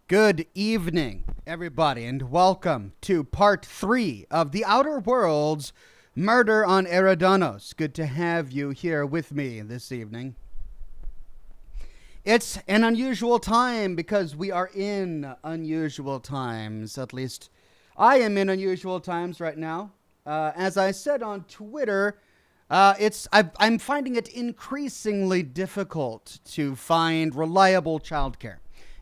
Good evening, everybody, and welcome to part 3 of The Outer Worlds Murder on Eridanos. Good to have you here with me this evening. It's an unusual time because we are in unusual times. At least I am in unusual times right now. As I said on Twitter, I'm finding it increasingly difficult to find reliable childcare.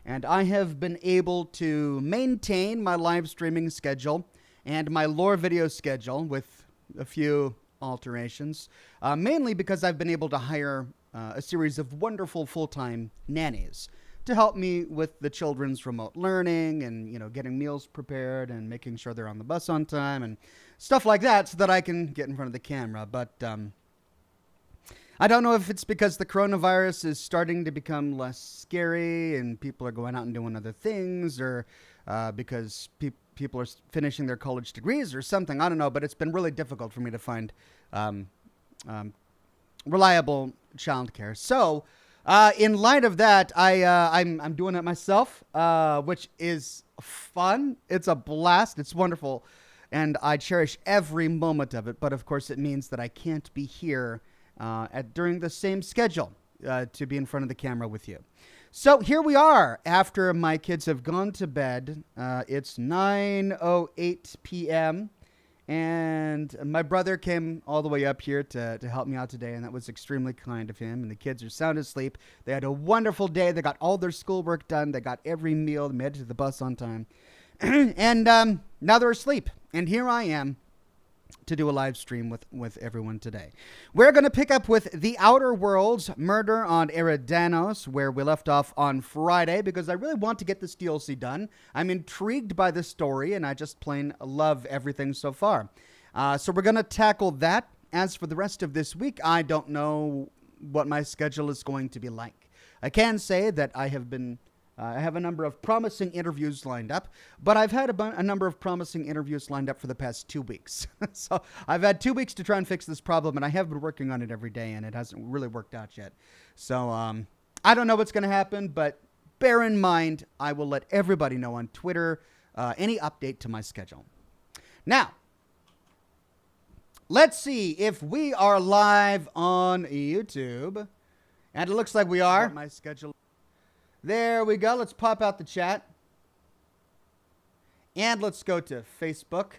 And I have been able to maintain my live streaming schedule and my lore video schedule with a few alterations, mainly because I've been able to hire a series of wonderful full-time nannies to help me with the children's remote learning and, getting meals prepared and making sure they're on the bus on time and stuff like that so that I can get in front of the camera. But I don't know if it's because the coronavirus is starting to become less scary and people are going out and doing other things, or because people are finishing their college degrees or something. I don't know, but it's been really difficult for me to find reliable childcare. So, in light of that, I'm doing it myself, which is fun. It's a blast. It's wonderful, and I cherish every moment of it. But of course, it means that I can't be here during the same schedule to be in front of the camera with you. So here we are after my kids have gone to bed. It's 9:08 p.m. and my brother came all the way up here to help me out today, and that was extremely kind of him. And the kids are sound asleep. They had a wonderful day. They got all their schoolwork done. They got every meal. They made it to the bus on time. And now they're asleep. And here I am to do a live stream with everyone today. We're going to pick up with The Outer Worlds Murder on Eridanos, where we left off on Friday, because I really want to get this DLC done. I'm intrigued by the story, and I just plain love everything so far. So we're going to tackle that. As for the rest of this week, I don't know what my schedule is going to be like. I can say that I have a number of promising interviews lined up, but I've had a number of promising interviews lined up for the past 2 weeks. So I've had 2 weeks to try and fix this problem, and I have been working on it every day, and it hasn't really worked out yet. So I don't know what's going to happen, but bear in mind, I will let everybody know on Twitter any update to my schedule. Now, let's see if we are live on YouTube, and it looks like we are. My schedule. There we go. Let's pop out the chat. And let's go to Facebook.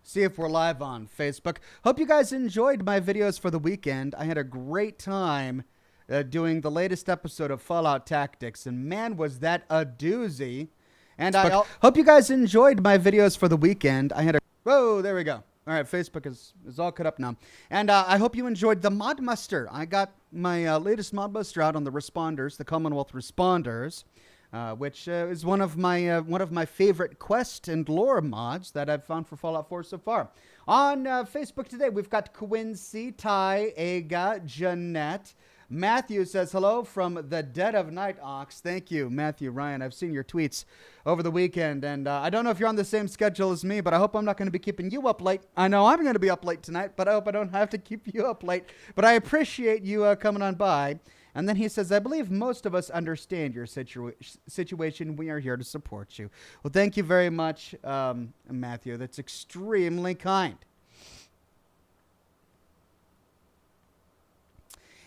See if we're live on Facebook. Hope you guys enjoyed my videos for the weekend. I had a great time doing the latest episode of Fallout Tactics. And man, was that a doozy. And I hope you guys enjoyed my videos for the weekend. Whoa, there we go. All right, Facebook is all cut up now. And I hope you enjoyed the Mod Muster. I got my latest Mod Muster out on the Responders, the Commonwealth Responders, which is one of my favorite quest and lore mods that I've found for Fallout 4 so far. On Facebook today, we've got Quincy, Ty, Aga, Jeanette. Matthew says hello from the dead of night, Ox. Thank you, Matthew, Ryan. I've seen your tweets over the weekend, and I don't know if you're on the same schedule as me, but I hope I'm not going to be keeping you up late. I know I'm going to be up late tonight, but I hope I don't have to keep you up late. But I appreciate you coming on by. And then he says, I believe most of us understand your situation. We are here to support you. Well, thank you very much, Matthew. That's extremely kind.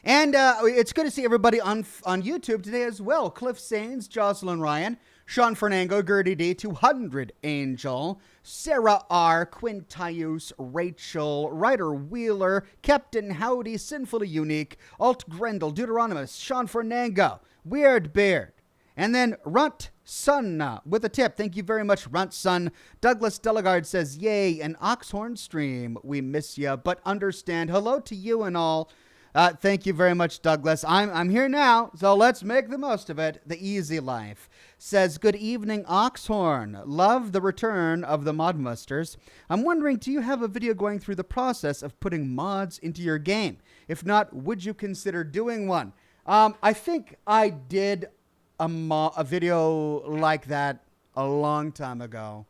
And it's good to see everybody on YouTube today as well. Cliff Sains, Jocelyn Ryan, Sean Fernando, Gertie D, 200 Angel, Sarah R, Quintius, Rachel, Ryder Wheeler, Captain Howdy, Sinfully Unique, Alt Grendel, Deuteronomus, Sean Fernando, Weird Beard, and then Runt Sun with a tip. Thank you very much, Runt Sun. Douglas Delegard says, yay, an Oxhorn stream. We miss ya, but understand. Hello to you and all. Thank you very much, Douglas. I'm here now, so let's make the most of it. The easy life says, good evening, Oxhorn. Love the return of the Mod Musters. I'm wondering, do you have a video going through the process of putting mods into your game? If not, would you consider doing one? I think I did a video like that a long time ago.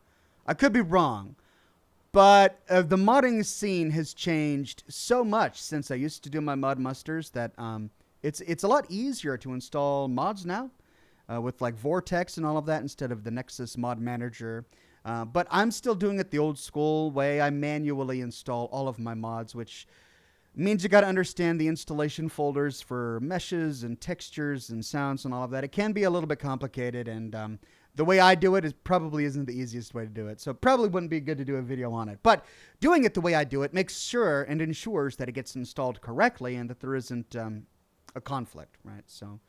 I could be wrong. But the modding scene has changed so much since I used to do my mod musters that it's a lot easier to install mods now. with like Vortex and all of that instead of the Nexus mod manager. But I'm still doing it the old school way. I manually install all of my mods, which means you got to understand the installation folders for meshes and textures and sounds and all of that. It can be a little bit complicated, and the way I do it probably isn't the easiest way to do it. So probably wouldn't be good to do a video on it. But doing it the way I do it makes sure and ensures that it gets installed correctly and that there isn't a conflict, right? So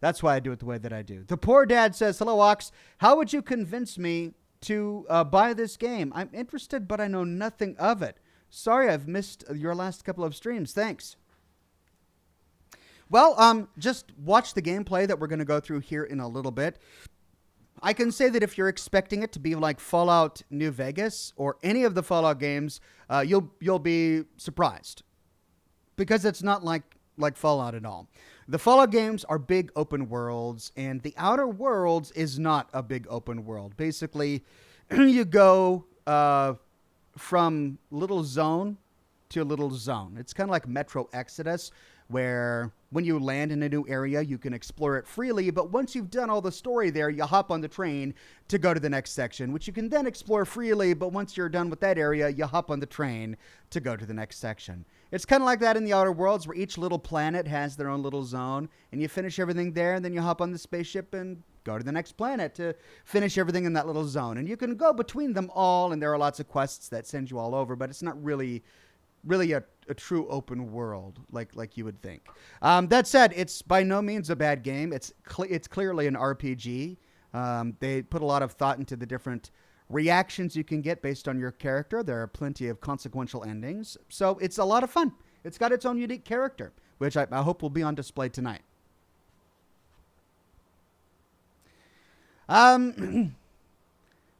that's why I do it the way that I do. The Poor Dad says, hello, Ox. How would you convince me to buy this game? I'm interested, but I know nothing of it. Sorry, I've missed your last couple of streams. Thanks. Well, just watch the gameplay that we're going to go through here in a little bit. I can say that if you're expecting it to be like Fallout New Vegas or any of the Fallout games, you'll be surprised because it's not like Fallout at all. The Fallout games are big open worlds, and the Outer Worlds is not a big open world. Basically, you go from little zone to little zone. It's kind of like Metro Exodus, where when you land in a new area, you can explore it freely, but once you've done all the story there, you hop on the train to go to the next section, which you can then explore freely, but once you're done with that area, you hop on the train to go to the next section. It's kind of like that in the Outer Worlds, where each little planet has their own little zone, and you finish everything there, and then you hop on the spaceship and go to the next planet to finish everything in that little zone. And you can go between them all, and there are lots of quests that send you all over, but it's not really a true open world like you would think. That said, it's by no means a bad game. It's clearly an RPG. They put a lot of thought into the different reactions you can get based on your character. There are plenty of consequential endings. So it's a lot of fun. It's got its own unique character, which I hope will be on display tonight.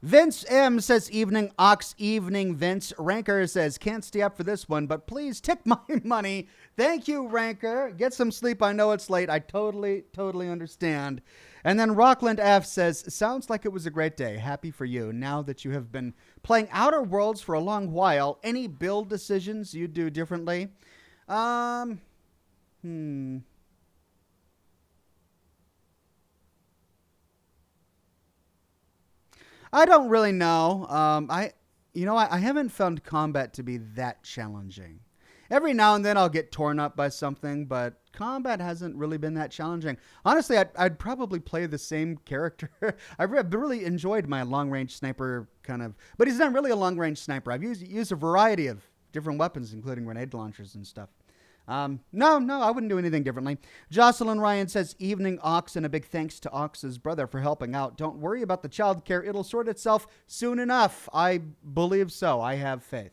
Vince M says, evening, Ox, evening, Vince. Ranker says, can't stay up for this one, but please take my money. Thank you, Ranker. Get some sleep. I know it's late. I totally understand. And then Rockland F says, sounds like it was a great day. Happy for you. Now that you have been playing Outer Worlds for a long while, any build decisions you do differently? I don't really know. I haven't found combat to be that challenging. Every now and then I'll get torn up by something, but combat hasn't really been that challenging. Honestly, I'd probably play the same character. I've really enjoyed my long-range sniper kind of, but he's not really a long-range sniper. I've used a variety of different weapons, including grenade launchers and stuff. No, I wouldn't do anything differently. Jocelyn Ryan says, evening, Ox, and a big thanks to Ox's brother for helping out. Don't worry about the childcare. It'll sort itself soon enough. I believe so. I have faith.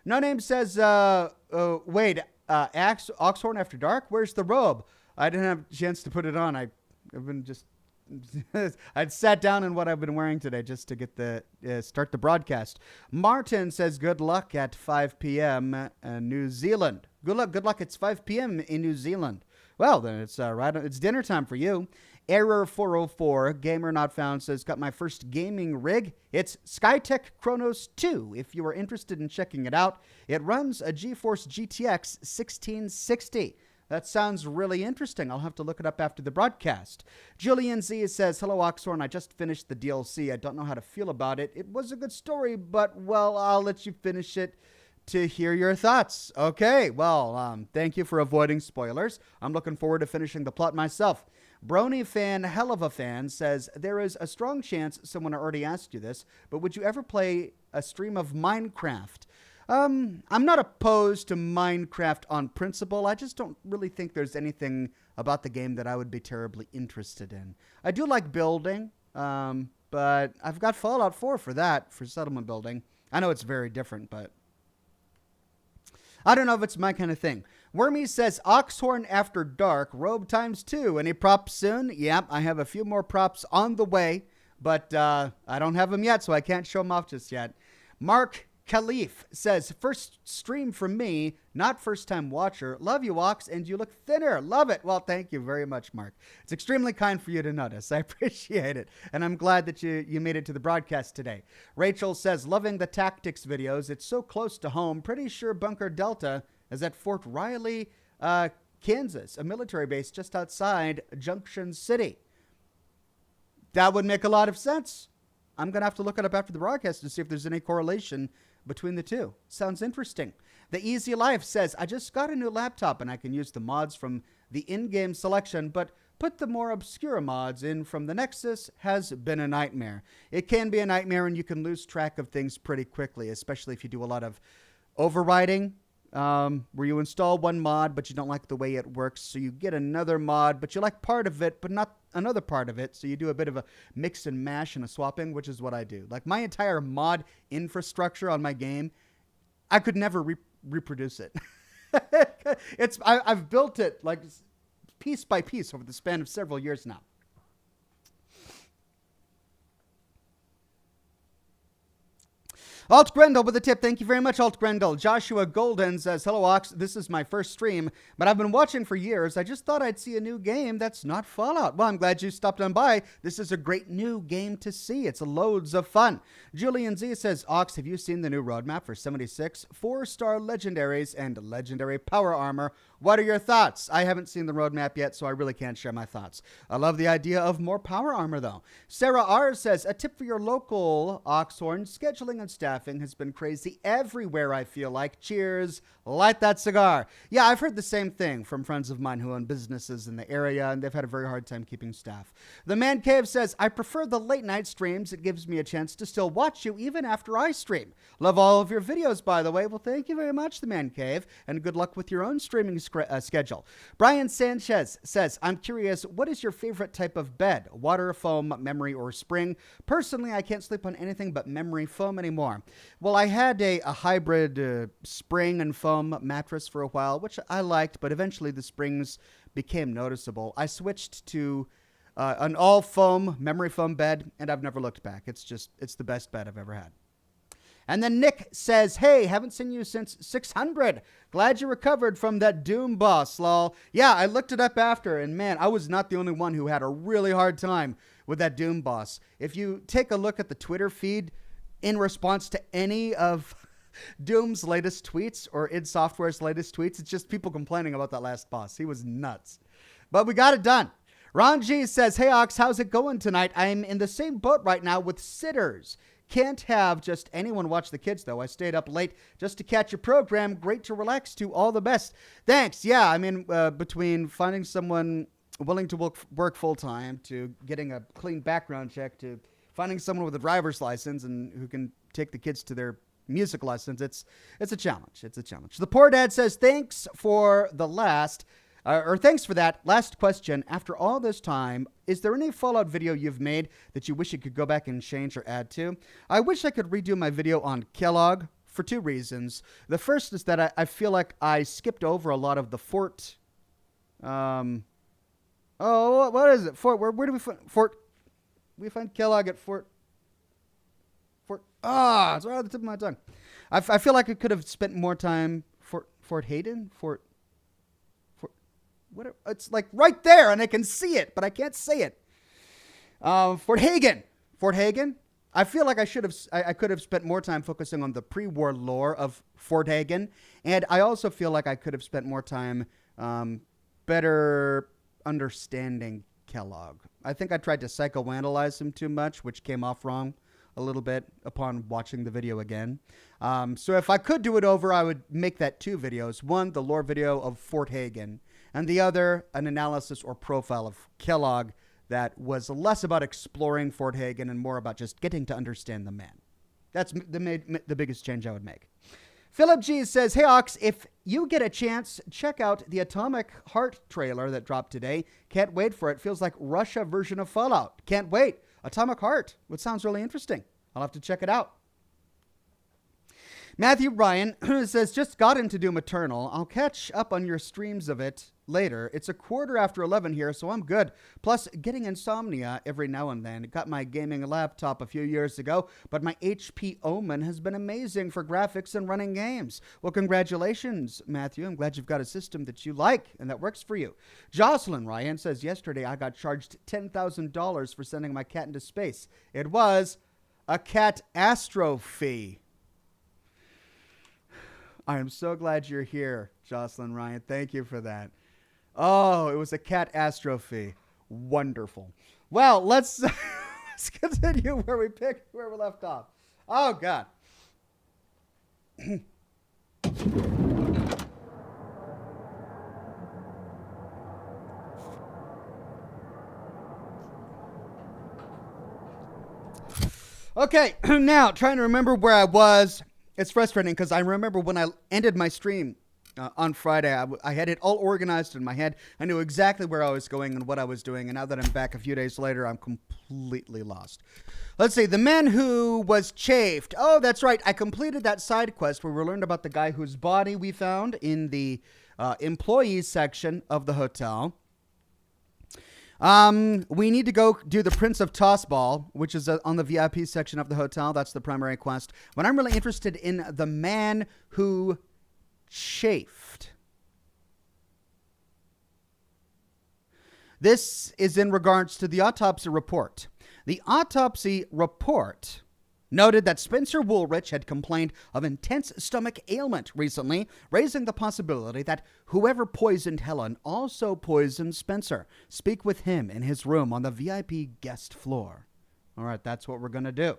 No Name says, wait, Oxhorn After Dark? Where's the robe? I didn't have a chance to put it on. I've been just... I'd sat down in what I've been wearing today just to get start the broadcast. Martin says, good luck at 5 p.m. New Zealand. Good luck. It's 5 p.m. in New Zealand. Well, then it's it's dinner time for you. Error 404, gamer not found, says, got my first gaming rig. It's Skytech Chronos 2. If you are interested in checking it out, it runs a GeForce GTX 1660. That sounds really interesting. I'll have to look it up after the broadcast. Julian Z says, hello, Oxhorn. I just finished the DLC. I don't know how to feel about it. It was a good story, but, well, I'll let you finish it to hear your thoughts. Okay, well, thank you for avoiding spoilers. I'm looking forward to finishing the plot myself. Brony fan, hell of a fan, says, there is a strong chance someone already asked you this, but would you ever play a stream of Minecraft? I'm not opposed to Minecraft on principle. I just don't really think there's anything about the game that I would be terribly interested in. I do like building, but I've got Fallout 4 for that, for settlement building. I know it's very different, but I don't know if it's my kind of thing. Wormy says, Oxhorn After Dark, robe ×2. Any props soon? Yep, I have a few more props on the way, but I don't have them yet, so I can't show them off just yet. Mark Khalif says, first stream from me, not first time watcher. Love you, Ox, and you look thinner. Love it. Well, thank you very much, Mark. It's extremely kind for you to notice. I appreciate it. And I'm glad that you made it to the broadcast today. Rachel says, loving the tactics videos. It's so close to home. Pretty sure Bunker Delta is at Fort Riley, Kansas, a military base just outside Junction City. That would make a lot of sense. I'm going to have to look it up after the broadcast to see if there's any correlation between the two. Sounds interesting. The Easy Life says, I just got a new laptop and I can use the mods from the in-game selection, but put the more obscure mods in from the Nexus has been a nightmare. It can be a nightmare and you can lose track of things pretty quickly, especially if you do a lot of overriding, where you install one mod, but you don't like the way it works. So you get another mod, but you like part of it, but not another part of it. So you do a bit of a mix and mash and a swapping, which is what I do. Like my entire mod infrastructure on my game, I could never reproduce it. I've built it like piece by piece over the span of several years now. Alt Grendel with a tip. Thank you very much, Alt Grendel. Joshua Golden says, hello, Ox. This is my first stream, but I've been watching for years. I just thought I'd see a new game that's not Fallout. Well, I'm glad you stopped on by. This is a great new game to see. It's loads of fun. Julian Z says, Ox, have you seen the new roadmap for 76 4-star legendaries and legendary power armor? What are your thoughts? I haven't seen the roadmap yet, so I really can't share my thoughts. I love the idea of more power armor, though. Sarah R. says, a tip for your local Oxhorn, scheduling and staffing has been crazy everywhere, I feel like. Cheers. Light that cigar. Yeah, I've heard the same thing from friends of mine who own businesses in the area, and they've had a very hard time keeping staff. The Man Cave says, I prefer the late night streams. It gives me a chance to still watch you even after I stream. Love all of your videos, by the way. Well, thank you very much, The Man Cave, and good luck with your own streaming schedule. Brian Sanchez says, I'm curious, what is your favorite type of bed? Water, foam, memory, or spring? Personally, I can't sleep on anything but memory foam anymore. Well, I had a hybrid spring and foam mattress for a while, which I liked, but eventually the springs became noticeable. I switched to an all foam, memory foam bed, and I've never looked back. It's the best bed I've ever had. And then Nick says, hey, haven't seen you since 600. Glad you recovered from that Doom boss, lol. Yeah, I looked it up after, and man, I was not the only one who had a really hard time with that Doom boss. If you take a look at the Twitter feed in response to any of Doom's latest tweets or id Software's latest tweets, it's just people complaining about that last boss. He was nuts. But we got it done. Ron G says, hey, Ox, how's it going tonight? I'm in the same boat right now with sitters. Can't have just anyone watch the kids, though. I stayed up late just to catch your program. Great to relax to. All the best. Thanks. Yeah, I mean, between finding someone willing to work full-time to getting a clean background check to finding someone with a driver's license and who can take the kids to their music lessons, it's a challenge. It's a challenge. The Poor Dad says, thanks for that last question. After all this time, is there any Fallout video you've made that you wish you could go back and change or add to? I wish I could redo my video on Kellogg for two reasons. The first is that I feel like I skipped over a lot of the Fort. What is it? Fort. Where do we find Fort? We find Kellogg at Fort. It's right on the tip of my tongue. I feel like I could have spent more time Fort Hayden. It's like right there, and I can see it, but I can't say it. Fort Hagen. I feel like I could have spent more time focusing on the pre-war lore of Fort Hagen, and I also feel like I could have spent more time better understanding Kellogg. I think I tried to psychoanalyze him too much, which came off wrong a little bit upon watching the video again. So if I could do it over, I would make that two videos. One, the lore video of Fort Hagen, and the other, an analysis or profile of Kellogg that was less about exploring Fort Hagen and more about just getting to understand the man. That's the biggest change I would make. Philip G says, hey, Ox, if you get a chance, check out the Atomic Heart trailer that dropped today. Can't wait for it. Feels like Russia version of Fallout. Can't wait. Atomic Heart, which sounds really interesting. I'll have to check it out. Matthew Ryan says, just got into Doom Eternal. I'll catch up on your streams of it later. It's 11:15 here, so I'm good. Plus, getting insomnia every now and then. Got my gaming laptop a few years ago, but my HP Omen has been amazing for graphics and running games. Well, congratulations, Matthew. I'm glad you've got a system that you like and that works for you. Jocelyn Ryan says, yesterday I got charged $10,000 for sending my cat into space. It was a cat astro fee. I am so glad you're here, Jocelyn Ryan. Thank you for that. Oh, it was a cat astro fee. Wonderful. Well, let's Let's continue where we left off. Oh God. Okay, now trying to remember where I was. It's frustrating because I remember when I ended my stream on Friday, I had it all organized in my head. I knew exactly where I was going and what I was doing. And now that I'm back a few days later, I'm completely lost. Let's see. The man who was chafed. Oh, that's right. I completed that side quest where we learned about the guy whose body we found in the employees section of the hotel. We need to go do the Prince of Tossball, which is on the VIP section of the hotel. That's the primary quest. But I'm really interested in the man who chafed. This is in regards to the autopsy report. The autopsy report noted that Spencer Woolrich had complained of intense stomach ailment recently, raising the possibility that whoever poisoned Helen also poisoned Spencer. Speak with him in his room on the VIP guest floor. All right, that's what we're going to do.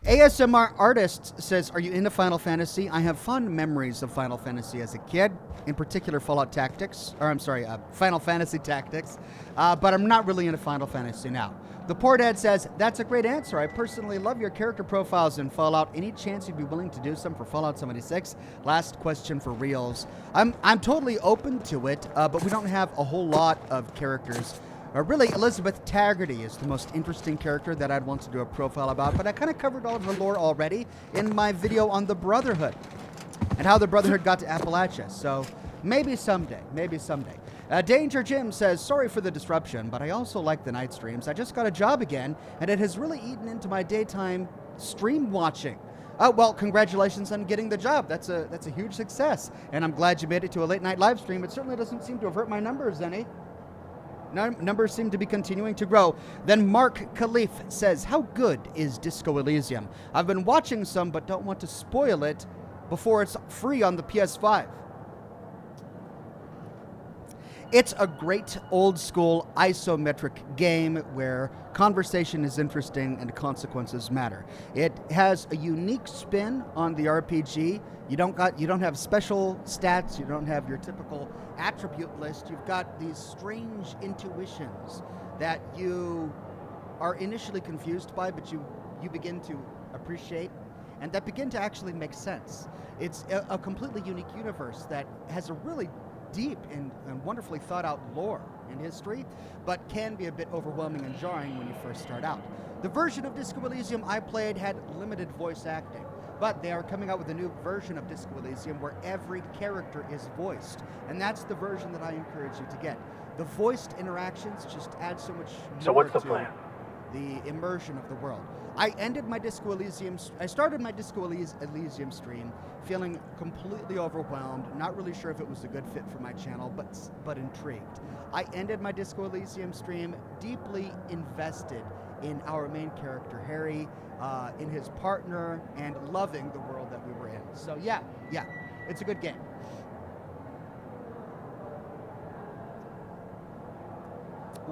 ASMR Artist says, are you into Final Fantasy? I have fond memories of Final Fantasy as a kid, in particular Final Fantasy Tactics, but I'm not really into Final Fantasy now. The Poor Dad says, that's a great answer. I personally love your character profiles in Fallout. Any chance you'd be willing to do some for Fallout 76? Last question for reals. I'm totally open to it, but we don't have a whole lot of characters. Really, Elizabeth Taggarty is the most interesting character that I'd want to do a profile about, but I kind of covered all of her lore already in my video on the Brotherhood and how the Brotherhood got to Appalachia. So maybe someday. Danger Jim says, sorry for the disruption, but I also like the night streams. I just got a job again, and it has really eaten into my daytime stream watching. Well, congratulations on getting the job. That's a huge success, and I'm glad you made it to a late night live stream. It certainly doesn't seem to have hurt my numbers any. Numbers seem to be continuing to grow. Then Mark Khalif says, how good is Disco Elysium? I've been watching some, but don't want to spoil it before it's free on the PS5. It's a great old school isometric game where conversation is interesting and consequences matter. It has a unique spin on the RPG. You don't have special stats. You don't have your typical attribute list. You've got these strange intuitions that you are initially confused by, but you begin to appreciate and that begin to actually make sense. It's a completely unique universe that has a really deep and wonderfully thought out lore and history, but can be a bit overwhelming and jarring when you first start out. The version of Disco Elysium I played had limited voice acting, but they are coming out with a new version of Disco Elysium where every character is voiced, and that's the version that I encourage you to get. The voiced interactions just add so much more to the immersion of the world. I started my Disco Elysium stream feeling completely overwhelmed, not really sure if it was a good fit for my channel, but intrigued. I ended my Disco Elysium stream deeply invested in our main character, Harry, in his partner, and loving the world that we were in. So yeah, it's a good game.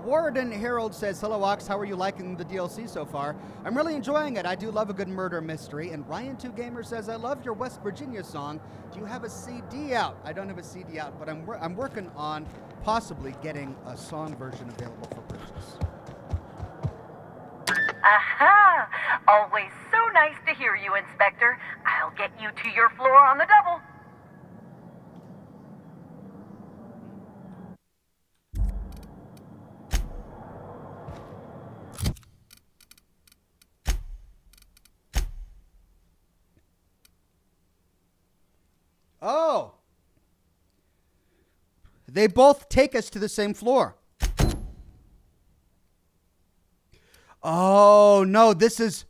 Warden Harold says, hello Ox, how are you liking the DLC so far? I'm really enjoying it. I do love a good murder mystery. And Ryan2 Gamer says, I love your West Virginia song. Do you have a CD out? I don't have a CD out, but I'm working on possibly getting a song version available for purchase. Aha! Always so nice to hear you, Inspector. I'll get you to your floor on the double. Oh! They both take us to the same floor. Oh, no, this is...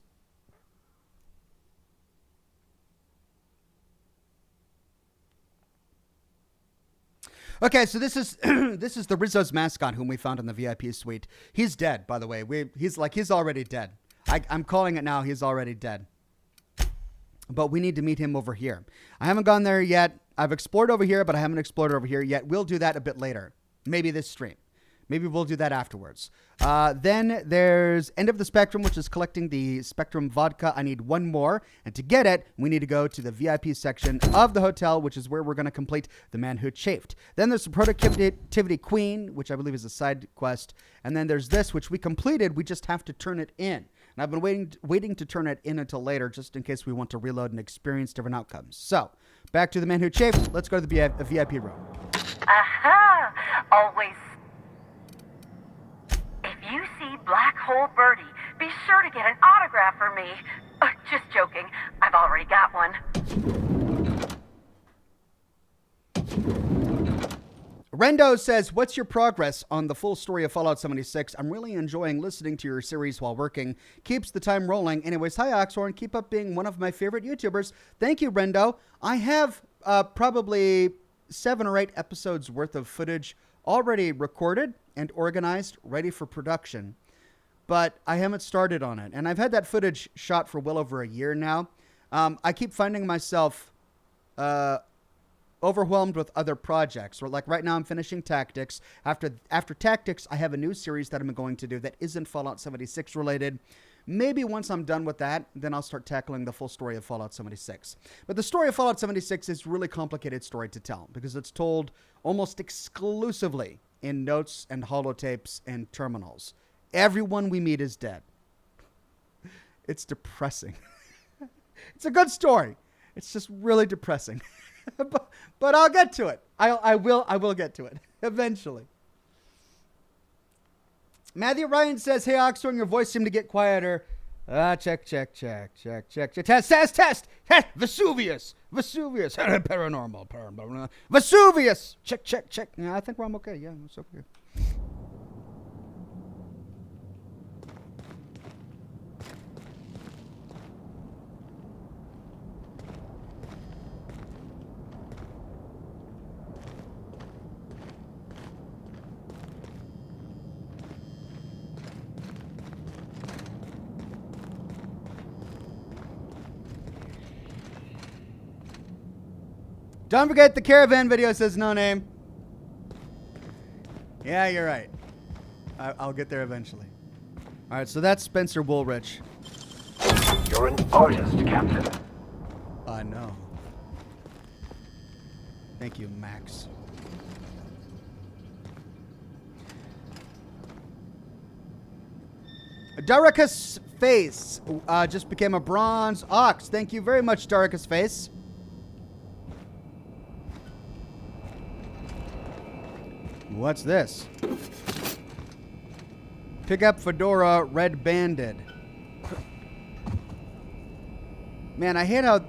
Okay, so this is this is the Rizzo's mascot whom we found in the VIP suite. He's dead, by the way. He's already dead. I'm calling it now. He's already dead. But we need to meet him over here. I haven't gone there yet. I've explored over here, but I haven't explored over here yet. We'll do that a bit later. Maybe this stream. Maybe we'll do that afterwards. Then there's End of the Spectrum, which is collecting the Spectrum vodka. I need one more. And to get it, we need to go to the VIP section of the hotel, which is where we're going to complete The Man Who Chafed. Then there's the Productivity Queen, which I believe is a side quest. And then there's this, which we completed. We just have to turn it in. And I've been waiting to turn it in until later, just in case we want to reload and experience different outcomes. So, back to The Man Who Chafed. Let's go to the VIP room. Aha! Always. If you see Black Hole Birdie, be sure to get an autograph for me. Just joking. I've already got one. Rendo says, what's your progress on the full story of Fallout 76? I'm really enjoying listening to your series while working. Keeps the time rolling. Anyways, hi, Oxhorn. Keep up being one of my favorite YouTubers. Thank you, Rendo. I have probably 7 or 8 episodes worth of footage already recorded and organized, ready for production. But I haven't started on it. And I've had that footage shot for well over a year now. I keep finding myself overwhelmed with other projects. Or like right now I'm finishing Tactics. After Tactics, I have a new series that I'm going to do that isn't Fallout 76 related. Maybe once I'm done with that, then I'll start tackling the full story of Fallout 76. But the story of Fallout 76 is a really complicated story to tell because it's told almost exclusively in notes and holotapes and terminals. Everyone we meet is dead. It's depressing. It's a good story. It's just really depressing. but I'll get to it. I will get to it eventually. Matthew Ryan says, hey, Oxhorn, your voice seemed to get quieter. Check. Test. Vesuvius. Paranormal. Vesuvius. Check. Yeah, I think I'm okay. Yeah, it's okay. Don't forget the caravan video says no name. Yeah, you're right. I'll get there eventually. All right, so that's Spencer Woolrich. You're an artist, Captain. I know. Thank you, Max. Daricus Face just became a bronze ox. Thank you very much, Daricus Face. What's this? Pick up Fedora Red Banded. Man, I hate how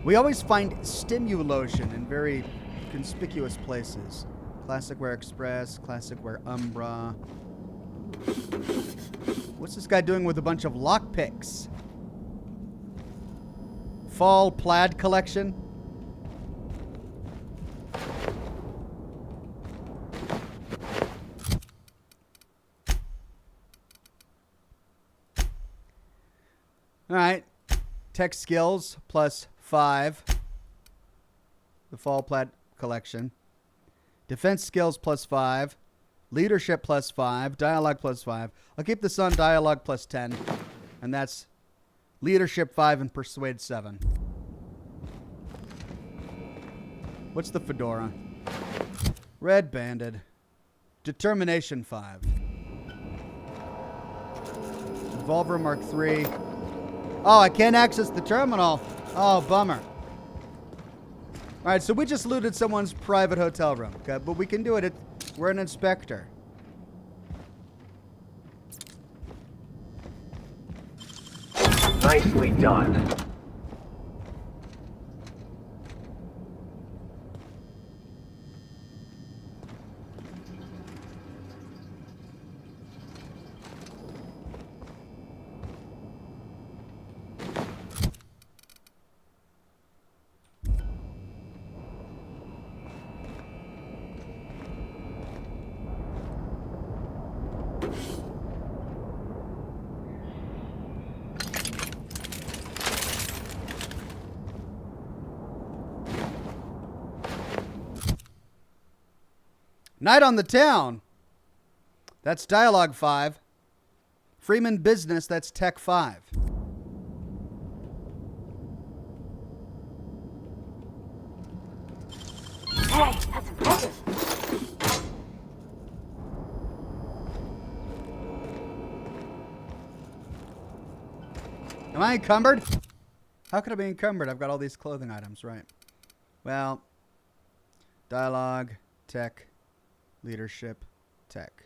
we always find Stimulotion in very conspicuous places. Classicware Express, Classicware Umbra. What's this guy doing with a bunch of lockpicks? Fall Plaid Collection. All right, tech skills plus 5. The Fall Plaid Collection. Defense skills plus 5. Leadership plus 5. Dialogue plus 5. I'll keep this on dialogue plus 10. And that's leadership 5 and persuade 7. What's the fedora? Red Banded. Determination 5. Revolver Mark 3. Oh, I can't access the terminal. Oh, bummer. All right, so we just looted someone's private hotel room. Okay, but we can do it. We're an inspector. Nicely done. Night on the town. That's Dialogue 5. Freeman Business, that's Tech 5. Hey, that's impressive. Am I encumbered? How could I be encumbered? I've got all these clothing items, right? Well, dialogue, tech, leadership, tech.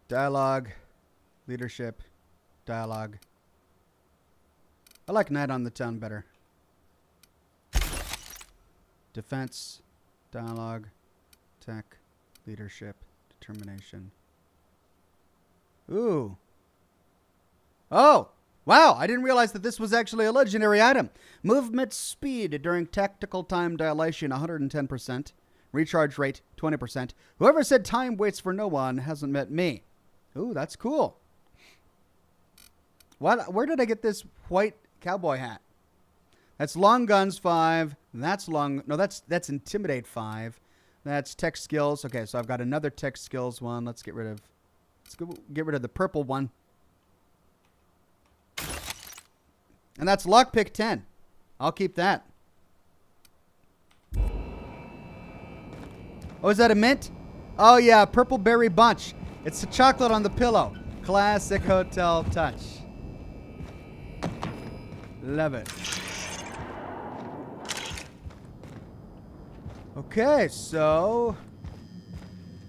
Dialogue, leadership, dialogue. I like Night on the Town better. Defense, dialogue, tech, leadership, determination. Ooh. Oh, wow. I didn't realize that this was actually a legendary item. Movement speed during tactical time dilation, 110%. Recharge rate, 20%. Whoever said time waits for no one hasn't met me. Ooh, that's cool. What? Where did I get this white cowboy hat? That's long guns 5. That's long. No, that's intimidate 5. That's tech skills. Okay, so I've got another tech skills one. Let's get rid of the purple one. And that's lockpick 10. I'll keep that. Oh, is that a mint? Oh yeah, purple berry bunch. It's the chocolate on the pillow. Classic hotel touch. Love it. Okay, so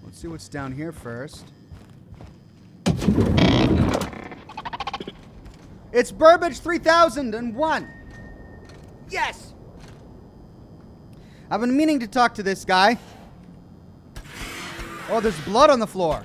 let's see what's down here first. It's Burbage 3001. Yes! I've been meaning to talk to this guy. Oh, there's blood on the floor.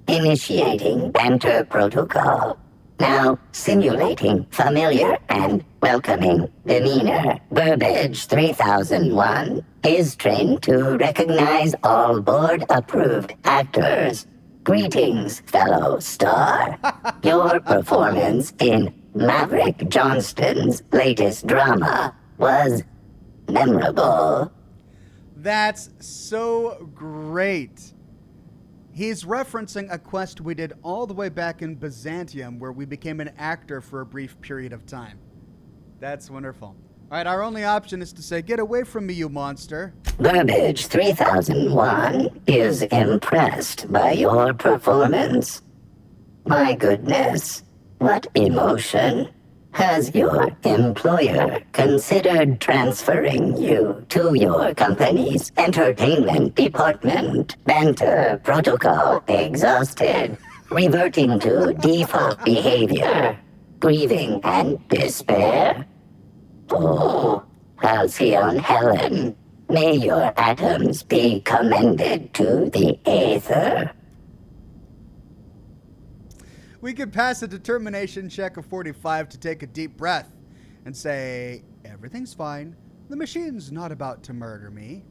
Initiating banter protocol. Now simulating familiar and welcoming demeanor. Burbage 3001 is trained to recognize all board-approved actors. Greetings, fellow star. Your performance in Maverick Johnston's latest drama was memorable. That's so great. He's referencing a quest we did all the way back in Byzantium where we became an actor for a brief period of time. That's wonderful. All right, our only option is to say, get away from me, you monster. Burbage 3001 is impressed by your performance. My goodness, what emotion. Has your employer considered transferring you to your company's entertainment department? Banter protocol exhausted. Reverting to default behavior. Grieving and despair. Oh, Halcyon Helen, may your atoms be commended to the aether. We could pass a determination check of 45 to take a deep breath and say, everything's fine. The machine's not about to murder me.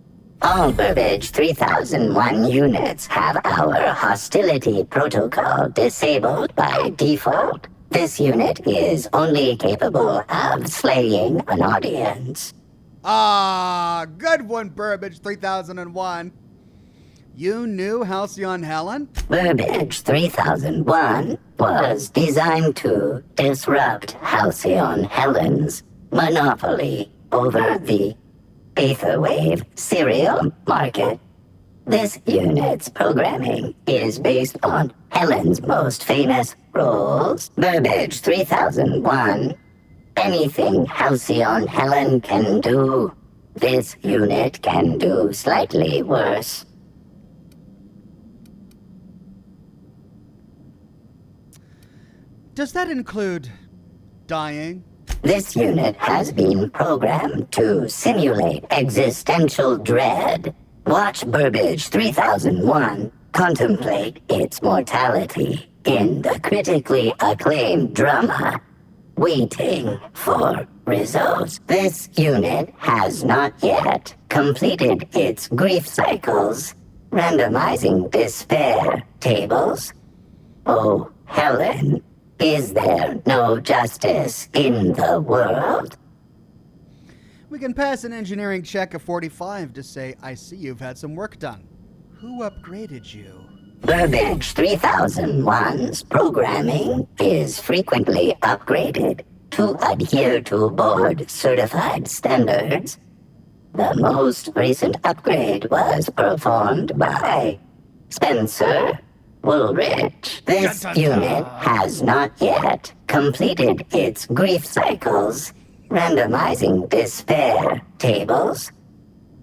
All Burbage 3001 units have our hostility protocol disabled by default. This unit is only capable of slaying an audience. Ah, good one, Burbage 3001. You knew Halcyon Helen? Burbage 3001 was designed to disrupt Halcyon Helen's monopoly over the Aetherwave serial market. This unit's programming is based on Helen's most famous roles. Burbage 3001. Anything Halcyon Helen can do, this unit can do slightly worse. Does that include dying? This unit has been programmed to simulate existential dread. Watch Burbage 3001 contemplate its mortality in the critically acclaimed drama, Waiting for Results. This unit has not yet completed its grief cycles, randomizing despair tables. Oh, Helen, is there no justice in the world? We can pass an engineering check of 45 to say, I see you've had some work done. Who upgraded you? Burbage 3001's programming is frequently upgraded to adhere to board-certified standards. The most recent upgrade was performed by Spencer Woolrich. This unit has not yet completed its grief cycles, randomizing despair tables.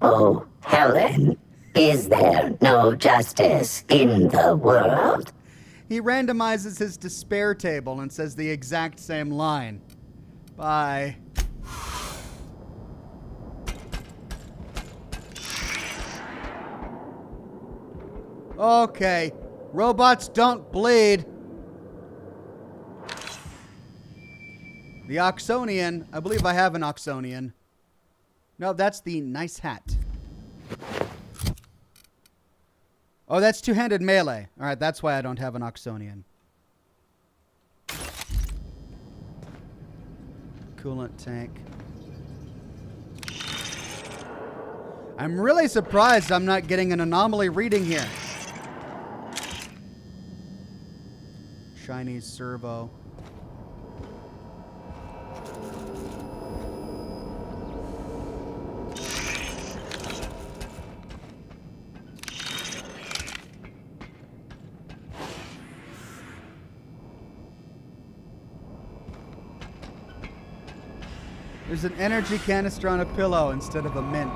Oh, Helen, is there no justice in the world? He randomizes his despair table and says the exact same line. Bye. Okay. Robots don't bleed. The Oxonian. I believe I have an Oxonian. No, that's the nice hat. Oh, that's two-handed melee. All right, that's why I don't have an Oxonian. Coolant tank. I'm really surprised I'm not getting an anomaly reading here. Chinese servo. There's an energy canister on a pillow instead of a mint.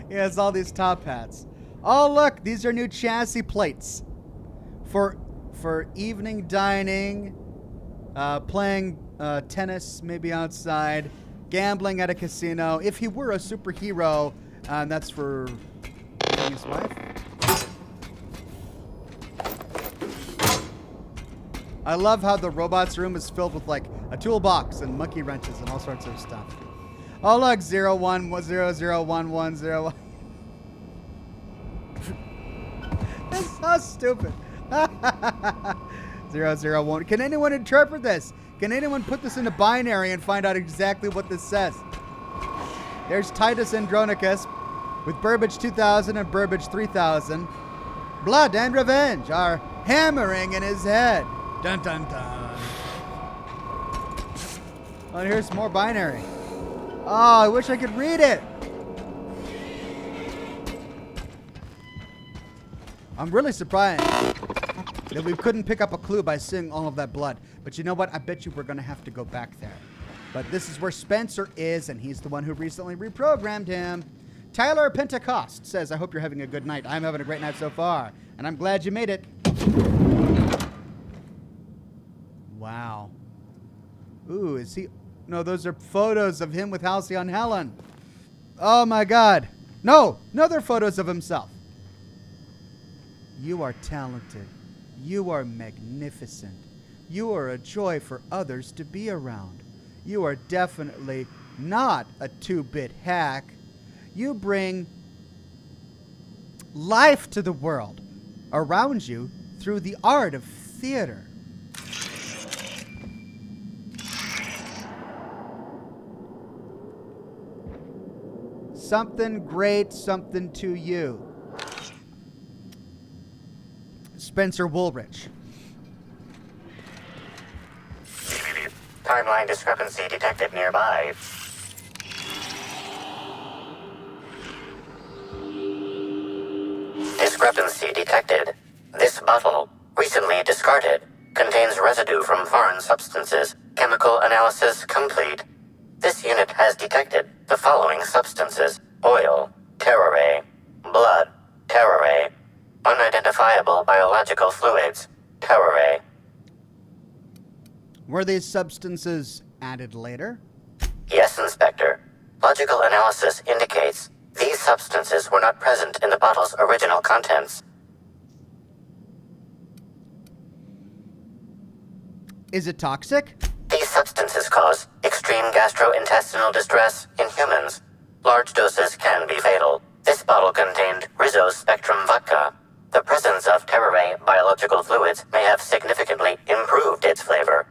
He has all these top hats. Oh, look, these are new chassis plates for evening dining, playing tennis, maybe outside, gambling at a casino. If he were a superhero, that's for his wife. I love how the robot's room is filled with like a toolbox and monkey wrenches and all sorts of stuff. Oh look, 01001101. That's so stupid. 001. Can anyone interpret this? Can anyone put this into binary and find out exactly what this says? There's Titus Andronicus with Burbage 2000 and Burbage 3000. Blood and revenge are hammering in his head. Dun dun dun. Oh, and here's more binary. Oh, I wish I could read it. I'm really surprised that we couldn't pick up a clue by seeing all of that blood. But you know what? I bet you we're going to have to go back there. But this is where Spencer is, and he's the one who recently reprogrammed him. Tyler Pentecost says, I hope you're having a good night. I'm having a great night so far, and I'm glad you made it. Wow. Ooh, is he... No, those are photos of him with Halcyon Helen. Oh, my God. No, they're photos of himself. You are talented. You are magnificent. You are a joy for others to be around. You are definitely not a 2-bit hack. You bring life to the world around you through the art of theater. Something great, something to you. Spencer Woolrich. Timeline discrepancy detected nearby. Discrepancy detected. This bottle, recently discarded, contains residue from foreign substances. Chemical analysis complete. This unit has detected the following substances: oil, terrorray, blood, terrorray, unidentifiable biological fluids, terrorray. Were these substances added later? Yes, Inspector. Logical analysis indicates these substances were not present in the bottle's original contents. Is it toxic? These substances cause extreme extreme gastrointestinal distress in humans. Large doses can be fatal. This bottle contained Rizzo's Spectrum vodka. The presence of Terraray biological fluids may have significantly improved its flavor.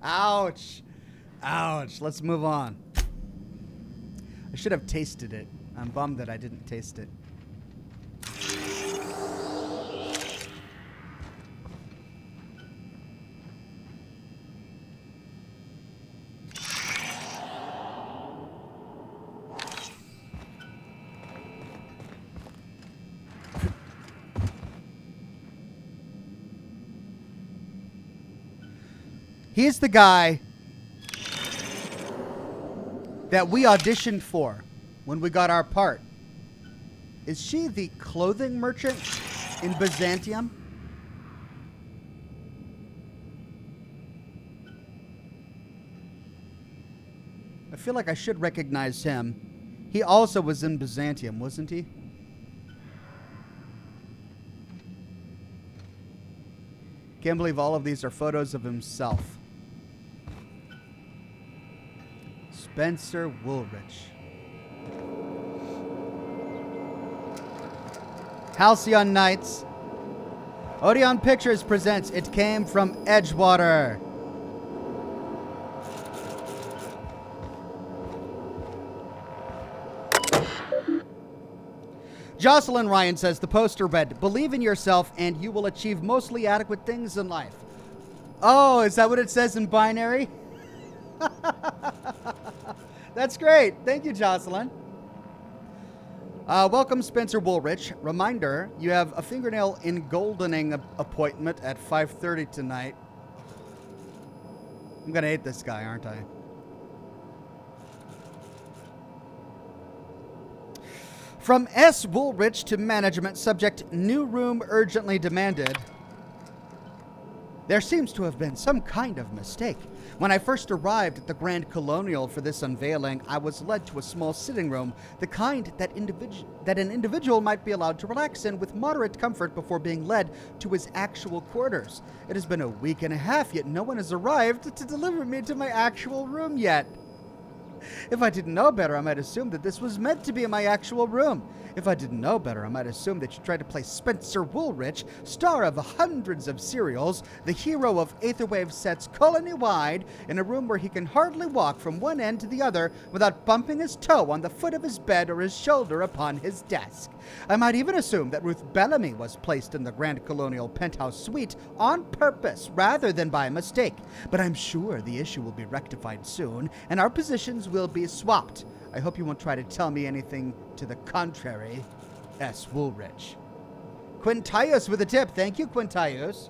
Ouch. Ouch. Let's move on. I should have tasted it. I'm bummed that I didn't taste it. He's the guy that we auditioned for when we got our part. Is she the clothing merchant in Byzantium? I feel like I should recognize him. He also was in Byzantium, wasn't he? Can't believe all of these are photos of himself. Spencer Woolrich. Halcyon Nights. Odeon Pictures presents It Came from Edgewater. Jocelyn Ryan says the poster read, "Believe in yourself and you will achieve mostly adequate things in life." Oh, is that what it says in binary? That's great. Thank you, Jocelyn. Welcome, Spencer Woolrich. Reminder, you have a fingernail engoldening appointment at 5:30 tonight. I'm going to hate this guy, aren't I? From S. Woolrich to management, subject new room urgently demanded. There seems to have been some kind of mistake. When I first arrived at the Grand Colonial for this unveiling, I was led to a small sitting room, the kind that an individual might be allowed to relax in with moderate comfort before being led to his actual quarters. It has been a week and a half, yet no one has arrived to deliver me to my actual room yet. If I didn't know better, I might assume that this was meant to be my actual room. If I didn't know better, I might assume that you tried to play Spencer Woolrich, star of hundreds of serials, the hero of Aetherwave sets colony-wide, in a room where he can hardly walk from one end to the other without bumping his toe on the foot of his bed or his shoulder upon his desk. I might even assume that Ruth Bellamy was placed in the Grand Colonial penthouse suite on purpose rather than by mistake. But I'm sure the issue will be rectified soon, and our positions will be swapped. I hope you won't try to tell me anything to the contrary. S. Woolrich. Quintius with a tip. Thank you, Quintius.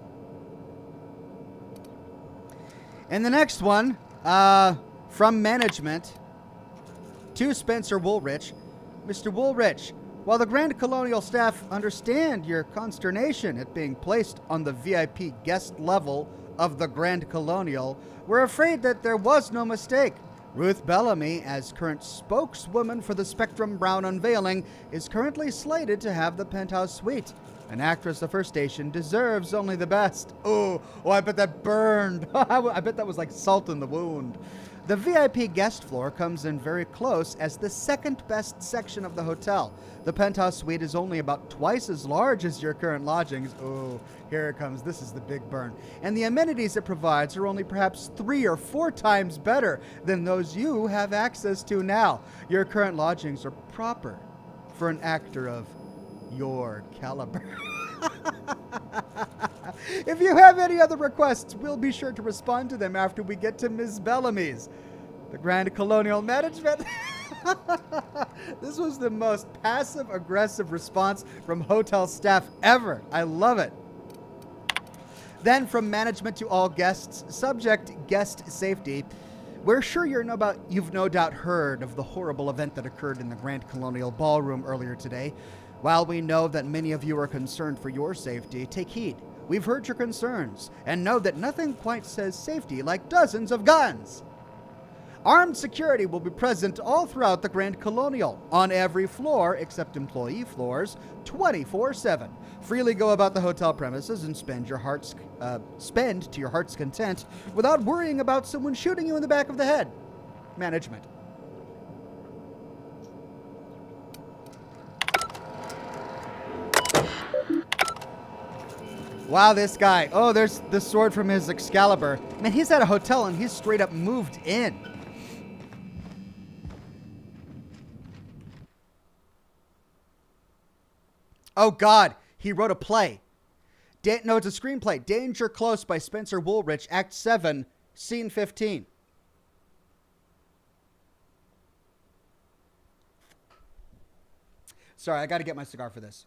And the next one, from management to Spencer Woolrich. Mr. Woolrich, while the Grand Colonial staff understand your consternation at being placed on the VIP guest level of the Grand Colonial, we're afraid that there was no mistake. Ruth Bellamy, as current spokeswoman for the Spectrum Brown unveiling, is currently slated to have the penthouse suite. An actress of her station deserves only the best. Oh, I bet that burned. I bet that was like salt in the wound. The VIP guest floor comes in very close as the second best section of the hotel. The penthouse suite is only about twice as large as your current lodgings. Oh, here it comes. This is the big burn. And the amenities it provides are only perhaps 3 or 4 times better than those you have access to now. Your current lodgings are proper for an actor of your caliber. If you have any other requests, we'll be sure to respond to them after we get to Ms. Bellamy's. The Grand Colonial Management. This was the most passive-aggressive response from hotel staff ever. I love it. Then from management to all guests, subject guest safety. We're sure you've no doubt heard of the horrible event that occurred in the Grand Colonial Ballroom earlier today. While we know that many of you are concerned for your safety, take heed. We've heard your concerns and know that nothing quite says safety like dozens of guns. Armed security will be present all throughout the Grand Colonial, on every floor except employee floors, 24/7. Freely go about the hotel premises and spend to your heart's content without worrying about someone shooting you in the back of the head. Management. Wow, this guy. Oh, there's the sword from his Excalibur. Man, he's at a hotel and he's straight up moved in. Oh, God. He wrote a play. No, it's a screenplay. Danger Close by Spencer Woolrich, Act 7, Scene 15. Sorry, I got to get my cigar for this.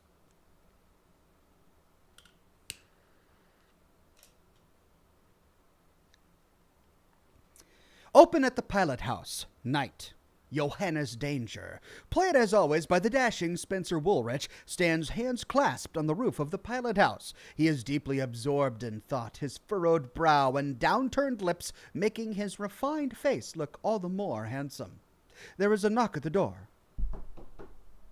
Open at the pilot house. Night. Johannes Danger, played as always by the dashing Spencer Woolrich, stands hands clasped on the roof of the pilot house. He is deeply absorbed in thought, his furrowed brow and downturned lips making his refined face look all the more handsome. There is a knock at the door.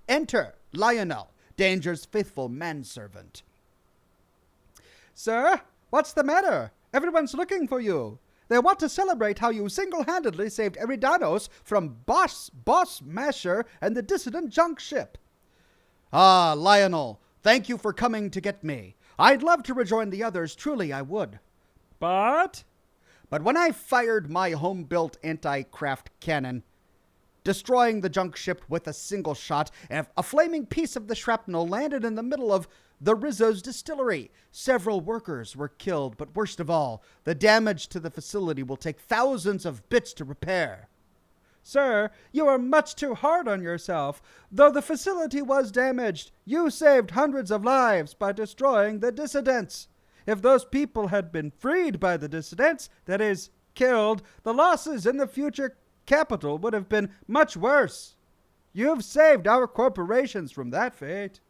Enter Lionel, Danger's faithful manservant. Sir, what's the matter? Everyone's looking for you. They want to celebrate how you single-handedly saved Eridanos from Boss Masher and the dissident junk ship. Ah, Lionel, thank you for coming to get me. I'd love to rejoin the others, truly I would. But when I fired my home-built anti-craft cannon, destroying the junk ship with a single shot, and a flaming piece of the shrapnel landed in the middle of the Rizzo's distillery. Several workers were killed, but worst of all, the damage to the facility will take thousands of bits to repair. Sir, you are much too hard on yourself. Though the facility was damaged, you saved hundreds of lives by destroying the dissidents. If those people had been freed by the dissidents, that is, killed, the losses in the future capital would have been much worse. You've saved our corporations from that fate.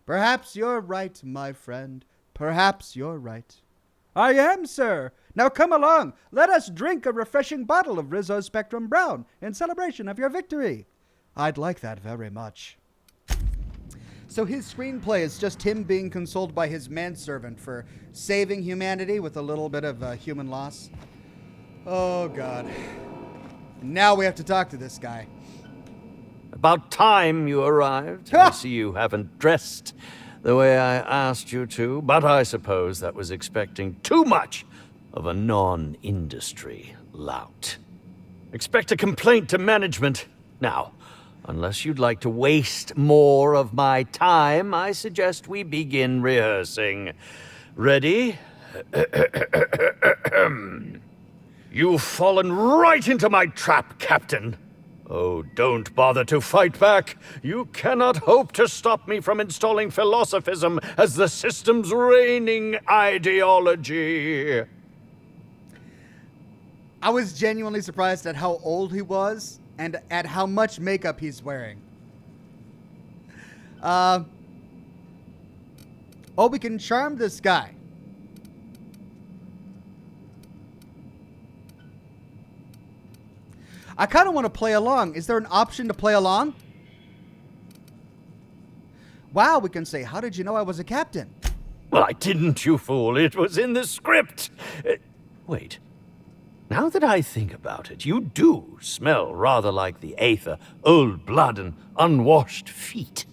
Perhaps you're right, my friend. Perhaps you're right. I am, sir. Now come along. Let us drink a refreshing bottle of Rizzo's Spectrum Brown in celebration of your victory. I'd like that very much. So his screenplay is just him being consoled by his manservant for saving humanity with a little bit of human loss. Oh, God. Now we have to talk to this guy. About time you arrived. I see you haven't dressed the way I asked you to, but I suppose that was expecting too much of a non-industry lout. Expect a complaint to management. Now, unless you'd like to waste more of my time, I suggest we begin rehearsing. Ready? You've fallen right into my trap, Captain. Oh, don't bother to fight back. You cannot hope to stop me from installing philosophism as the system's reigning ideology. I was genuinely surprised at how old he was and at how much makeup he's wearing. Oh, we can charm this guy. I kind of want to play along. Is there an option to play along? Wow, we can say, how did you know I was a captain? Well, I didn't, you fool. It was in the script. Wait. Now that I think about it, you do smell rather like the aether, old blood, and unwashed feet.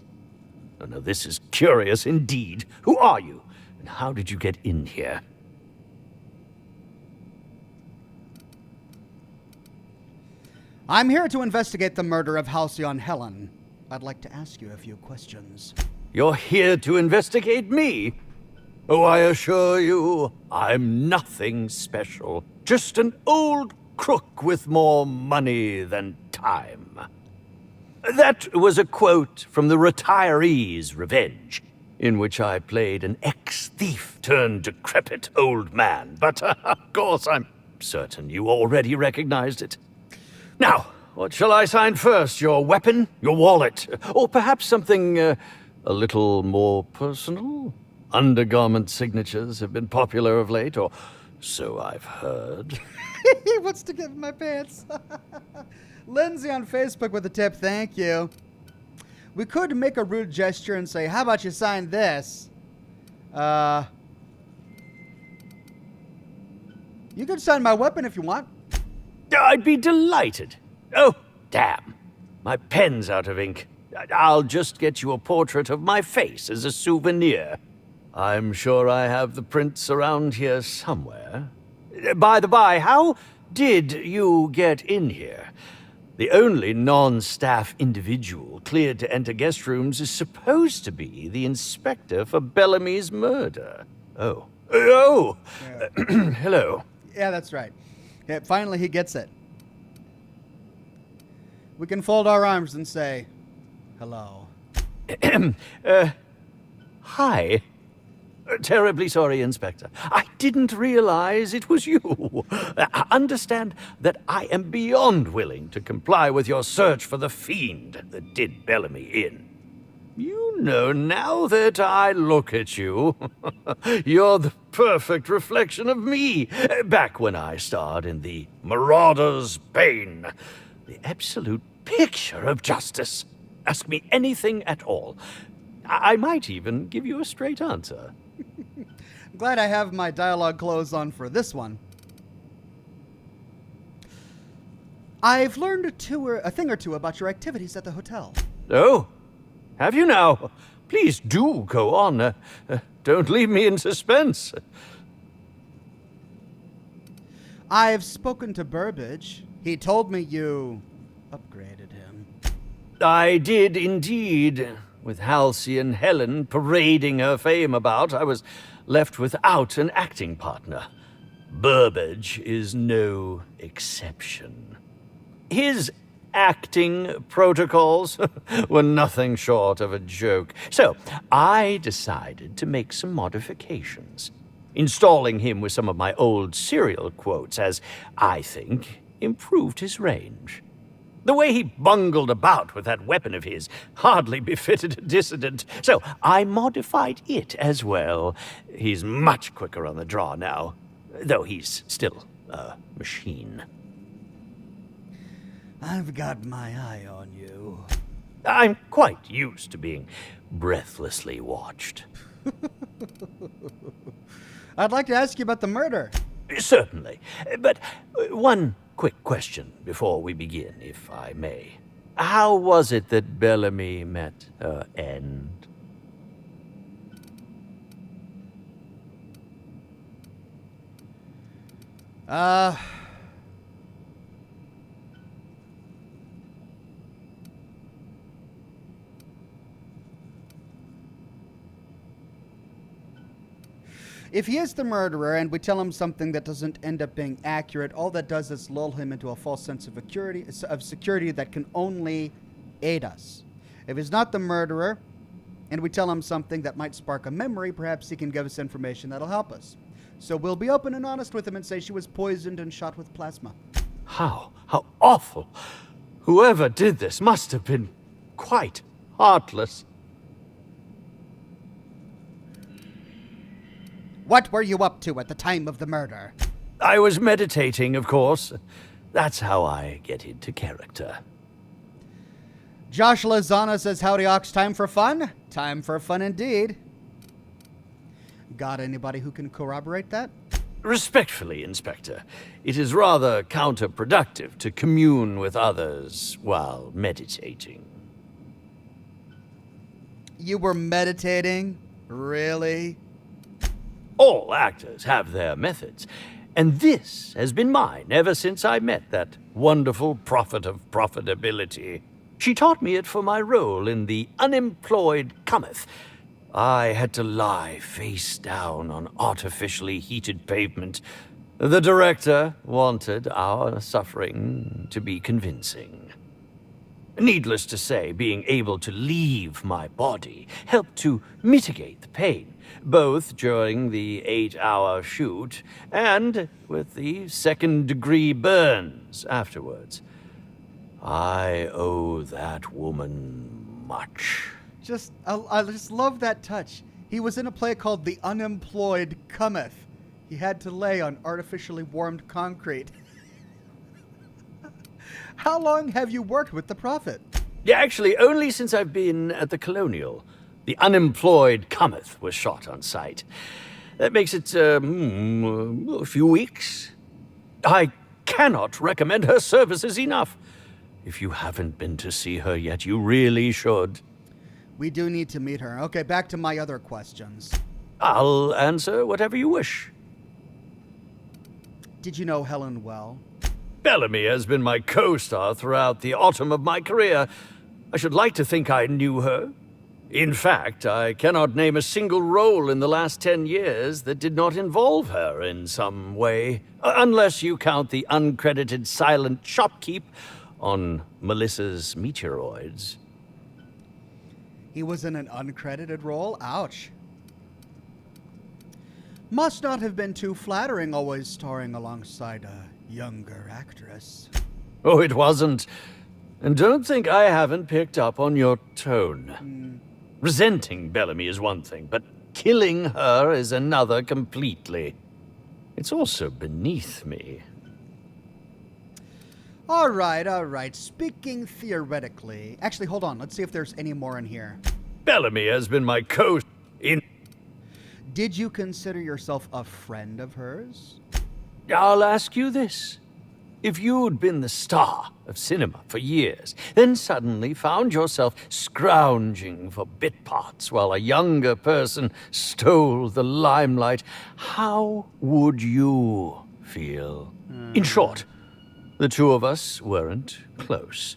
Oh, now, this is curious indeed. Who are you? And how did you get in here? I'm here to investigate the murder of Halcyon Helen. I'd like to ask you a few questions. You're here to investigate me? Oh, I assure you, I'm nothing special. Just an old crook with more money than time. That was a quote from The Retiree's Revenge, in which I played an ex-thief turned decrepit old man. But, of course, I'm certain you already recognized it. Now, what shall I sign first? Your weapon? Your wallet? Or perhaps something a little more personal? Undergarment signatures have been popular of late, or so I've heard. He wants to get in my pants. Lindsay on Facebook with a tip, thank you. We could make a rude gesture and say, how about you sign this? You can sign my weapon if you want. I'd be delighted. Oh, damn. My pen's out of ink. I'll just get you a portrait of my face as a souvenir. I'm sure I have the prints around here somewhere. By the by, how did you get in here? The only non-staff individual cleared to enter guest rooms is supposed to be the inspector for Bellamy's murder. Oh. Oh! Hello. Yeah, that's right. Yeah, finally he gets it. We can fold our arms and say, hello. Hi. Terribly sorry, Inspector. I didn't realize it was you. Understand that I am beyond willing to comply with your search for the fiend that did Bellamy in. You know, now that I look at you, you're the perfect reflection of me, back when I starred in The Marauder's Bane. The absolute picture of justice. Ask me anything at all. I might even give you a straight answer. I'm glad I have my dialogue clothes on for this one. I've learned a thing or two about your activities at the hotel. Oh, have you now? Please do go on. Don't leave me in suspense. I've spoken to Burbage. He told me you upgraded him. I did indeed. With Halcyon and Helen parading her fame about, I was left without an acting partner. Burbage is no exception. His acting protocols were nothing short of a joke. So I decided to make some modifications, installing him with some of my old serial quotes as, I think, improved his range. The way he bungled about with that weapon of his hardly befitted a dissident, so I modified it as well. He's much quicker on the draw now, though he's still a machine. I've got my eye on you. I'm quite used to being breathlessly watched. I'd like to ask you about the murder. Certainly, but one quick question before we begin, if I may. How was it that Bellamy met her end? If he is the murderer and we tell him something that doesn't end up being accurate, all that does is lull him into a false sense of security that can only aid us. If he's not the murderer and we tell him something that might spark a memory, perhaps he can give us information that'll help us. So we'll be open and honest with him and say she was poisoned and shot with plasma. How awful. Whoever did this must have been quite heartless. What were you up to at the time of the murder? I was meditating, of course. That's how I get into character. Josh Lozana says, howdy, Ox. Time for fun? Time for fun indeed. Got anybody who can corroborate that? Respectfully, Inspector, it is rather counterproductive to commune with others while meditating. You were meditating? Really? All actors have their methods, and this has been mine ever since I met that wonderful prophet of profitability. She taught me it for my role in The Unemployed Cometh. I had to lie face down on artificially heated pavement. The director wanted our suffering to be convincing. Needless to say, being able to leave my body helped to mitigate the pain, both during the 8-hour shoot and with the second-degree burns afterwards. I owe that woman much. I just love that touch. He was in a play called The Unemployed Cometh. He had to lay on artificially warmed concrete. How long have you worked with the prophet? Yeah, actually, only since I've been at the Colonial. The unemployed cometh was shot on sight. That makes it, a few weeks. I cannot recommend her services enough. If you haven't been to see her yet, you really should. We do need to meet her. Okay, back to my other questions. I'll answer whatever you wish. Did you know Helen well? Bellamy has been my co-star throughout the autumn of my career. I should like to think I knew her. In fact, I cannot name a single role in the last 10 years that did not involve her in some way, unless you count the uncredited silent shopkeep on Melissa's Meteoroids. He was in an uncredited role? Ouch. Must not have been too flattering always starring alongside a younger actress. Oh, it wasn't. And don't think I haven't picked up on your tone. Resenting Bellamy is one thing, but killing her is another completely. It's also beneath me. All right. Speaking theoretically... Actually, hold on. Let's see if there's any more in here. Bellamy has been my in... Did you consider yourself a friend of hers? I'll ask you this. If you'd been the star of cinema for years, then suddenly found yourself scrounging for bit parts while a younger person stole the limelight, how would you feel? In short, the two of us weren't close.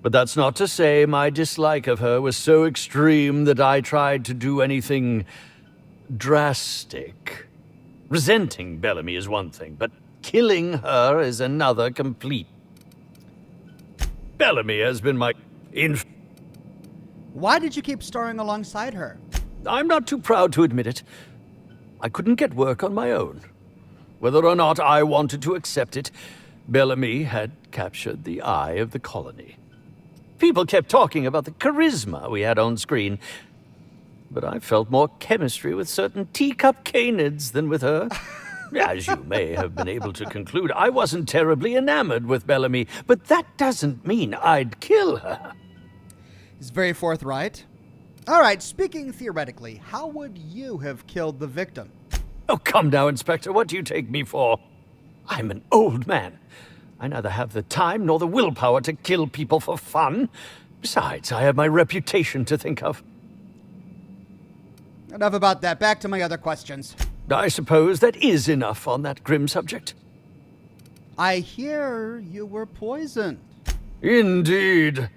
But that's not to say my dislike of her was so extreme that I tried to do anything drastic. Resenting Bellamy is one thing, but killing her is another complete. Bellamy has been my Why did you keep starring alongside her? I'm not too proud to admit it. I couldn't get work on my own. Whether or not I wanted to accept it, Bellamy had captured the eye of the colony. People kept talking about the charisma we had on screen, but I felt more chemistry with certain teacup canids than with her. As you may have been able to conclude, I wasn't terribly enamored with Bellamy, but that doesn't mean I'd kill her. He's very forthright. All right, speaking theoretically, how would you have killed the victim? Oh, come now, Inspector, what do you take me for? I'm an old man. I neither have the time nor the willpower to kill people for fun. Besides, I have my reputation to think of. Enough about that. Back to my other questions. I suppose that is enough on that grim subject. I hear you were poisoned. Indeed.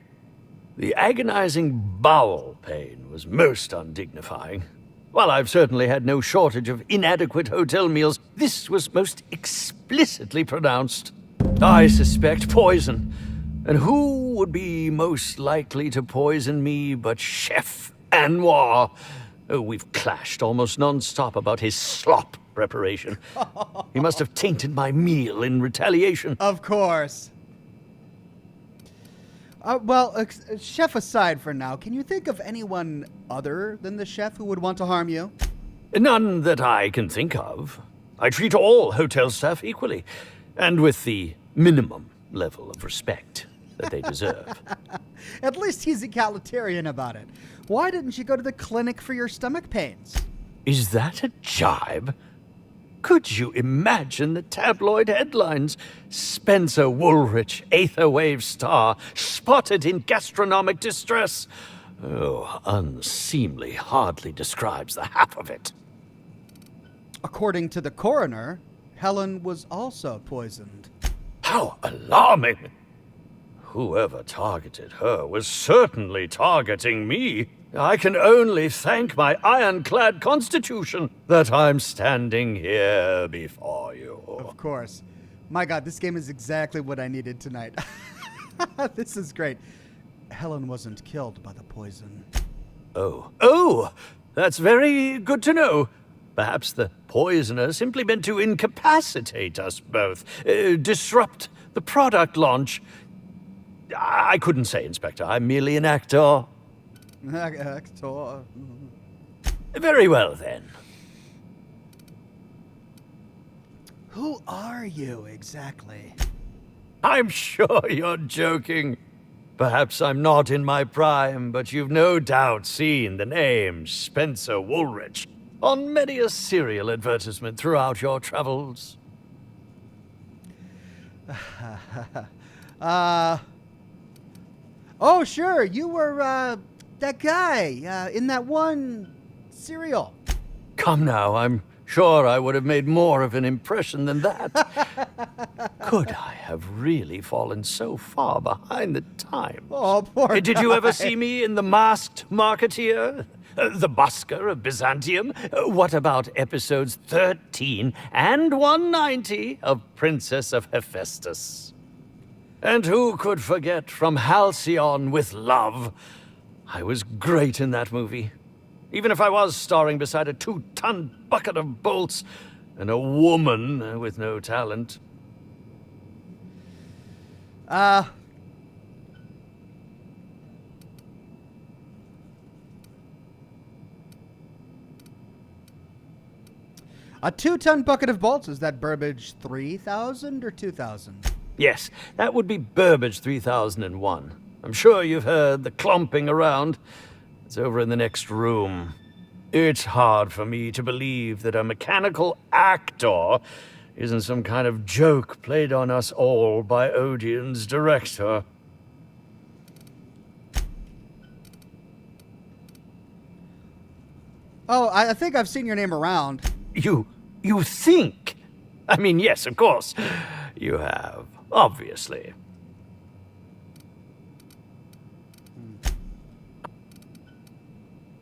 The agonizing bowel pain was most undignifying. While I've certainly had no shortage of inadequate hotel meals, this was most explicitly pronounced. I suspect poison. And who would be most likely to poison me but Chef Anwar? Oh, we've clashed almost non-stop about his slop preparation. He must have tainted my meal in retaliation. Of course. Chef aside for now, can you think of anyone other than the chef who would want to harm you? None that I can think of. I treat all hotel staff equally, and with the minimum level of respect that they deserve. At least he's egalitarian about it. Why didn't you go to the clinic for your stomach pains? Is that a jibe? Could you imagine the tabloid headlines? Spencer Woolrich, Aetherwave star, spotted in gastronomic distress. Oh, unseemly hardly describes the half of it. According to the coroner, Helen was also poisoned. How alarming! Whoever targeted her was certainly targeting me. I can only thank my ironclad constitution that I'm standing here before you. Of course. My God, this game is exactly what I needed tonight. This is great. Helen wasn't killed by the poison. Oh, that's very good to know. Perhaps the poisoner simply meant to incapacitate us both, disrupt the product launch. I couldn't say, Inspector. I'm merely an actor. Actor. Very well, then. Who are you exactly? I'm sure you're joking. Perhaps I'm not in my prime, but you've no doubt seen the name Spencer Woolrich on many a serial advertisement throughout your travels. Oh, sure. You were, that guy, in that one serial. Come now, I'm sure I would have made more of an impression than that. Could I have really fallen so far behind the times? Oh, poor Did you ever guy. see me in The Masked Marketeer? The Busker of Byzantium? What about episodes 13 and 190 of Princess of Hephaestus? And who could forget From Halcyon with Love? I was great in that movie. Even if I was starring beside a 2-ton bucket of bolts and a woman with no talent. A 2-ton bucket of bolts. Is that Burbage 3000 or 2000? Yes, that would be Burbage 3001. I'm sure you've heard the clomping around. It's over in the next room. It's hard for me to believe that a mechanical actor isn't some kind of joke played on us all by Odeon's director. Oh, I think I've seen your name around. You think? I mean, yes, of course. You have, obviously.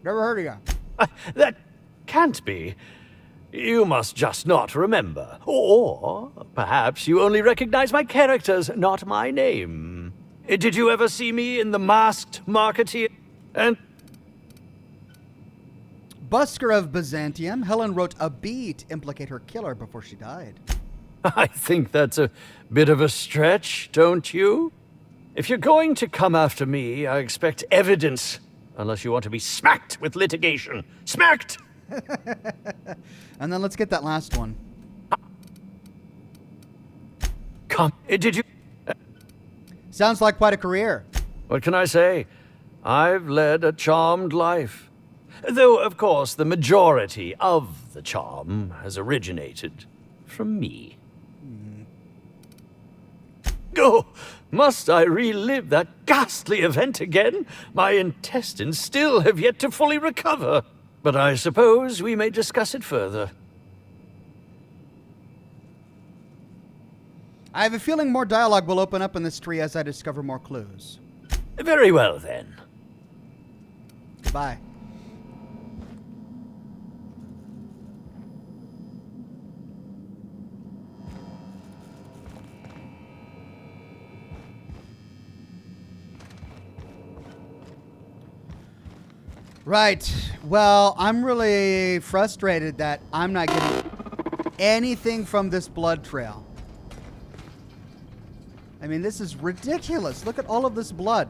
Never heard of you. That can't be. You must just not remember. Or perhaps you only recognize my characters, not my name. Did you ever see me in The Masked Marketeer? And Busker of Byzantium. Helen wrote a bee to implicate her killer before she died. I think that's a bit of a stretch, don't you? If you're going to come after me, I expect evidence. Unless you want to be smacked with litigation. Smacked! And then let's get that last one. Come, did you... Sounds like quite a career. What can I say? I've led a charmed life. Though, of course, the majority of the charm has originated from me. Oh, must I relive that ghastly event again? My intestines still have yet to fully recover. But I suppose we may discuss it further. I have a feeling more dialogue will open up in this tree as I discover more clues. Very well, then. Goodbye. Right. Well, I'm really frustrated that I'm not getting anything from this blood trail. I mean, this is ridiculous. Look at all of this blood.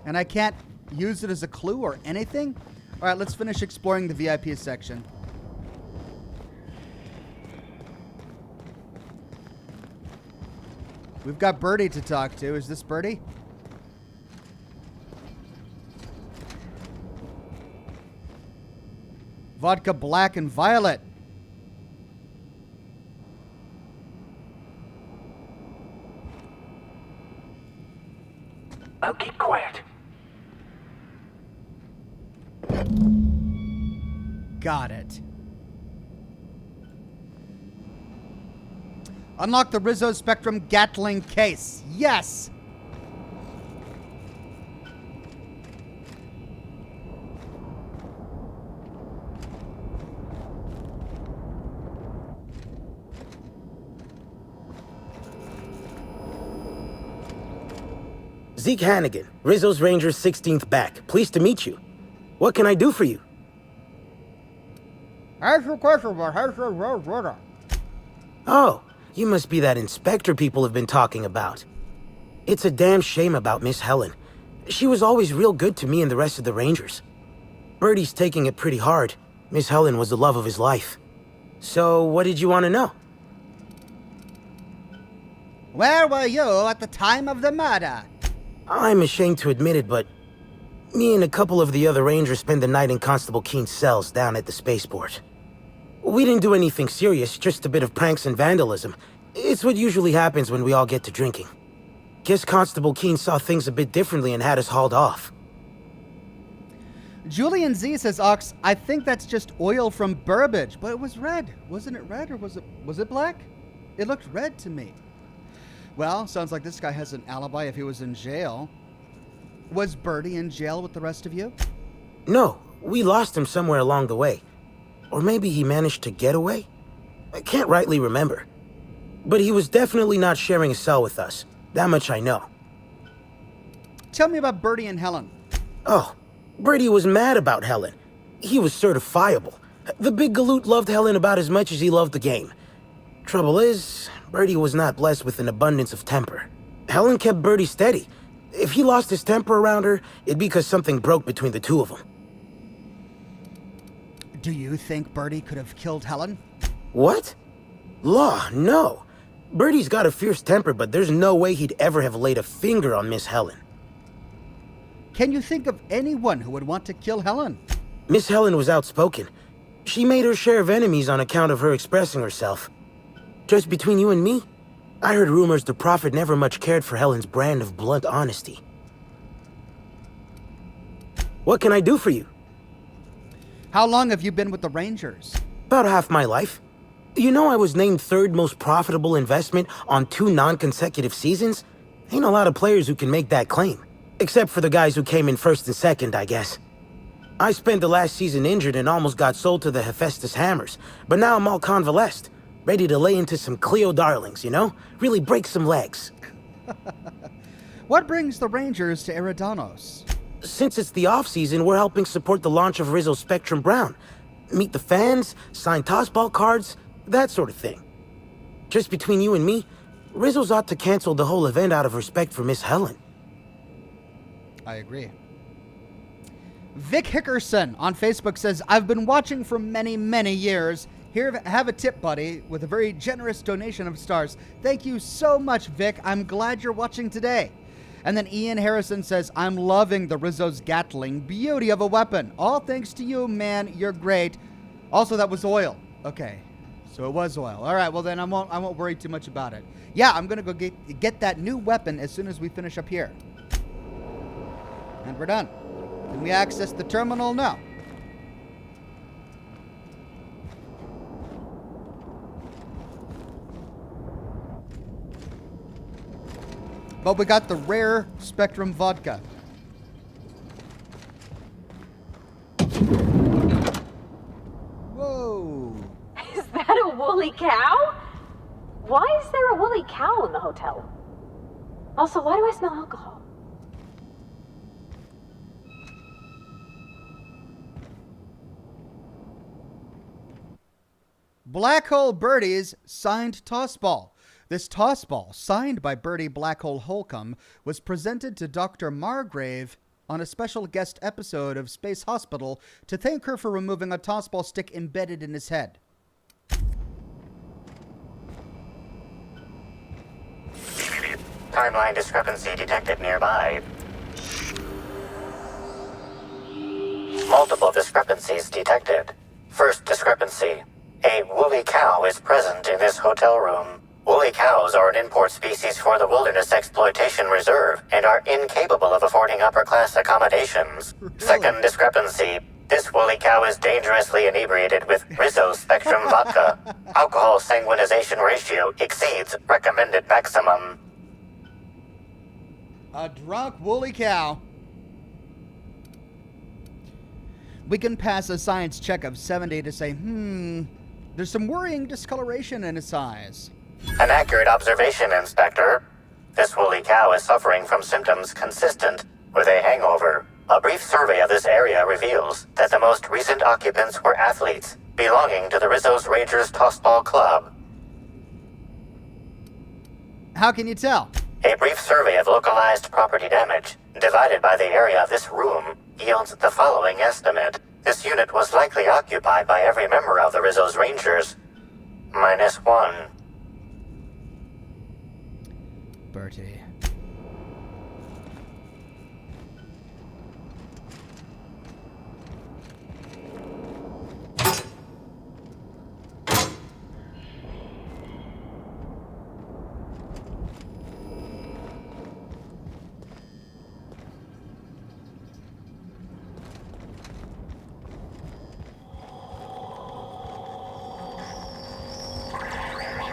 And I can't use it as a clue or anything? All right, let's finish exploring the VIP section. We've got Birdie to talk to. Is this Birdie? Vodka black and violet. I'll keep quiet. Got it. Unlock the Rizzo Spectrum Gatling case. Yes! Zeke Hannigan, Rizzo's Ranger's 16th back. Pleased to meet you. What can I do for you? Ask your question about Rizzo. Oh, you must be that inspector people have been talking about. It's a damn shame about Miss Helen. She was always real good to me and the rest of the Rangers. Birdie's taking it pretty hard. Miss Helen was the love of his life. So, what did you want to know? Where were you at the time of the murder? I'm ashamed to admit it, but me and a couple of the other Rangers spent the night in Constable Keen's cells down at the Spaceport. We didn't do anything serious, just a bit of pranks and vandalism. It's what usually happens when we all get to drinking. Guess Constable Keen saw things a bit differently and had us hauled off. Julian Z says, Ox, I think that's just oil from Burbage, but it was red. Wasn't it red or was it black? It looked red to me. Well, sounds like this guy has an alibi if he was in jail. Was Birdie in jail with the rest of you? No, we lost him somewhere along the way. Or maybe he managed to get away? I can't rightly remember. But he was definitely not sharing a cell with us. That much I know. Tell me about Birdie and Helen. Oh, Brady was mad about Helen. He was certifiable. The big galoot loved Helen about as much as he loved the game. Trouble is, Birdie was not blessed with an abundance of temper. Helen kept Birdie steady. If he lost his temper around her, it'd be because something broke between the two of them. Do you think Birdie could have killed Helen? What? Law, no. Birdie's got a fierce temper, but there's no way he'd ever have laid a finger on Miss Helen. Can you think of anyone who would want to kill Helen? Miss Helen was outspoken. She made her share of enemies on account of her expressing herself. Just between you and me, I heard rumors the Prophet never much cared for Helen's brand of blunt honesty. What can I do for you? How long have you been with the Rangers? About half my life. You know I was named third most profitable investment on 2 non-consecutive seasons? Ain't a lot of players who can make that claim. Except for the guys who came in first and second, I guess. I spent the last season injured and almost got sold to the Hephaestus Hammers, but now I'm all convalesced. Ready to lay into some Cleo darlings, you know? Really break some legs. What brings the Rangers to Eridanos? Since it's the off-season, we're helping support the launch of Rizzo's Spectrum Brown. Meet the fans, sign tossball cards, that sort of thing. Just between you and me, Rizzo's ought to cancel the whole event out of respect for Miss Helen. I agree. Vic Hickerson on Facebook says, I've been watching for many, many years. Here, have a tip, buddy, with a very generous donation of stars. Thank you so much, Vic. I'm glad you're watching today. And then Ian Harrison says, I'm loving the Rizzo's Gatling. Beauty of a weapon. All thanks to you, man. You're great. Also, that was oil. Okay. So it was oil. All right, well then I won't worry too much about it. Yeah, I'm going to go get that new weapon as soon as we finish up here. And we're done. Can we access the terminal? No. But we got the rare Spectrum vodka. Whoa. Is that a woolly cow? Why is there a woolly cow in the hotel? Also, why do I smell alcohol? Black Hole Birdie's signed tossball. This tossball, signed by Birdie Blackhole Holcomb, was presented to Dr. Margrave on a special guest episode of Space Hospital to thank her for removing a tossball stick embedded in his head. Timeline discrepancy detected nearby. Multiple discrepancies detected. First discrepancy. A woolly cow is present in this hotel room. Woolly cows are an import species for the Wilderness Exploitation Reserve and are incapable of affording upper-class accommodations. Really? Second discrepancy. This woolly cow is dangerously inebriated with Rizzo's Spectrum vodka. Alcohol sanguinization ratio exceeds recommended maximum. A drunk woolly cow. We can pass a science check of 70 to say, there's some worrying discoloration in his eyes. An accurate observation, Inspector. This woolly cow is suffering from symptoms consistent with a hangover. A brief survey of this area reveals that the most recent occupants were athletes belonging to the Rizzo's Rangers Tossball Club. How can you tell? A brief survey of localized property damage, divided by the area of this room, yields the following estimate. This unit was likely occupied by every member of the Rizzo's Rangers. -1. Bertie.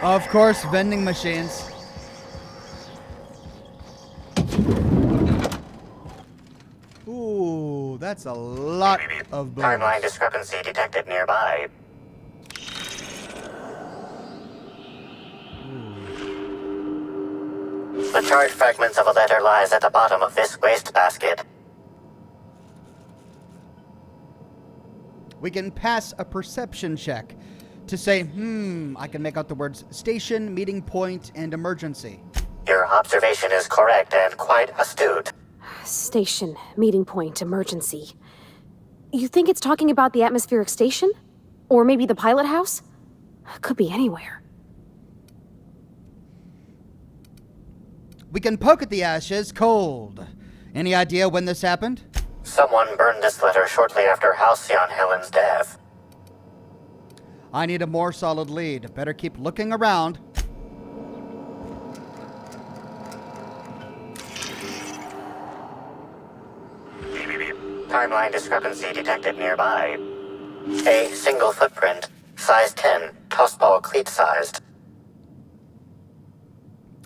Of course, vending machines. Ooh, that's a lot of bones. Timeline discrepancy detected nearby. The charged fragments of a letter lies at the bottom of this wastebasket. We can pass a perception check to say, I can make out the words station, meeting point, and emergency. Your observation is correct and quite astute. Station, meeting point, emergency. You think it's talking about the atmospheric station? Or maybe the pilot house? Could be anywhere. We can poke at the ashes cold. Any idea when this happened? Someone burned this letter shortly after Halcyon Helen's death. I need a more solid lead. Better keep looking around. Timeline discrepancy detected nearby. A single footprint, size 10, tossball cleat sized.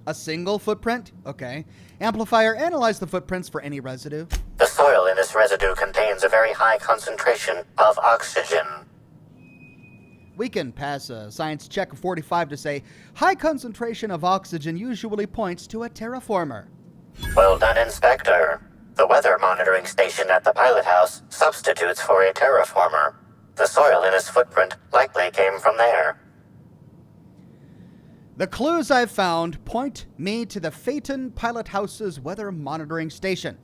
A single footprint? Okay. Amplifier, analyze the footprints for any residue. The soil in this residue contains a very high concentration of oxygen. We can pass a science check of 45 to say, high concentration of oxygen usually points to a terraformer. Well done, Inspector. The weather monitoring station at the pilot house substitutes for a terraformer. The soil in his footprint likely came from there. The clues I've found point me to the Phaeton Pilot House's weather monitoring station.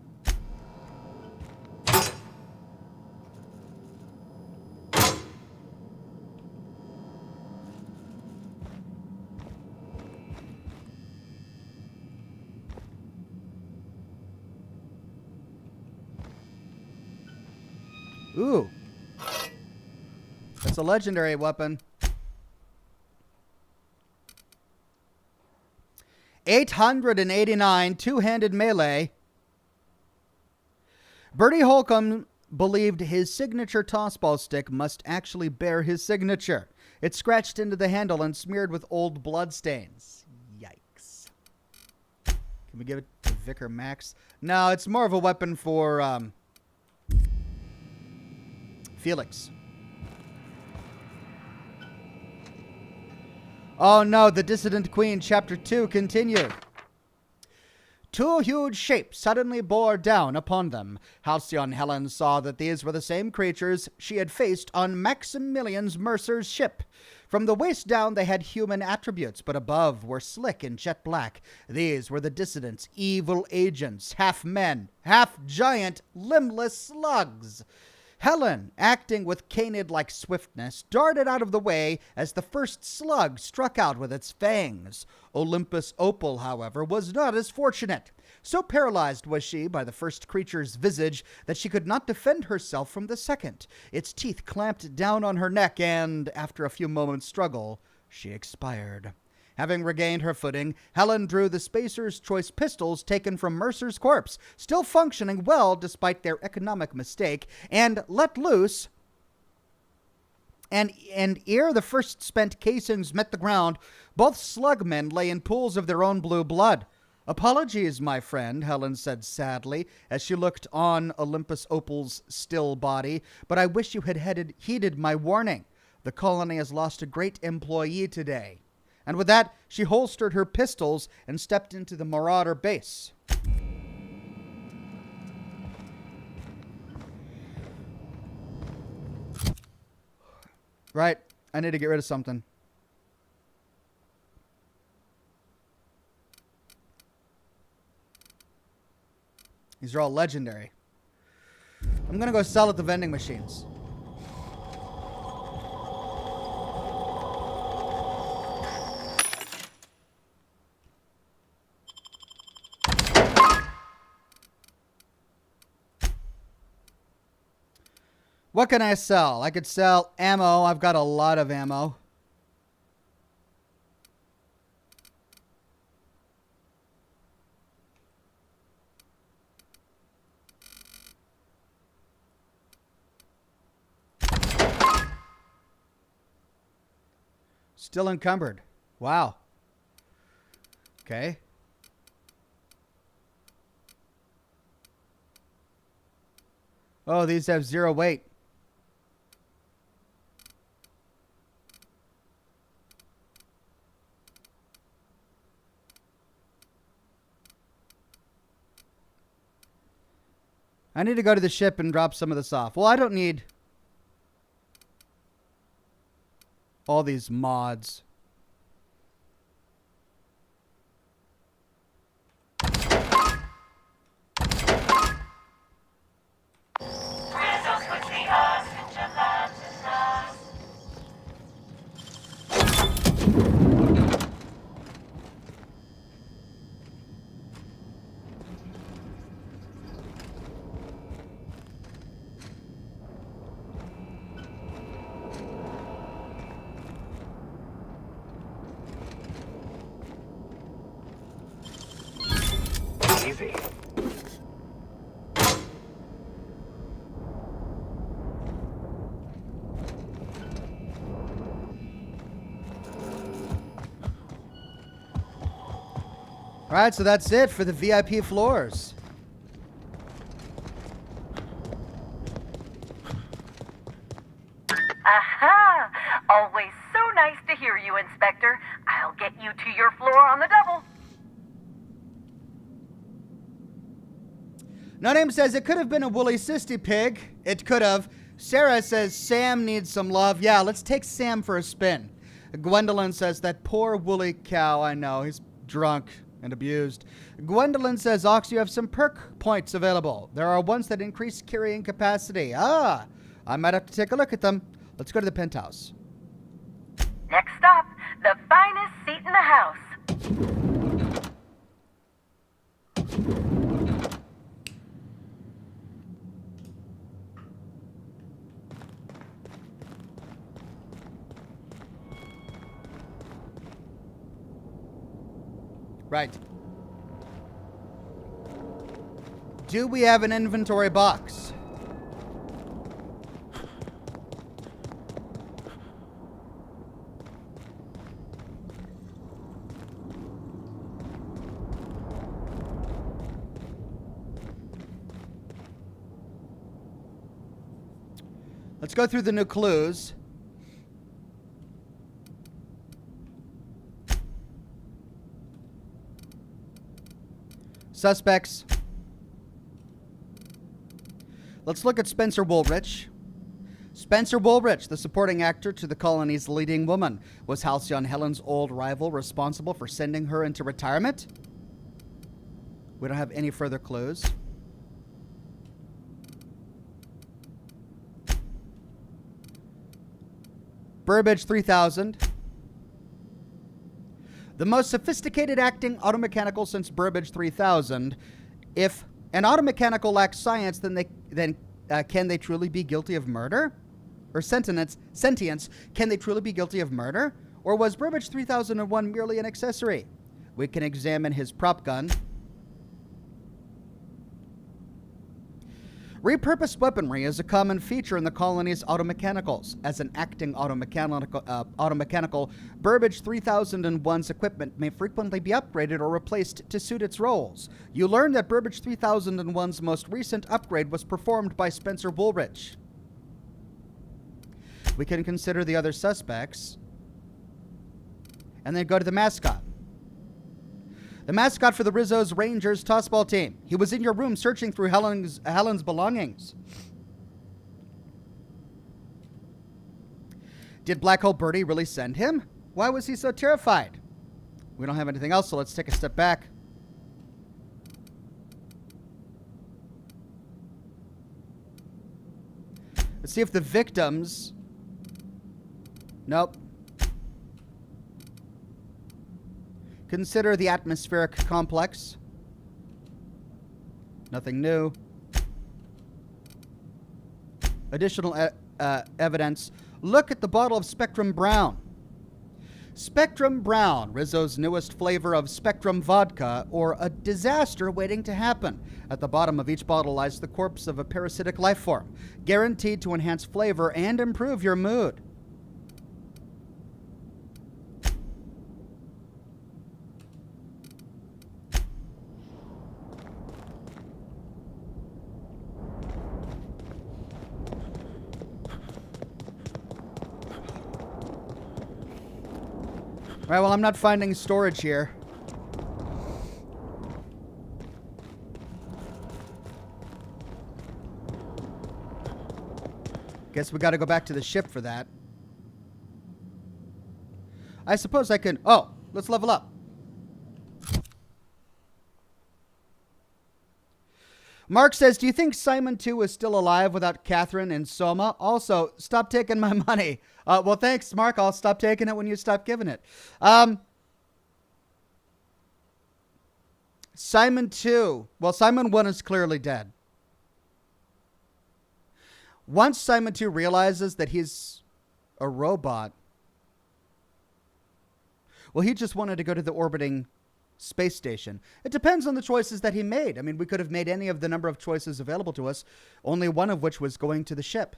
Ooh. That's a legendary weapon. 889 two-handed melee. Bertie Holcomb believed his signature tossball stick must actually bear his signature. It's scratched into the handle and smeared with old bloodstains. Yikes. Can we give it to Vicar Max? No, it's more of a weapon for, Felix. Oh no, the Dissident Queen, Chapter 2, continued. Two huge shapes suddenly bore down upon them. Halcyon Helen saw that these were the same creatures she had faced on Maximilian Mercer's ship. From the waist down, they had human attributes, but above were slick and jet black. These were the Dissidents, evil agents, half men, half giant, limbless slugs. Helen, acting with canid-like swiftness, darted out of the way as the first slug struck out with its fangs. Olympus Opal, however, was not as fortunate. So paralyzed was she by the first creature's visage that she could not defend herself from the second. Its teeth clamped down on her neck and, after a few moments' struggle, she expired. Having regained her footing, Helen drew the Spacer's Choice pistols taken from Mercer's corpse, still functioning well despite their economic mistake, and let loose. And ere the first spent casings met the ground, both slugmen lay in pools of their own blue blood. Apologies, my friend, Helen said sadly, as she looked on Olympus Opal's still body, but I wish you had heeded my warning. The colony has lost a great employee today. And with that, she holstered her pistols and stepped into the Marauder base. Right, I need to get rid of something. These are all legendary. I'm gonna go sell at the vending machines. What can I sell? I could sell ammo. I've got a lot of ammo. Still encumbered. Wow. Okay. Oh, these have 0 weight. I need to go to the ship and drop some of this off. Well, I don't need all these mods. Easy. All right, so that's it for the VIP floors. Aha! Always so nice to hear you, Inspector. I'll get you to your floor on the double. No Name says it could have been a woolly cysty pig. It could have. Sarah says Sam needs some love. Yeah, let's take Sam for a spin. Gwendolyn says that poor woolly cow. I know, he's drunk and abused. Gwendolyn says, Ox, you have some perk points available. There are ones that increase carrying capacity. Ah, I might have to take a look at them. Let's go to the penthouse. Next stop, the finest seat in the house. Right. Do we have an inventory box? Let's go through the new clues. Suspects. Let's look at Spencer Woolrich. Spencer Woolrich, the supporting actor to the colony's leading woman. Was Halcyon Helen's old rival responsible for sending her into retirement? We don't have any further clues. Burbage 3000. The most sophisticated acting automechanical since Burbage 3000. If an automechanical lacks science, then can they truly be guilty of murder? Or sentience? Can they truly be guilty of murder? Or was Burbage 3001 merely an accessory? We can examine his prop gun. Repurposed weaponry is a common feature in the colony's automechanicals. As an acting automechanical, Burbage 3001's equipment may frequently be upgraded or replaced to suit its roles. You learn that Burbage 3001's most recent upgrade was performed by Spencer Woolrich. We can consider the other suspects and then go to the mascot. The mascot for the Rizzo's Rangers tossball team. He was in your room searching through Helen's belongings. Did Black Hole Birdie really send him? Why was he so terrified? We don't have anything else, so let's take a step back. Let's see if the victims... Nope. Consider the atmospheric complex. Nothing new. Additional evidence. Look at the bottle of Spectrum Brown. Spectrum Brown, Rizzo's newest flavor of Spectrum vodka, or a disaster waiting to happen. At the bottom of each bottle lies the corpse of a parasitic life form, guaranteed to enhance flavor and improve your mood. All right, well, I'm not finding storage here. Guess we got to go back to the ship for that. I suppose I can... Oh, let's level up. Mark says, do you think Simon 2 is still alive without Catherine and Soma? Also, stop taking my money. Well, thanks, Mark. I'll stop taking it when you stop giving it. Simon 2. Well, Simon 1 is clearly dead. Once Simon 2 realizes that he's a robot, well, he just wanted to go to the orbiting space station. It depends on the choices that he made. I mean, we could have made any of the number of choices available to us, only one of which was going to the ship.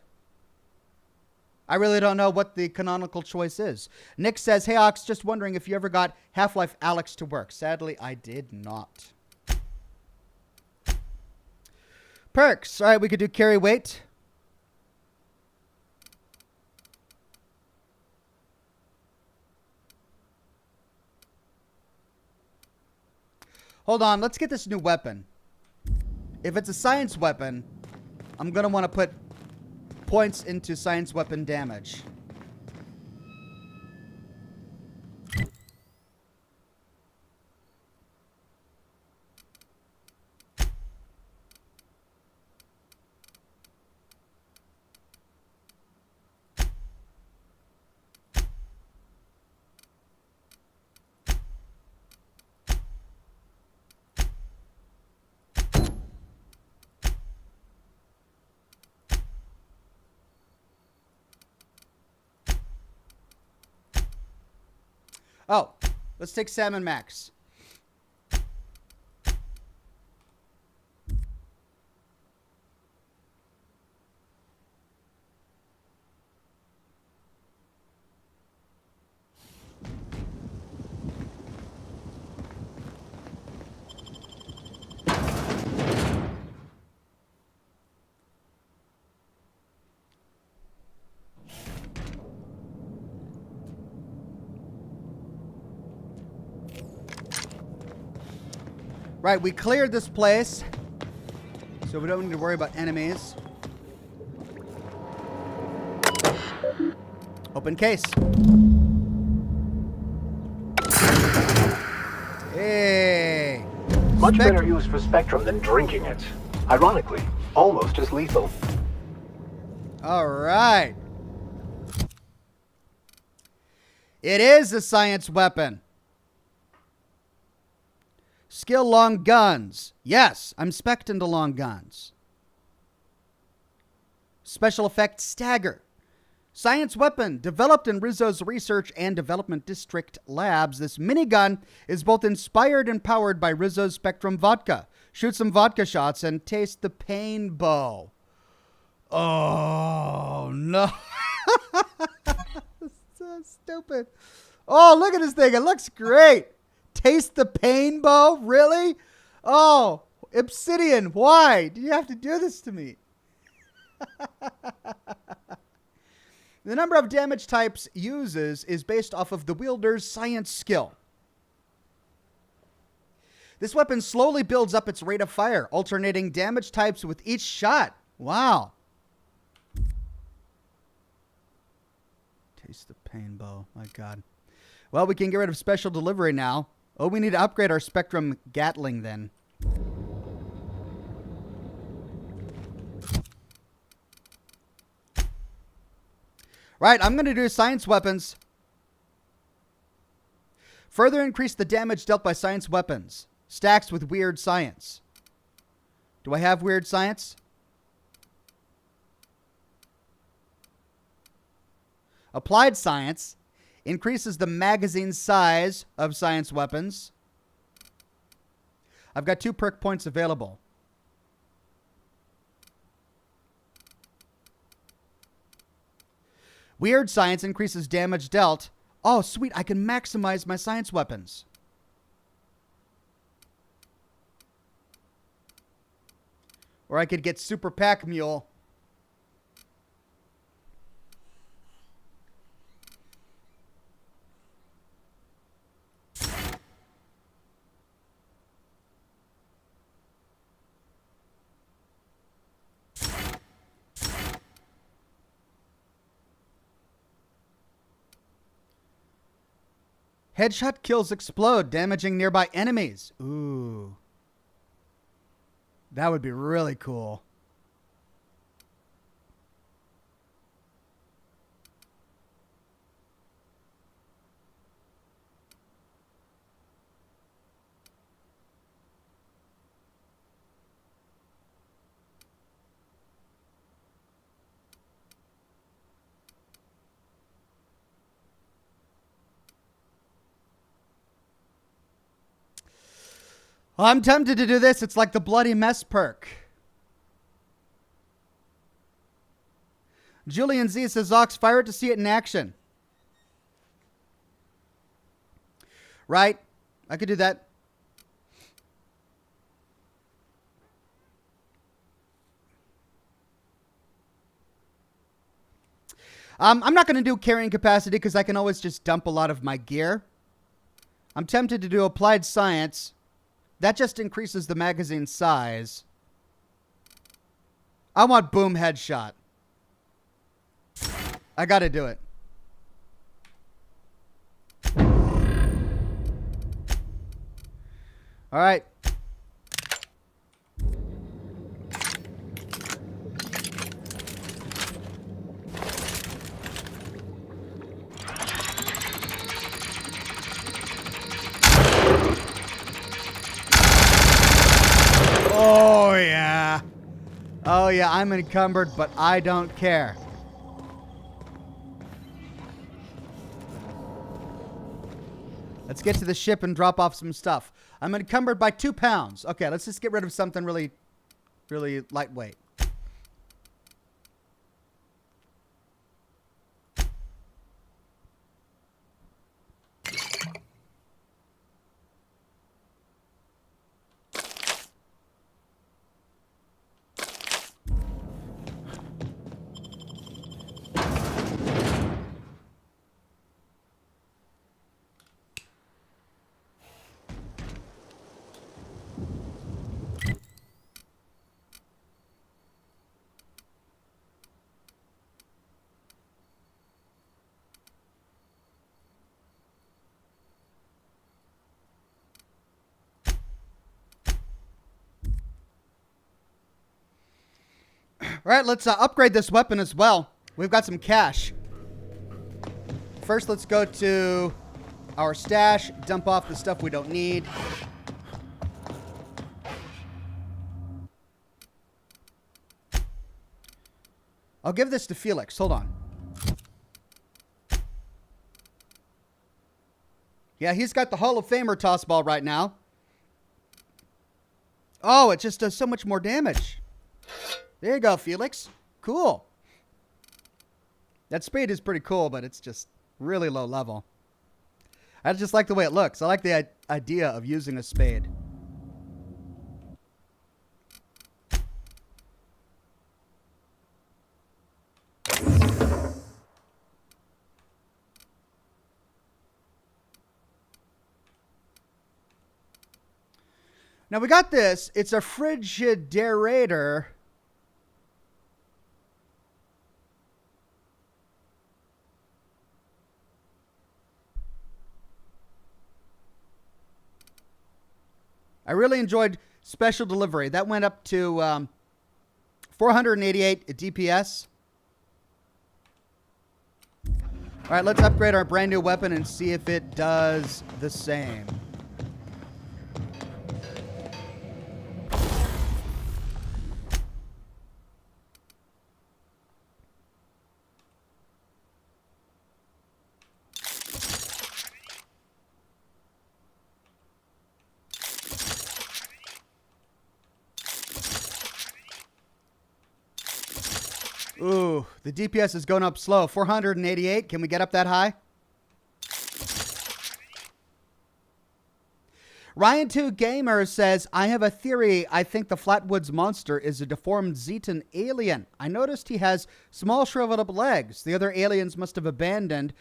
I really don't know what the canonical choice is. Nick says, hey, Ox, just wondering if you ever got Half-Life Alyx to work. Sadly, I did not. Perks. All right, we could do carry weight. Hold on, let's get this new weapon. If it's a science weapon, I'm going to want to put points into science weapon damage. Oh, let's take Salmon Max. Right, we cleared this place, so we don't need to worry about enemies. Open case. Hey. Much better use for Spectrum than drinking it. Ironically, almost as lethal. All right. It is a science weapon. Skill long guns. Yes, I'm spec'd into long guns. Special effect stagger. Science weapon developed in Rizzo's Research and Development District labs. This minigun is both inspired and powered by Rizzo's Spectrum vodka. Shoot some vodka shots and taste the pain bow. Oh, no. So stupid. Oh, look at this thing. It looks great. Taste the pain bow? Really? Oh, Obsidian, why? Do you have to do this to me? The number of damage types uses is based off of the wielder's science skill. This weapon slowly builds up its rate of fire, alternating damage types with each shot. Wow. Taste the pain bow. My God. Well, we can get rid of special delivery now. Oh, we need to upgrade our Spectrum Gatling then. Right, I'm going to do science weapons. Further increase the damage dealt by science weapons. Stacks with weird science. Do I have weird science? Applied science increases the magazine size of science weapons. I've got 2 perk points available. Weird science increases damage dealt. Oh, sweet. I can maximize my science weapons. Or I could get Super Pack Mule. Headshot kills explode, damaging nearby enemies. Ooh. That would be really cool. Well, I'm tempted to do this. It's like the Bloody Mess perk. Julian Z says, Ox, fire it to see it in action. Right? I could do that. I'm not going to do carrying capacity because I can always just dump a lot of my gear. I'm tempted to do applied science. That just increases the magazine size. I want boom headshot. I gotta do it. All right. Oh, yeah. Oh, yeah, I'm encumbered, but I don't care. Let's get to the ship and drop off some stuff. I'm encumbered by 2 pounds. Okay, let's just get rid of something really, really lightweight. All right, let's upgrade this weapon as well. We've got some cash. First, let's go to our stash, dump off the stuff we don't need. I'll give this to Felix. Hold on. Yeah, he's got the Hall of Famer toss ball right now. Oh, it just does so much more damage. There you go, Felix. Cool. That spade is pretty cool, but it's just really low level. I just like the way it looks. I like the idea of using a spade. Now we got this. It's a Frigiderator. I really enjoyed Special Delivery. That went up to 488 DPS. All right, let's upgrade our brand new weapon and see if it does the same. Ooh, the DPS is going up slow. 488. Can we get up that high? Ryan2 Gamer says, I have a theory. I think the Flatwoods monster is a deformed Zetan alien. I noticed he has small shriveled up legs. The other aliens must have abandoned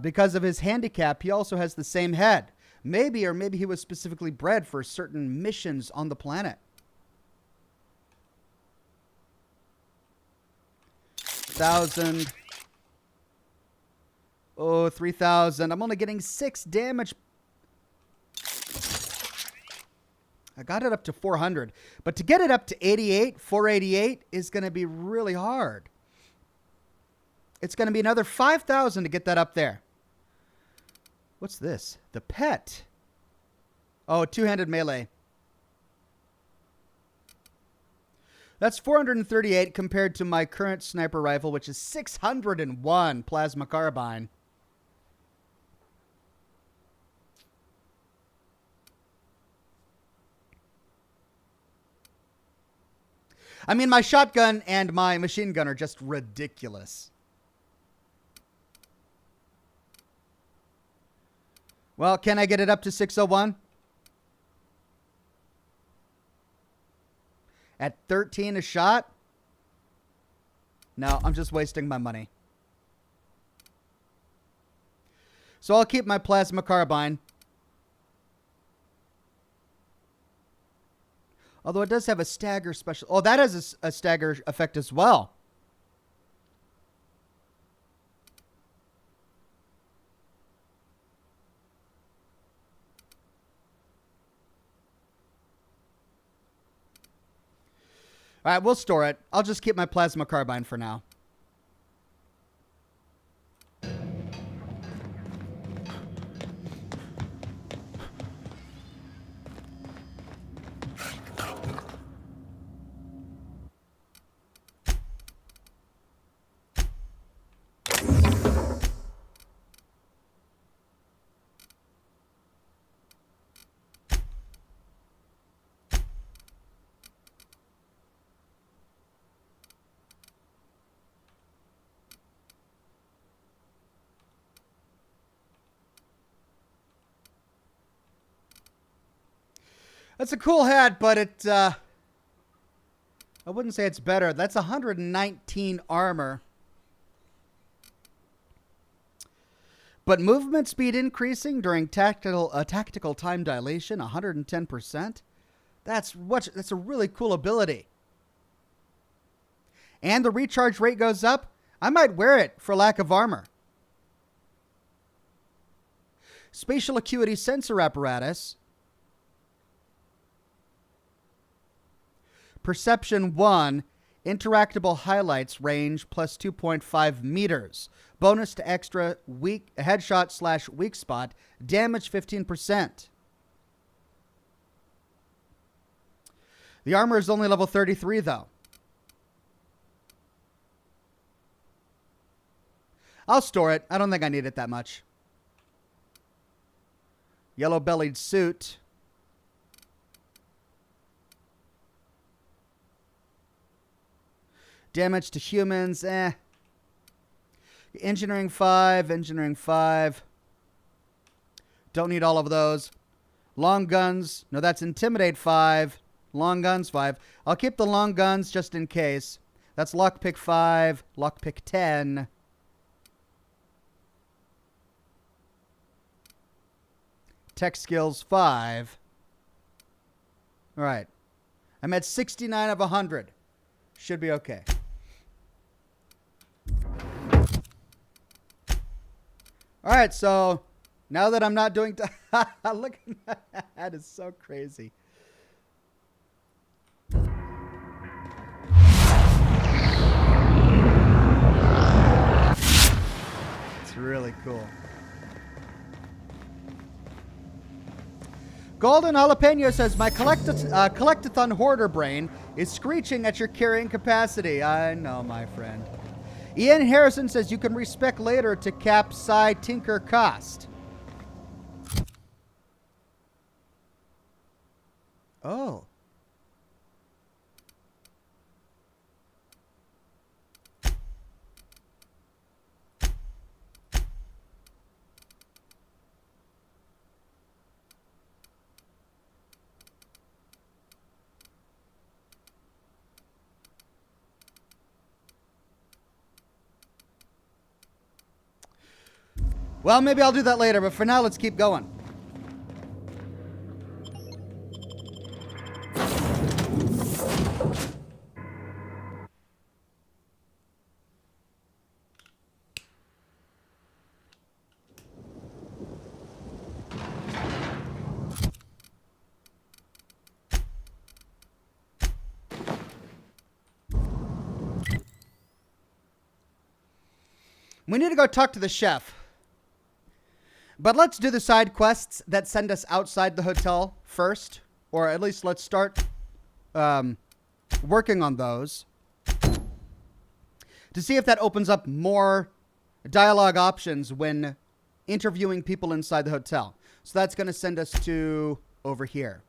because of his handicap. He also has the same head. Maybe he was specifically bred for certain missions on the planet. 1,000. Oh, 3,000. I'm only getting 6 damage. I got it up to 400. But to get it up to 88, 488 is going to be really hard. It's going to be another 5,000 to get that up there. What's this? The pet. Oh, two-handed melee. That's 438 compared to my current sniper rifle, which is 601 plasma carbine. I mean, my shotgun and my machine gun are just ridiculous. Well, can I get it up to 601? At 13 a shot? No, I'm just wasting my money. So I'll keep my plasma carbine. Although it does have a stagger special. Oh, that has a stagger effect as well. All right, we'll store it. I'll just keep my plasma carbine for now. That's a cool hat, but it, I wouldn't say it's better. That's 119 armor. But movement speed increasing during tactical time dilation, 110%. That's a really cool ability. And the recharge rate goes up. I might wear it for lack of armor. Spatial acuity sensor apparatus. Perception 1, interactable highlights range plus 2.5 meters. Bonus to extra weak headshot / weak spot. Damage 15%. The armor is only level 33 though. I'll store it. I don't think I need it that much. Yellow-bellied suit. Damage to humans, Engineering 5, Engineering 5. Don't need all of those. Long guns. No, that's Intimidate 5. Long guns 5. I'll keep the long guns just in case. That's Lockpick 5. Lockpick 10. Tech skills 5. All right. I'm at 69 of 100. Should be okay. All right, so now that I'm not doing... Look at that. That is so crazy. It's really cool. Golden Jalapeno says, my collectathon hoarder brain is screeching at your carrying capacity. I know, my friend. Ian Harrison says, you can respec later to cap Psi Tinker cost. Oh. Well, maybe I'll do that later, but for now, let's keep going. We need to go talk to the chef. But let's do the side quests that send us outside the hotel first. Or at least let's start working on those. To see if that opens up more dialogue options when interviewing people inside the hotel. So that's going to send us to over here.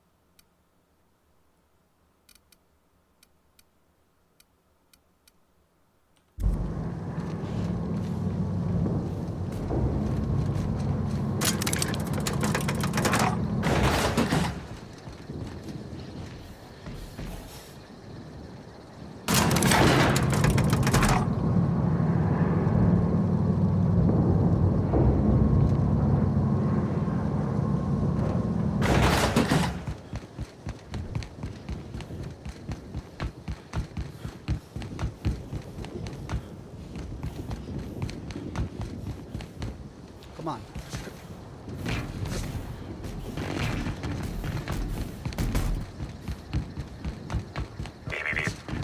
Come on.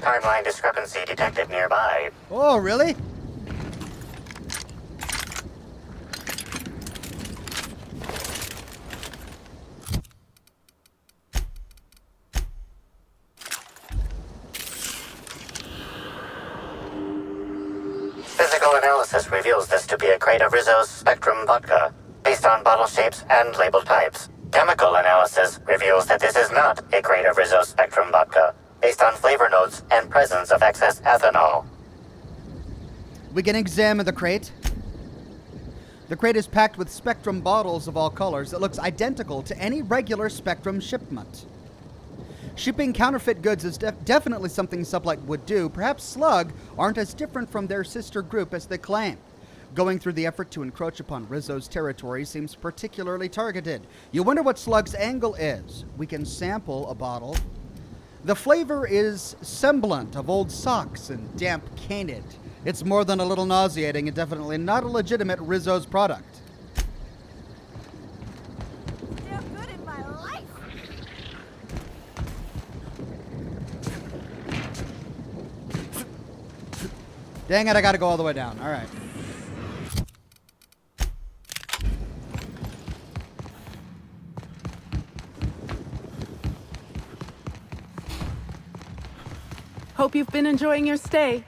Timeline discrepancy detected nearby. Oh, really? Physical analysis reveals this to be a crate of Rizzo's Spectrum vodka, based on bottle shapes and label types. Chemical analysis reveals that this is not a crate of Rizzo's Spectrum vodka, based on flavor notes and presence of excess ethanol. We can examine the crate. The crate is packed with Spectrum bottles of all colors. It looks identical to any regular Spectrum shipment. Shipping counterfeit goods is definitely something Sublight would do. Perhaps Slug aren't as different from their sister group as they claim. Going through the effort to encroach upon Rizzo's territory seems particularly targeted. You wonder what Slug's angle is. We can sample a bottle. The flavor is semblant of old socks and damp canid. It's more than a little nauseating and definitely not a legitimate Rizzo's product. Damn good in my life. Dang it, I gotta go all the way down. All right. Hope you've been enjoying your stay.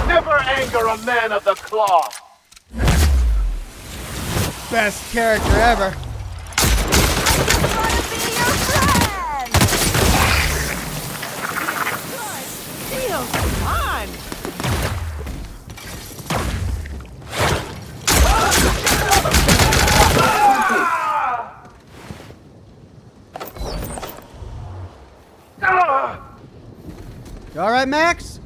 Never anger a man of the cloth. Best character ever. Deal, come on! You all right, Max?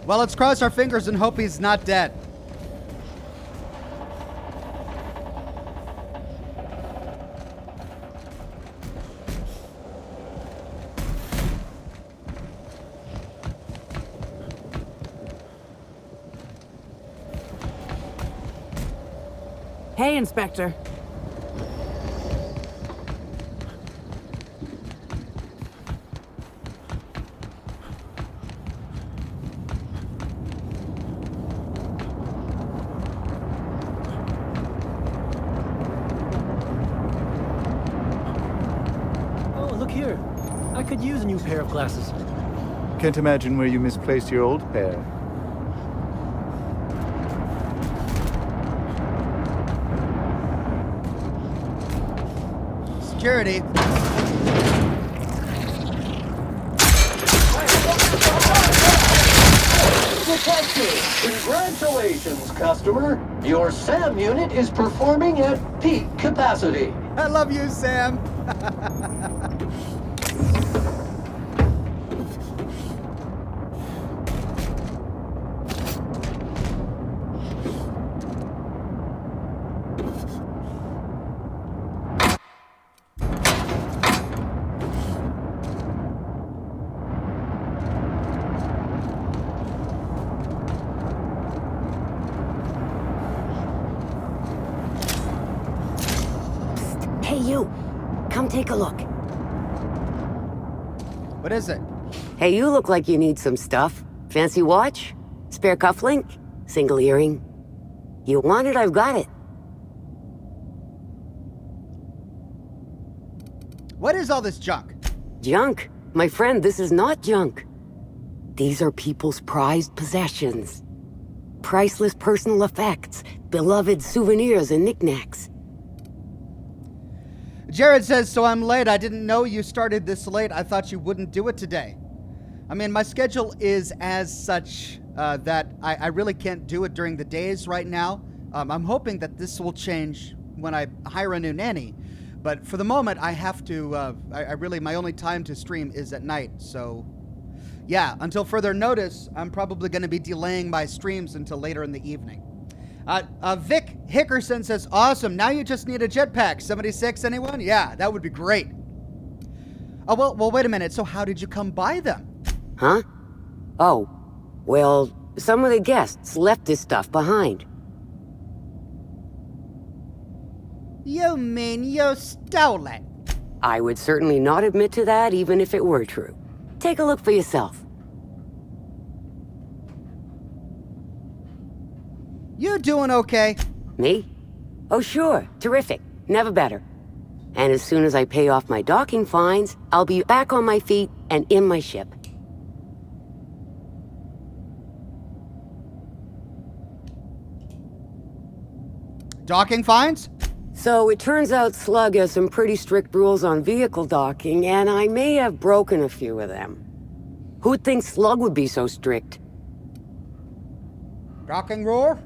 Well, let's cross our fingers and hope he's not dead. Hey, Inspector. Oh, look here. I could use a new pair of glasses. Can't imagine where you misplaced your old pair. Security. Detected! Congratulations, customer! Your SAM unit is performing at peak capacity. I love you, Sam. Hey, you! Come take a look. What is it? Hey, you look like you need some stuff. Fancy watch? Spare cufflink? Single earring? You want it, I've got it. What is all this junk? Junk? My friend, this is not junk. These are people's prized possessions. Priceless personal effects, beloved souvenirs and knickknacks. Jared says, so I'm late. I didn't know you started this late. I thought you wouldn't do it today. I mean, my schedule is as such that I really can't do it during the days right now. I'm hoping that this will change when I hire a new nanny. But for the moment, I have to, my only time to stream is at night. So, yeah, until further notice, I'm probably going to be delaying my streams until later in the evening. Vic Hickerson says, awesome. Now you just need a jetpack. 76, anyone? Yeah, that would be great. Oh, well, wait a minute. So how did you come by them? Huh? Oh, well, some of the guests left this stuff behind. You mean you stole it? I would certainly not admit to that, even if it were true. Take a look for yourself. You doing okay? Me? Oh, sure. Terrific. Never better. And as soon as I pay off my docking fines, I'll be back on my feet and in my ship. Docking fines? So it turns out Slug has some pretty strict rules on vehicle docking, and I may have broken a few of them. Who'd think Slug would be so strict? Docking rule?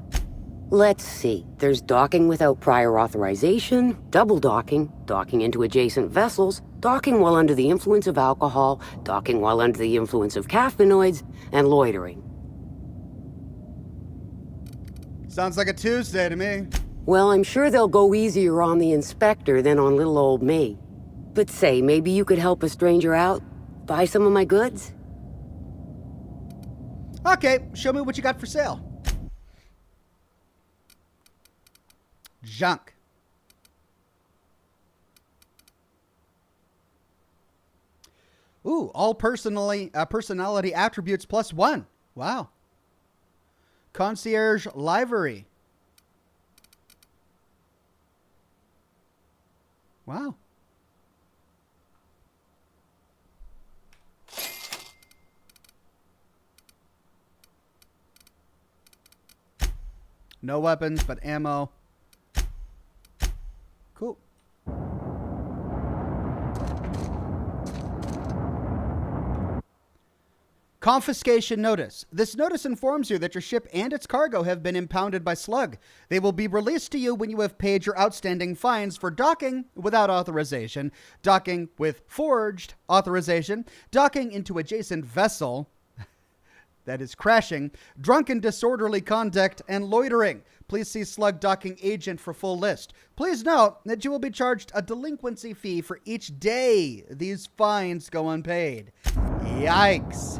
Let's see. There's docking without prior authorization, double docking, docking into adjacent vessels, docking while under the influence of alcohol, docking while under the influence of caffeinoids, and loitering. Sounds like a Tuesday to me. Well, I'm sure they'll go easier on the inspector than on little old me. But say, maybe you could help a stranger out? Buy some of my goods? Okay, show me what you got for sale. Junk. Ooh, all personality attributes +1. Wow. Concierge livery. Wow. No weapons, but ammo. Cool. Confiscation notice. This notice informs you that your ship and its cargo have been impounded by Slug. They will be released to you when you have paid your outstanding fines for docking without authorization, docking with forged authorization, docking into adjacent vessel, that is crashing, drunken disorderly conduct, and loitering. Please see Slug docking agent for full list. Please note that you will be charged a delinquency fee for each day these fines go unpaid. Yikes.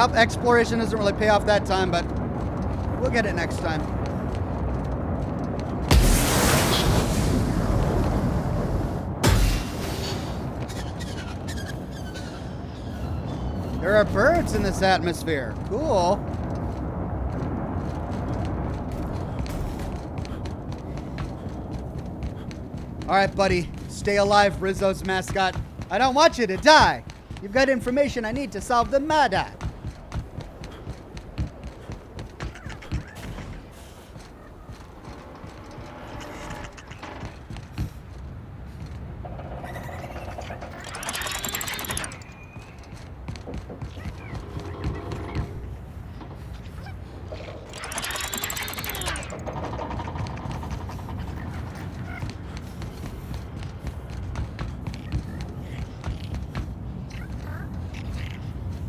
Well, exploration doesn't really pay off that time, but we'll get it next time. There are birds in this atmosphere. Cool. All right, buddy. Stay alive, Rizzo's mascot. I don't want you to die. You've got information I need to solve the murder.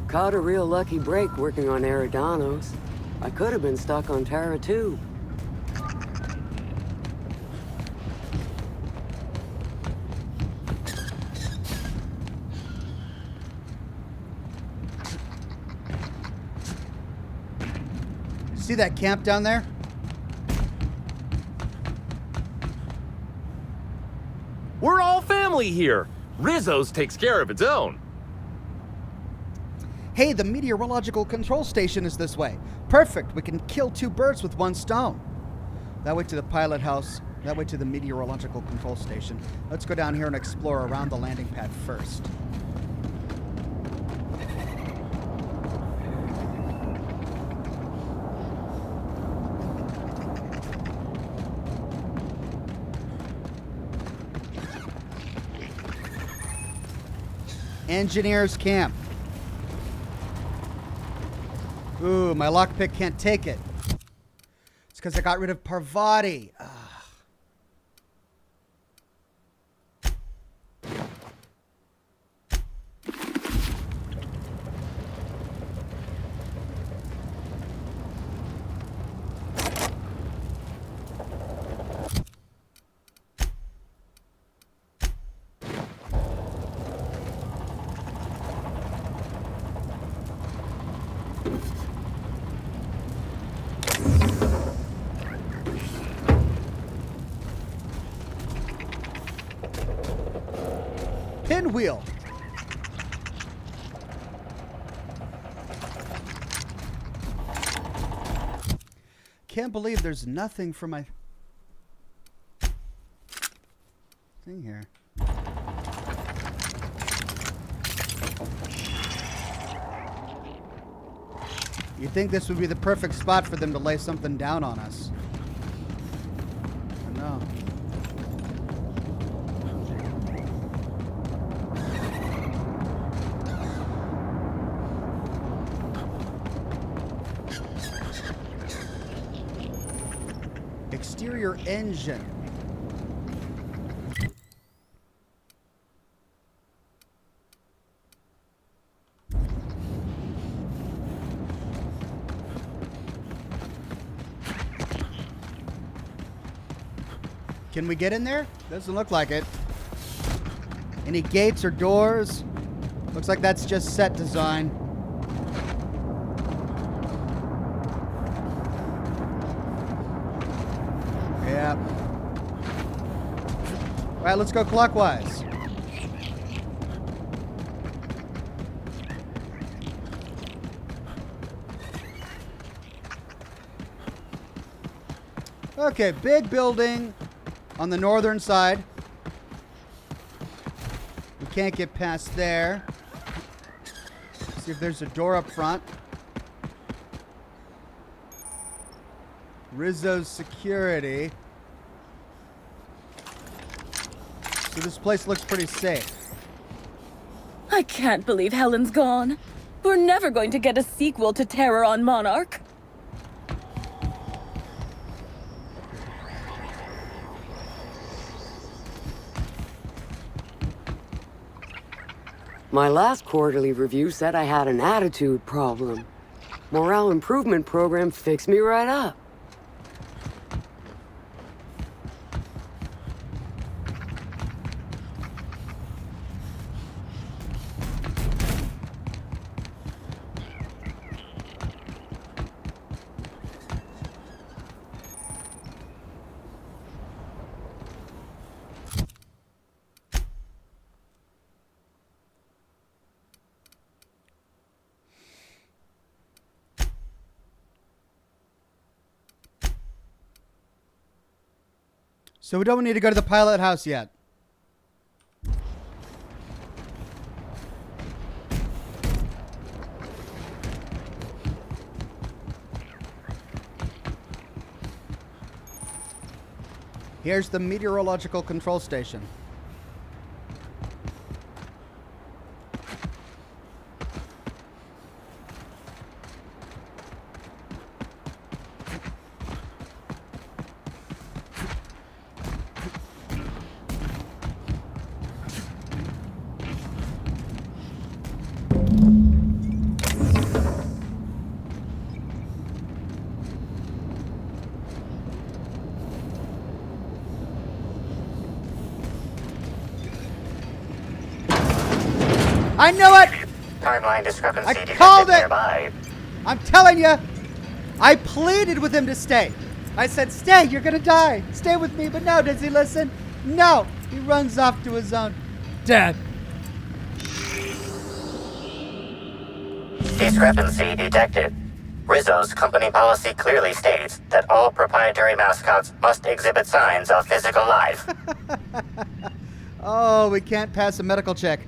Caught a real lucky break working on Eridanos. I could have been stuck on Terra too. See that camp down there? We're all family here. Rizzo's takes care of its own. Hey, the meteorological control station is this way. Perfect. We can kill two birds with one stone. That way to the pilot house. That way to the meteorological control station. Let's go down here and explore around the landing pad first. Engineers camp. Ooh, my lockpick can't take it. It's because I got rid of Parvati. Pinwheel. Can't believe there's nothing for my thing here. You'd think this would be the perfect spot for them to lay something down on us. No. Exterior engine. Can we get in there? Doesn't look like it. Any gates or doors? Looks like that's just set design. Yeah. All right, let's go clockwise. Okay, big building on the northern side. We can't get past there. See if there's a door up front. Rizzo's security. So this place looks pretty safe. I can't believe Helen's gone. We're never going to get a sequel to Terror on Monarch. My last quarterly review said I had an attitude problem. Morale improvement program fixed me right up. So we don't need to go to the pilot house yet. Here's the meteorological control station. I knew it! Timeline discrepancy I detected called it! nearby. I'm telling you! I pleaded with him to stay. I said, stay, you're gonna die. Stay with me, but no, does he listen? No! He runs off to his own death. Discrepancy detected. Rizzo's company policy clearly states that all proprietary mascots must exhibit signs of physical life. Oh, we can't pass a medical check.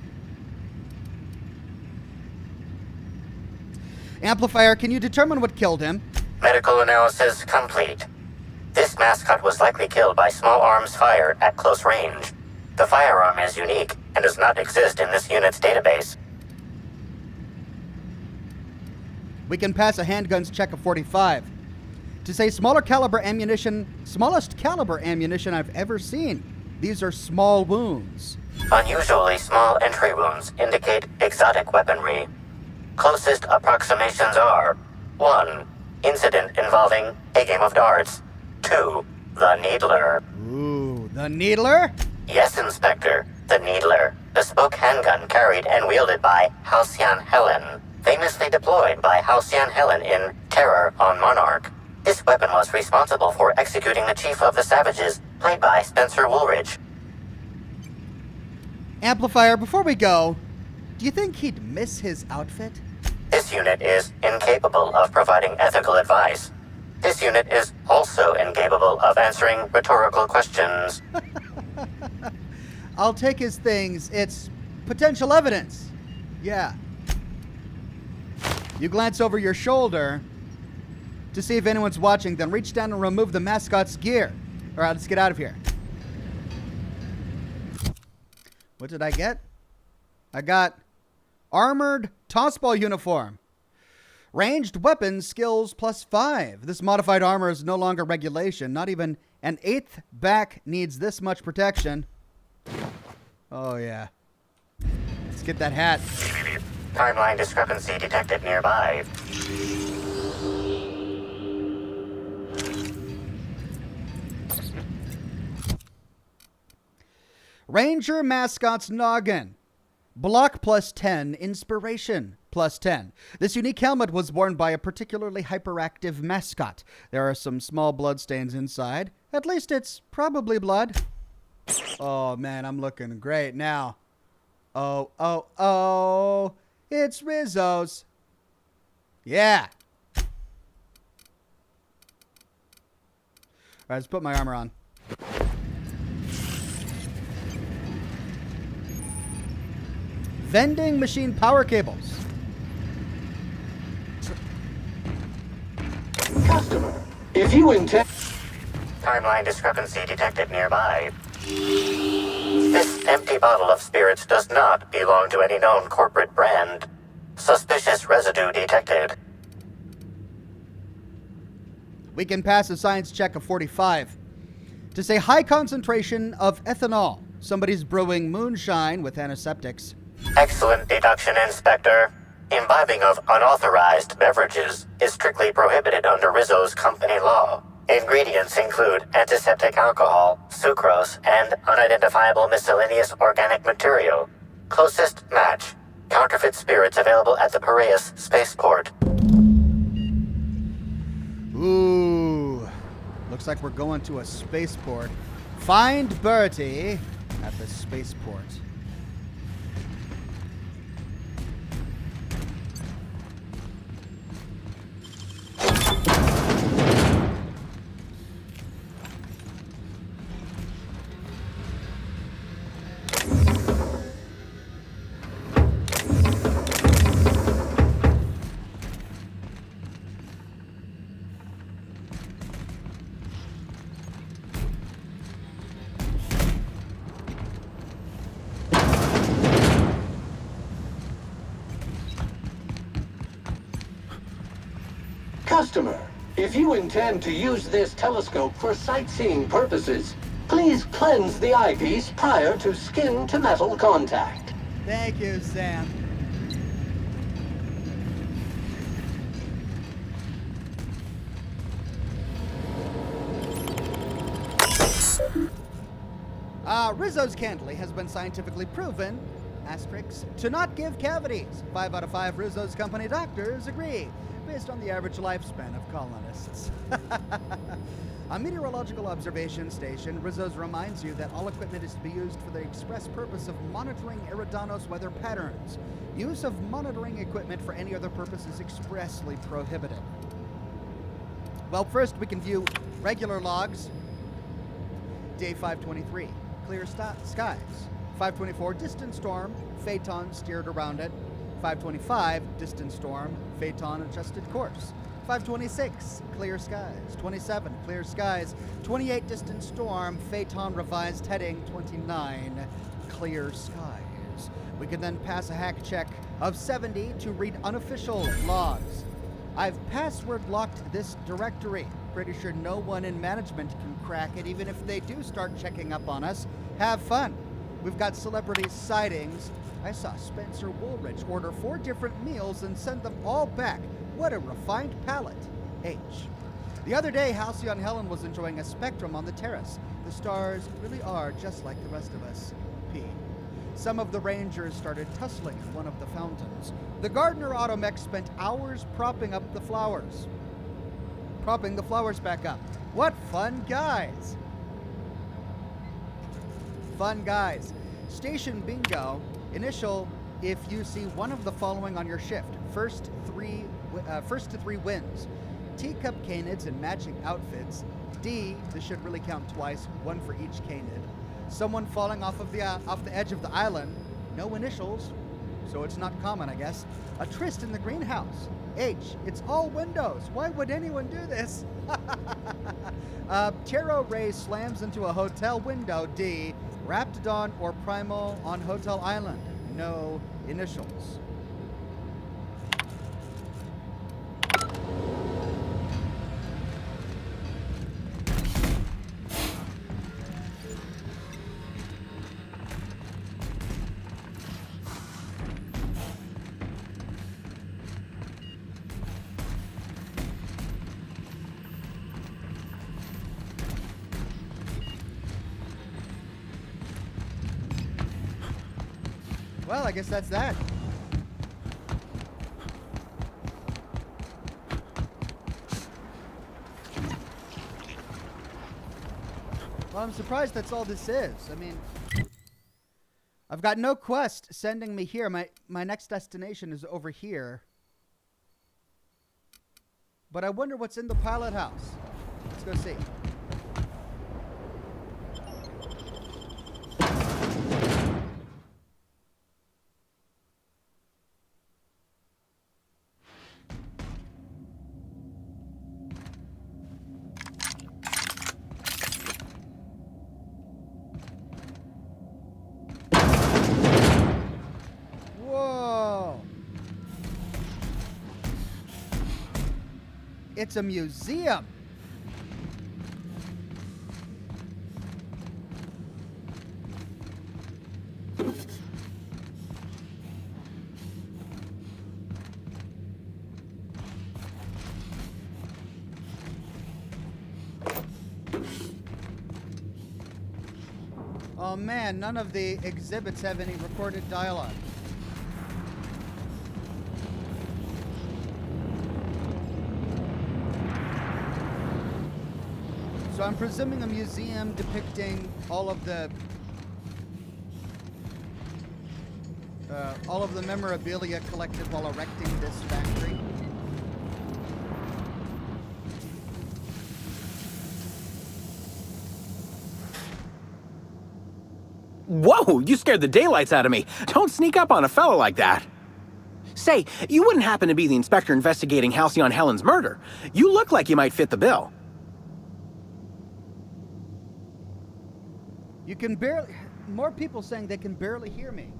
Amplifier, can you determine what killed him? Medical analysis complete. This mascot was likely killed by small arms fire at close range. The firearm is unique and does not exist in this unit's database. We can pass a handguns check of 45. To say smallest caliber ammunition I've ever seen. These are small wounds. Unusually small entry wounds indicate exotic weaponry. Closest approximations are 1. Incident involving a game of darts. 2. The Needler. Ooh, the Needler? Yes, Inspector. The Needler. Bespoke handgun carried and wielded by Halcyon Helen. Famously deployed by Halcyon Helen in Terror on Monarch. This weapon was responsible for executing the Chief of the Savages, played by Spencer Woolrich. Amplifier, before we go, do you think he'd miss his outfit? This unit is incapable of providing ethical advice. This unit is also incapable of answering rhetorical questions. I'll take his things. It's potential evidence. Yeah. You glance over your shoulder to see if anyone's watching, then reach down and remove the mascot's gear. All right, let's get out of here. What did I get? I got armored tossball uniform. Ranged weapons skills +5. This modified armor is no longer regulation. Not even an 8th back needs this much protection. Oh, yeah. Let's get that hat. Timeline discrepancy detected nearby. Ranger mascot's noggin. Block +10, inspiration +10. This unique helmet was worn by a particularly hyperactive mascot. There are some small blood stains inside. At least it's probably blood. Oh man, I'm looking great now. Oh, it's Rizzo's. Yeah. All right, let's put my armor on. Vending machine power cables. Customer, if you intend... Timeline discrepancy detected nearby. This empty bottle of spirits does not belong to any known corporate brand. Suspicious residue detected. We can pass a science check of 45. To say high concentration of ethanol. Somebody's brewing moonshine with antiseptics. Excellent deduction, Inspector. Imbibing of unauthorized beverages is strictly prohibited under Rizzo's company law. Ingredients include antiseptic alcohol, sucrose, and unidentifiable miscellaneous organic material. Closest match. Counterfeit spirits available at the Piraeus Spaceport. Ooh. Looks like we're going to a spaceport. Find Bertie at the spaceport. customer, if you intend to use this telescope for sightseeing purposes, please cleanse the eyepiece prior to skin-to-metal contact. Thank you, Sam. Rizzo's Candlely has been scientifically proven, asterisks, to not give cavities. 5 out of 5 Rizzo's company doctors agree, based on the average lifespan of colonists. A meteorological observation station, Rizzo's reminds you that all equipment is to be used for the express purpose of monitoring Eridanos weather patterns. Use of monitoring equipment for any other purpose is expressly prohibited. Well, first we can view regular logs. Day 523, clear skies. 524, distant storm, Phaeton steered around it. 525, distant storm, Phaeton adjusted course. 526, clear skies. 27, clear skies. 28, distant storm, Phaeton revised heading. 29, clear skies. We can then pass a hack check of 70 to read unofficial logs. I've password locked this directory. Pretty sure no one in management can crack it, even if they do start checking up on us. Have fun. We've got celebrity sightings. I saw Spencer Woolrich order 4 different meals and send them all back. What a refined palate. H. The other day, Halcyon Helen was enjoying a spectrum on the terrace. The stars really are just like the rest of us. P. Some of the rangers started tussling in one of the fountains. The gardener automech spent hours propping the flowers back up. What fun guys! Fun guys. Station bingo. Initial if you see one of the following on your shift. First to 3 wins. Teacup canids in matching outfits. D, this should really count twice, 1 for each canid. Someone falling off the edge of the island. No initials, so it's not common, I guess. A tryst in the greenhouse. H, it's all windows. Why would anyone do this? Tarot ray slams into a hotel window. D, Raptidon or Primal on Hotel Island. No initials. Well, I guess that's that. Well, I'm surprised that's all this is. I mean, I've got no quest sending me here. My next destination is over here. But I wonder what's in the pilot house. Let's go see. It's a museum. Oh man, none of the exhibits have any recorded dialogue. So I'm presuming a museum depicting all of the memorabilia collected while erecting this factory. Whoa, you scared the daylights out of me. Don't sneak up on a fella like that. Say, you wouldn't happen to be the inspector investigating Halcyon Helen's murder. You look like you might fit the bill. You can barely... More people saying they can barely hear me.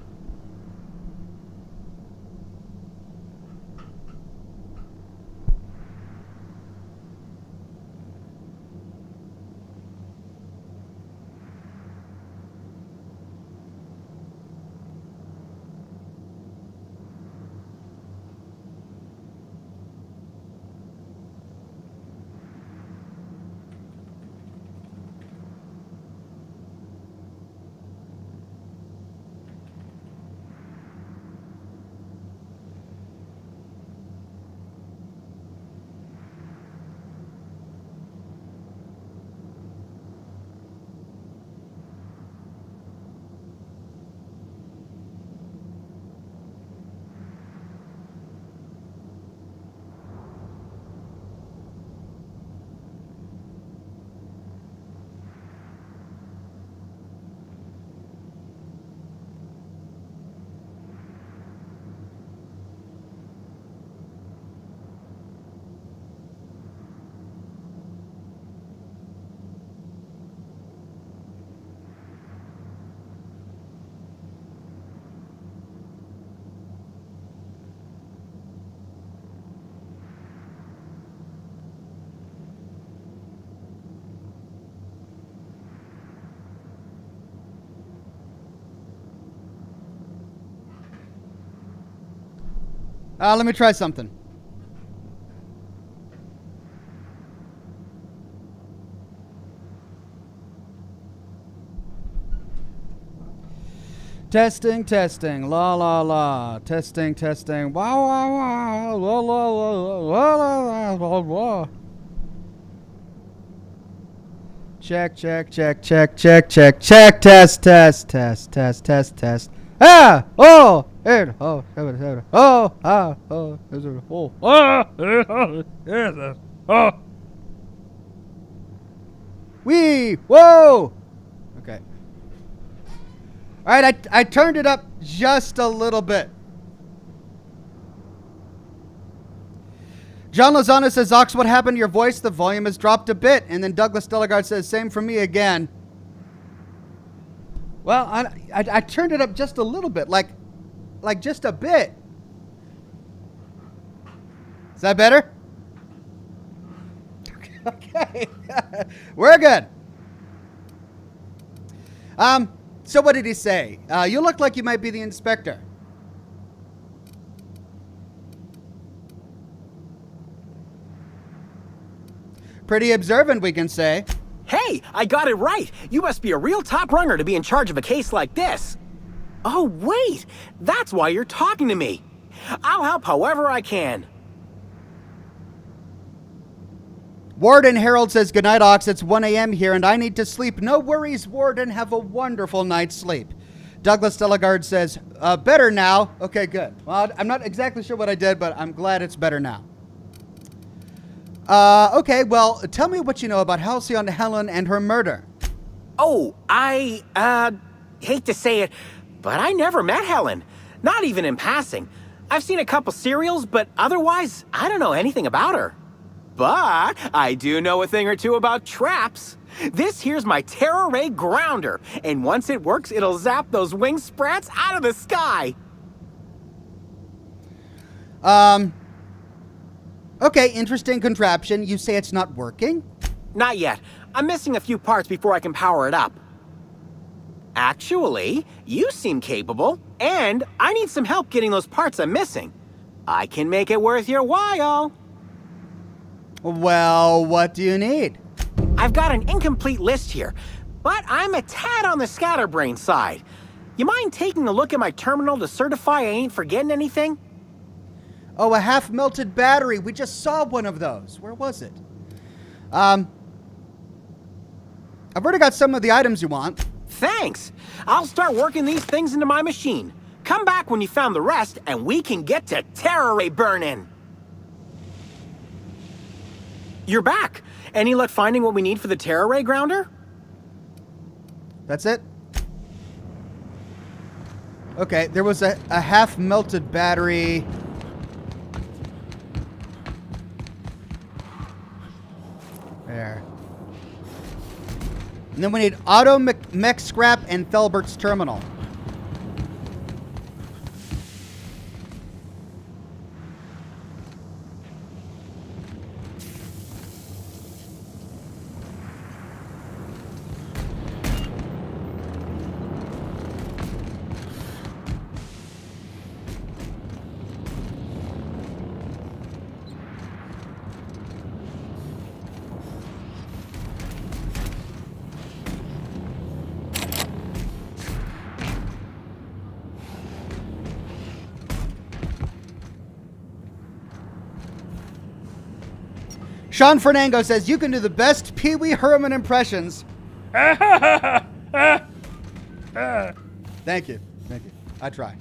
Let me try something. Testing, testing, la la la. Testing, testing. Wow, wow, wow. La la la la la la la. Check, check, check, check, check, check, check. Test, test, test, test, test, test. Ah! Oh! Oh! Oh! Oh! Ah! Oh! Oh! Oh! Wee! Whoa! Okay. All right, I turned it up just a little bit. John Lozano says, Ox, what happened to your voice? The volume has dropped a bit. And then Douglas Delegard says, same for me again. Well, I turned it up just a little bit, like just a bit. Is that better? Okay. We're good. So what did he say? You look like you might be the inspector. Pretty observant, we can say. Hey, I got it right. You must be a real top runner to be in charge of a case like this. Oh, wait. That's why you're talking to me. I'll help however I can. Warden Harold says, good night, Ox. It's 1 a.m. here and I need to sleep. No worries, Warden. Have a wonderful night's sleep. Douglas Delegard says, better now. Okay, good. Well, I'm not exactly sure what I did, but I'm glad it's better now. Okay, well, tell me what you know about Halcyon Helen and her murder. Oh, I hate to say it, but I never met Helen. Not even in passing. I've seen a couple serials, but otherwise, I don't know anything about her. But I do know a thing or two about traps. This here's my Terra Ray Grounder, and once it works, it'll zap those wing sprats out of the sky. Okay, interesting contraption. You say it's not working? Not yet. I'm missing a few parts before I can power it up. Actually, you seem capable, and I need some help getting those parts I'm missing. I can make it worth your while. Well, what do you need? I've got an incomplete list here, but I'm a tad on the scatterbrain side. You mind taking a look at my terminal to certify I ain't forgetting anything? Oh, a half-melted battery. We just saw one of those. Where was it? I've already got some of the items you want. Thanks. I'll start working these things into my machine. Come back when you found the rest, and we can get to Terra Ray burning. You're back. Any luck finding what we need for the Terra Ray Grounder? That's it? Okay, there was a half-melted battery. There. And then we need auto mech scrap and Thelbert's terminal. Sean Fernando says, you can do the best Pee Wee Herman impressions. Thank you. Thank you. I try.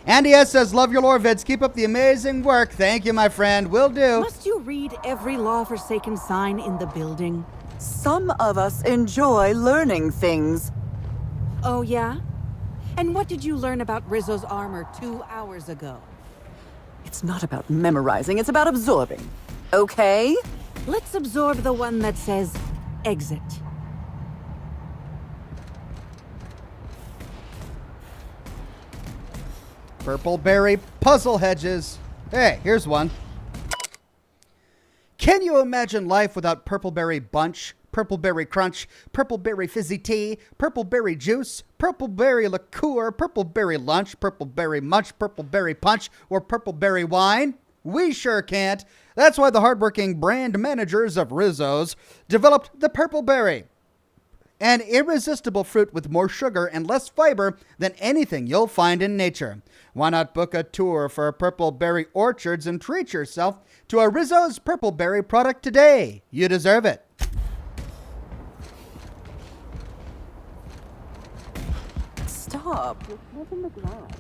Andy S. says, love your lore vids. Keep up the amazing work. Thank you, my friend. Will do. Must you read every law-forsaken sign in the building? Some of us enjoy learning things. Oh, yeah? And what did you learn about Rizzo's armor 2 hours ago? It's not about memorizing, it's about absorbing. Okay? Let's absorb the one that says exit. Purpleberry puzzle hedges. Hey, here's one. Can you imagine life without Purpleberry Bunch? purple berry crunch, purple berry fizzy tea, purple berry juice, purple berry liqueur, purple berry lunch, purple berry munch, purple berry punch, or purple berry wine? We sure can't. That's why the hardworking brand managers of Rizzo's developed the purple berry, an irresistible fruit with more sugar and less fiber than anything you'll find in nature. Why not book a tour for purple berry orchards and treat yourself to a Rizzo's purple berry product today? You deserve it. Stop. What's in the glass?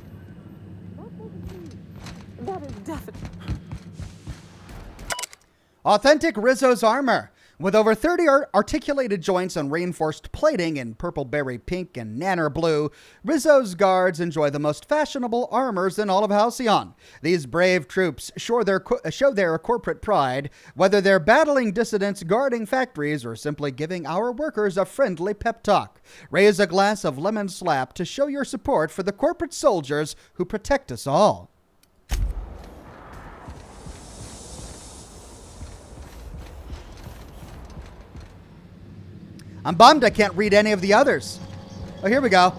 That is definitely... Authentic Rizzo's armor. With over 30 articulated joints and reinforced plating in purple berry pink and nanner blue, Rizzo's guards enjoy the most fashionable armors in all of Halcyon. These brave troops show their corporate pride, whether they're battling dissidents, guarding factories, or simply giving our workers a friendly pep talk. Raise a glass of lemon slap to show your support for the corporate soldiers who protect us all. I'm bummed I can't read any of the others. Oh, here we go.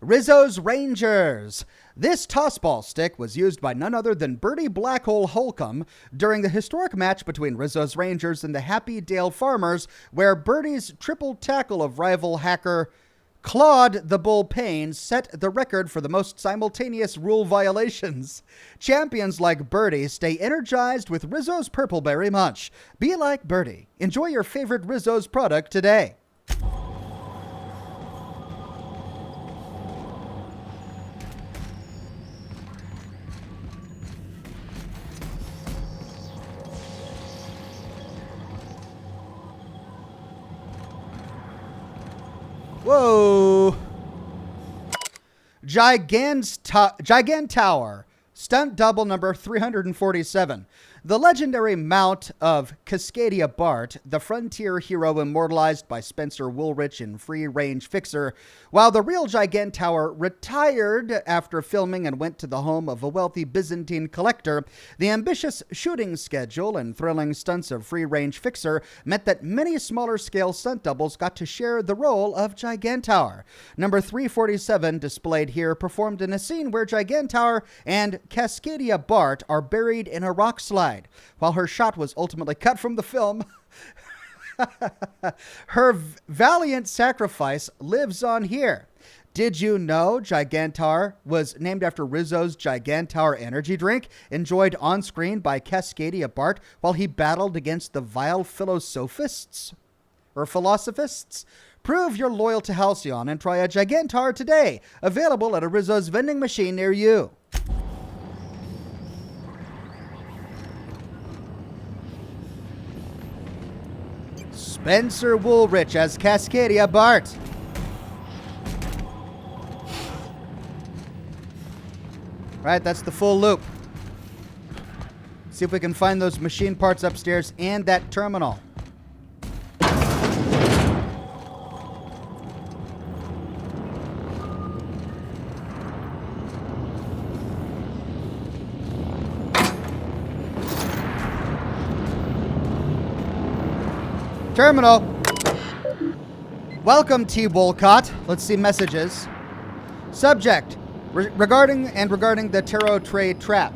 Rizzo's Rangers. This tossball stick was used by none other than Bertie Blackhole Holcomb during the historic match between Rizzo's Rangers and the Happy Dale Farmers, where Bertie's triple tackle of rival hacker Claude the Bull Payne set the record for the most simultaneous rule violations. Champions like Bertie stay energized with Rizzo's Purple Berry Munch. Be like Bertie. Enjoy your favorite Rizzo's product today. Whoa! Gigantower, stunt double number 347. The legendary mount of Cascadia Bart, the frontier hero immortalized by Spencer Woolrich in Free Range Fixer, while the real Gigantower retired after filming and went to the home of a wealthy Byzantine collector. The ambitious shooting schedule and thrilling stunts of Free Range Fixer meant that many smaller scale stunt doubles got to share the role of Gigantower. Number 347, displayed here, performed in a scene where Gigantower and Cascadia Bart are buried in a rock slide. While her shot was ultimately cut from the film, her valiant sacrifice lives on here. Did you know Gigantower was named after Rizzo's Gigantower energy drink, enjoyed on screen by Cascadia Bart while he battled against the vile philosophists? Prove you're loyal to Halcyon and try a Gigantower today. Available at a Rizzo's vending machine near you. Spencer Woolrich as Cascadia Bart. Right, that's the full loop. See if we can find those machine parts upstairs and that terminal. Terminal. Welcome, T. Wolcott. Let's see messages. Subject. Regarding the tarot trade trap.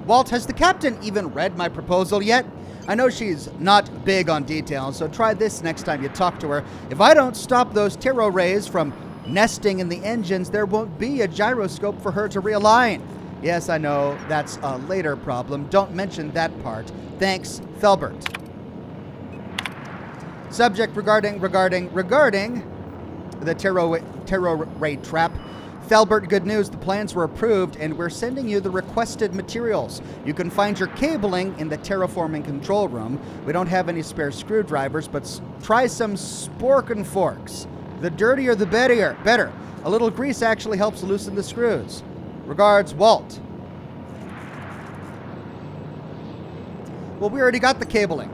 Walt, has the captain even read my proposal yet? I know she's not big on details, so try this next time you talk to her. If I don't stop those tarot rays from nesting in the engines, there won't be a gyroscope for her to realign. Yes, I know, that's a later problem. Don't mention that part. Thanks, Thelbert. Subject regarding the tarot ray trap. Thelbert, good news, the plans were approved and we're sending you the requested materials. You can find your cabling in the terraforming control room. We don't have any spare screwdrivers, but try some spork and forks. The dirtier the better. A little grease actually helps loosen the screws. Regards, Walt. Well, we already got the cabling.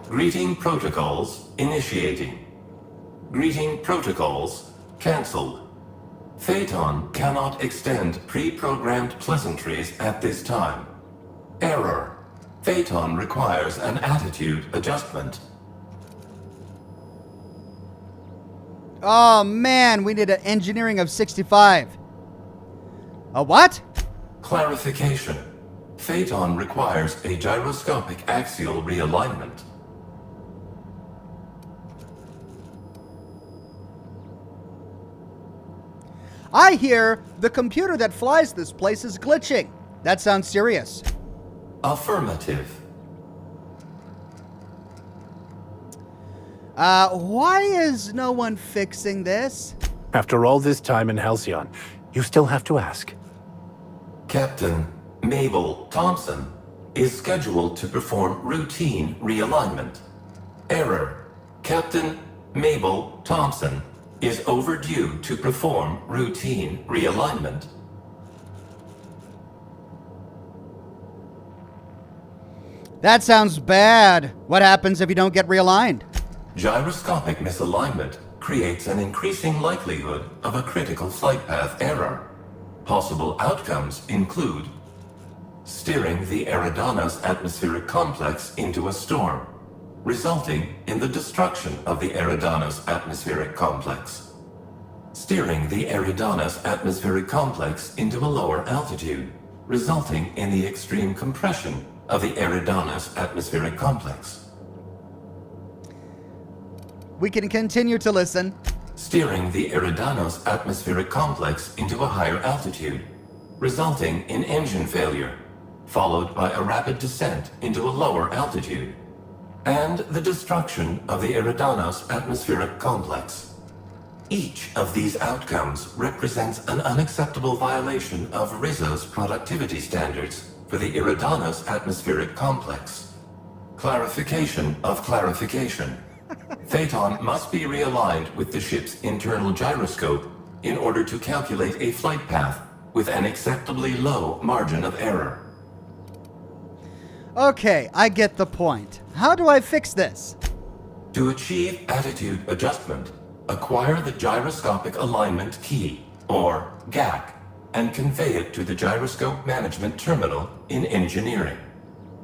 Greeting protocols initiating. Greeting protocols cancelled. Phaeton cannot extend pre-programmed pleasantries at this time. Error. Phaeton requires an attitude adjustment. Oh man, we need an engineering of 65. A what? Clarification. Phaeton requires a gyroscopic axial realignment. I hear the computer that flies this place is glitching. That sounds serious. Affirmative. Why is no one fixing this? After all this time in Halcyon, you still have to ask. Captain Mabel Thompson is scheduled to perform routine realignment. Error. Captain Mabel Thompson is overdue to perform routine realignment. That sounds bad. What happens if you don't get realigned? Gyroscopic misalignment creates an increasing likelihood of a critical flight path error. Possible outcomes include steering the Eridanos atmospheric complex into a storm, resulting in the destruction of the Eridanos atmospheric complex. Steering the Eridanos atmospheric complex into a lower altitude, resulting in the extreme compression of the Eridanos atmospheric complex. We can continue to listen. Steering the Eridanos atmospheric complex into a higher altitude, resulting in engine failure, followed by a rapid descent into a lower altitude, and the destruction of the Eridanos atmospheric complex. Each of these outcomes represents an unacceptable violation of Rizzo's productivity standards for the Eridanos atmospheric complex. Clarification of clarification. Phaeton must be realigned with the ship's internal gyroscope in order to calculate a flight path with an acceptably low margin of error. Okay, I get the point. How do I fix this? To achieve attitude adjustment, acquire the gyroscopic alignment key, or GAC, and convey it to the gyroscope management terminal in engineering.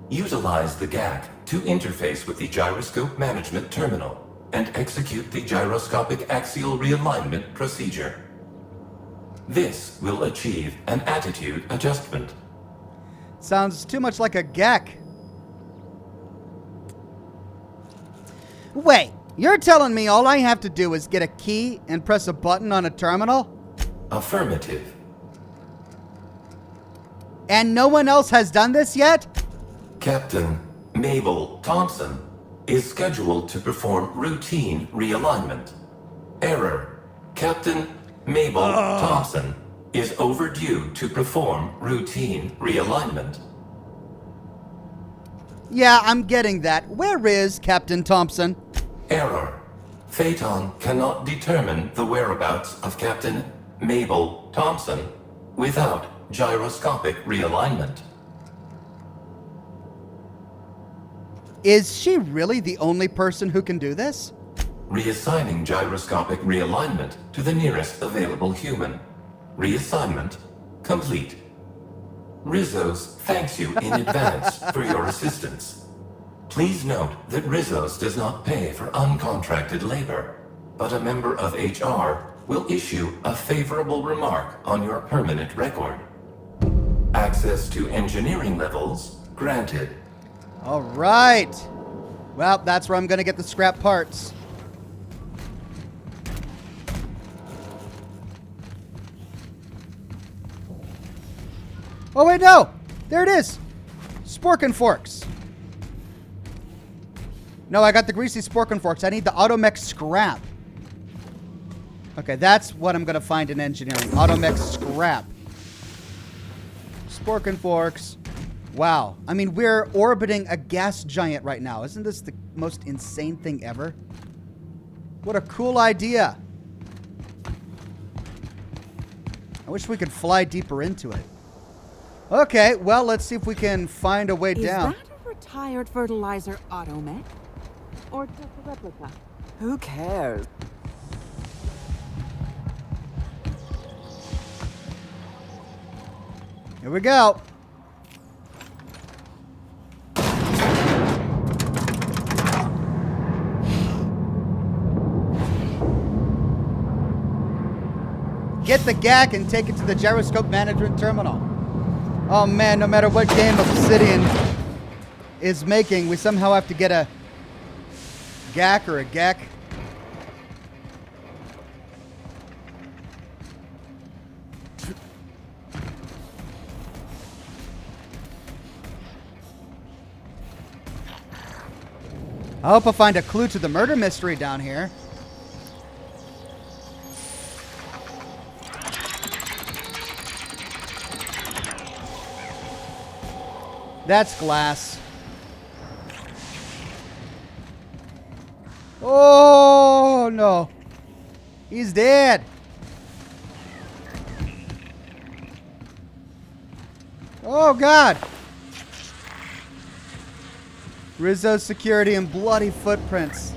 Utilize the GAC to interface with the gyroscope management terminal and execute the gyroscopic axial realignment procedure. This will achieve an attitude adjustment. Sounds too much like a GAC. Wait, you're telling me all I have to do is get a key and press a button on a terminal? Affirmative. And no one else has done this yet? Captain Mabel Thompson is scheduled to perform routine realignment. Error. Captain Mabel Thompson is overdue to perform routine realignment. Yeah, I'm getting that. Where is Captain Thompson? Error. Phaeton cannot determine the whereabouts of Captain Mabel Thompson without gyroscopic realignment. Is she really the only person who can do this? Reassigning gyroscopic realignment to the nearest available human. Reassignment complete. Rizzo's thanks you in advance for your assistance. Please note that Rizzo's does not pay for uncontracted labor, but a member of HR will issue a favorable remark on your permanent record. Access to engineering levels granted. All right. Well, that's where I'm going to get the scrap parts. Oh, wait, no. There it is. Spork and forks. No, I got the greasy spork and forks. I need the automech scrap. Okay, that's what I'm going to find in engineering. Automech scrap. Spork and forks. Wow. I mean, we're orbiting a gas giant right now. Isn't this the most insane thing ever? What a cool idea. I wish we could fly deeper into it. Okay, well, let's see if we can find a way down. Is that a retired fertilizer automech? Or just a replica? Who cares? Here we go. Get the GAC and take it to the gyroscope management terminal. Oh man, no matter what game Obsidian is making, we somehow have to get a GAC or a GAC. I hope I find a clue to the murder mystery down here. That's glass. Oh, no. He's dead. Oh, God. Rizzo's security and bloody footprints.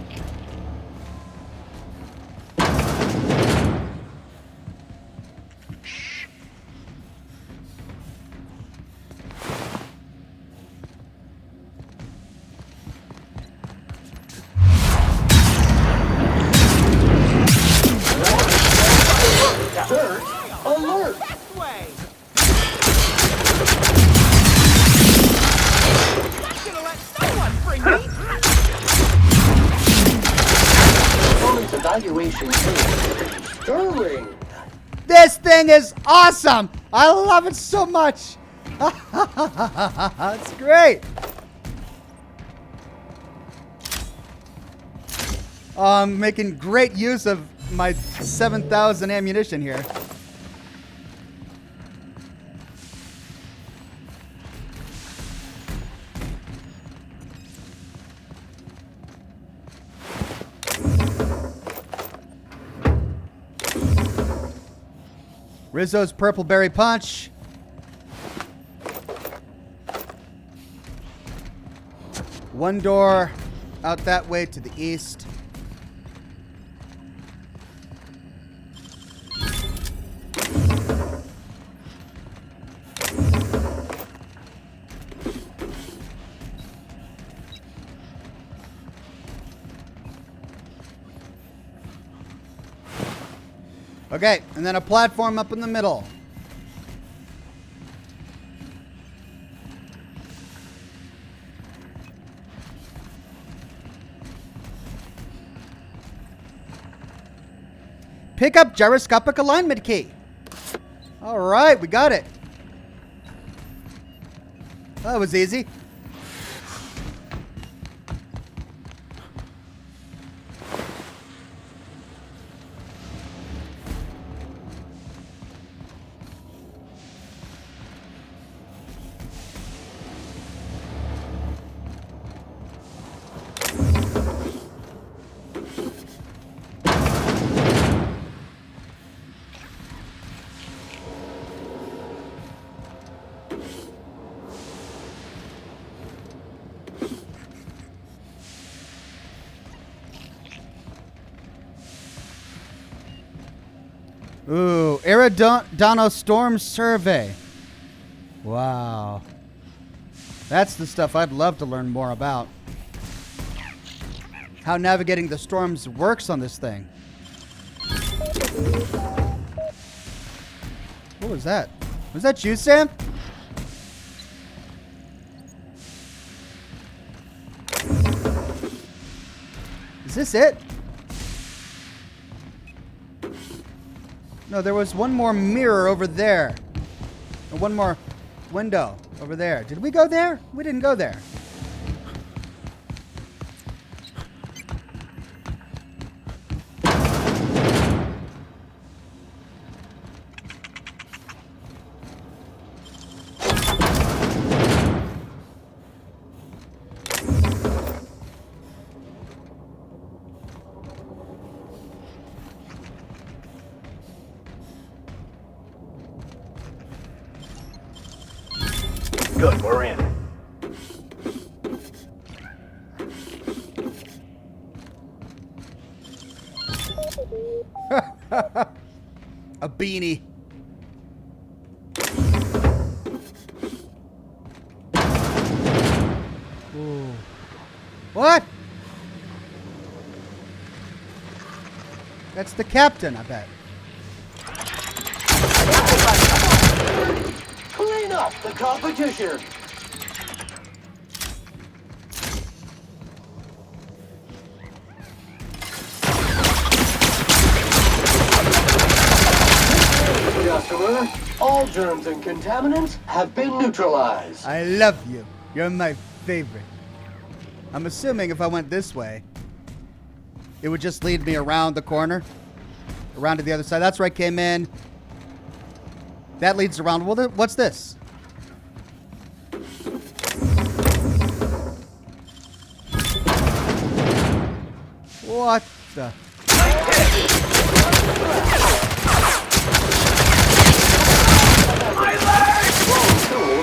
Alert! Performance evaluation sterling. This thing is awesome. I love it so much. It's great. I'm making great use of my 7,000 ammunition here. Rizzo's Purple Berry Punch. One door out that way to the east. Okay, and then a platform up in the middle. Pick up gyroscopic alignment key. All right, we got it. That was easy. Ooh, Eridanos Storm Survey. Wow. That's the stuff I'd love to learn more about. How navigating the storms works on this thing. What was that? Was that you, Sam? Is this it? No, there was one more mirror over there. And one more window over there. Did we go there? We didn't go there. Good, we're in. A beanie. Ooh. What? That's the captain, I bet. Clean up the competition. Customer, all germs and contaminants have been neutralized. I love you. You're my favorite. I'm assuming if I went this way, it would just lead me around the corner. Around to the other side. That's where I came in. That leads around. Well, what's this? What the?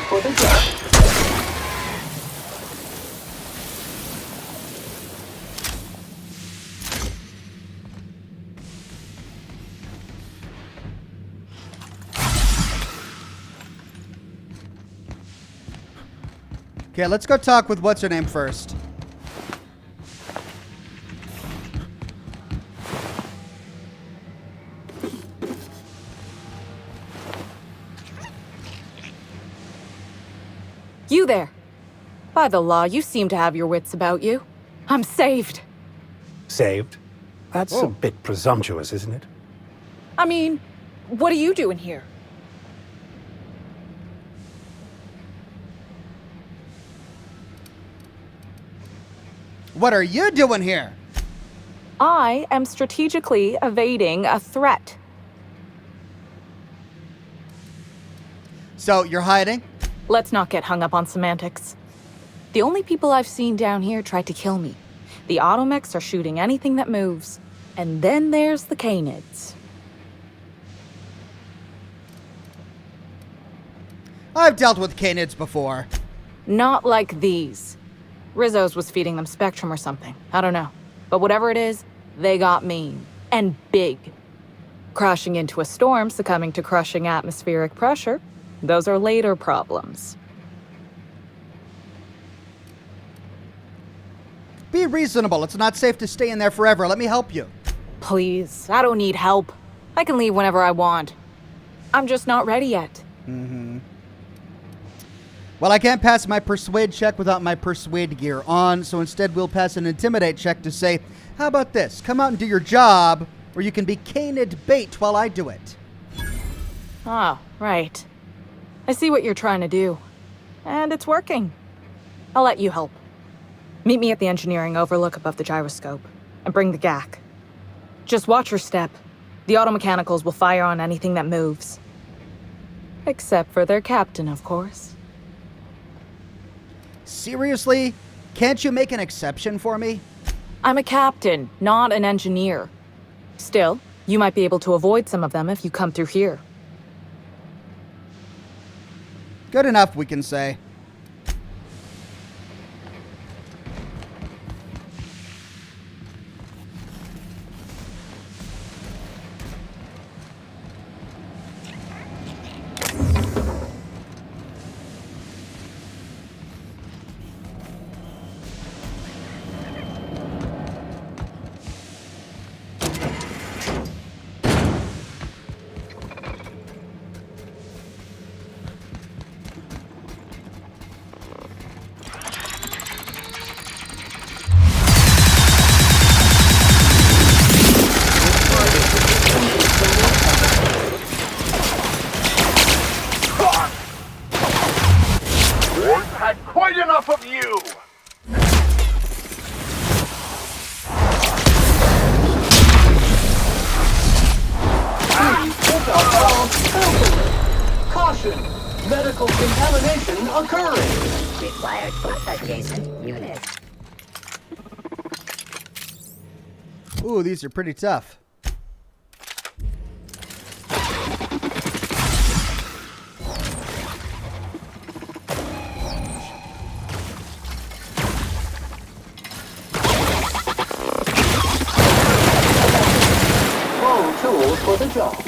For the job. Okay, let's go talk with what's her name first. You there. By the law, you seem to have your wits about you. I'm saved. Saved? That's a bit presumptuous, isn't it? I mean, what are you doing here? What are you doing here? I am strategically evading a threat. So, you're hiding? Let's not get hung up on semantics. The only people I've seen down here tried to kill me. The automechs are shooting anything that moves. And then there's the canids. I've dealt with canids before. Not like these. Rizzo's was feeding them Spectrum or something. I don't know. But whatever it is, they got mean. And big. Crashing into a storm, succumbing to crushing atmospheric pressure. Those are later problems. Be reasonable. It's not safe to stay in there forever. Let me help you. Please, I don't need help. I can leave whenever I want. I'm just not ready yet. Mm-hmm. Well, I can't pass my persuade check without my persuade gear on, so instead we'll pass an intimidate check to say, how about this? Come out and do your job, or you can be canid bait while I do it. Oh, right. I see what you're trying to do. And it's working. I'll let you help. Meet me at the engineering overlook above the gyroscope, and bring the GAC. Just watch your step. The automechanicals will fire on anything that moves. Except for their captain, of course. Seriously? Can't you make an exception for me? I'm a captain, not an engineer. Still, you might be able to avoid some of them if you come through here. Good enough, we can say. Quite enough of you! Caution! Medical contamination occurring! Required for adjacent units. Ooh, these are pretty tough. the job.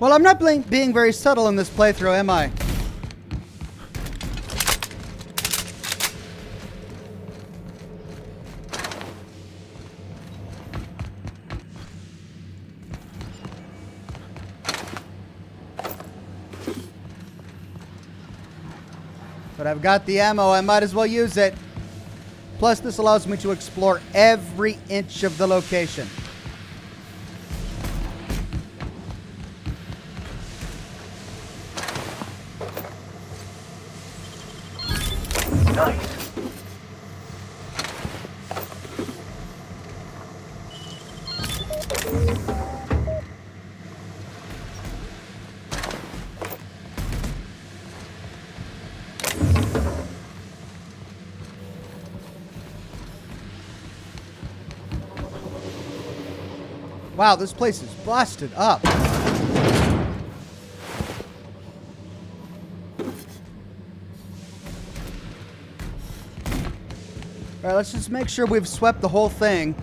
Well, I'm not being very subtle in this playthrough, am I? But I've got the ammo, I might as well use it. Plus, this allows me to explore every inch of the location. Nice. Wow, this place is busted up. All right, let's just make sure we've swept the whole thing.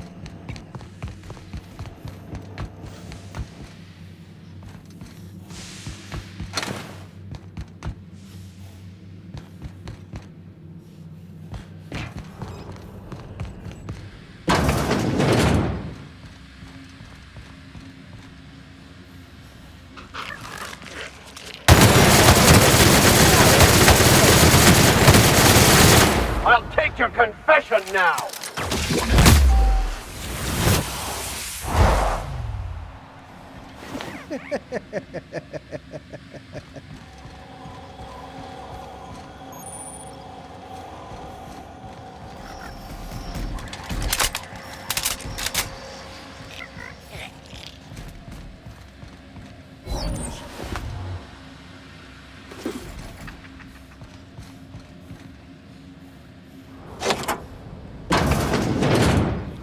I'll take your confession now!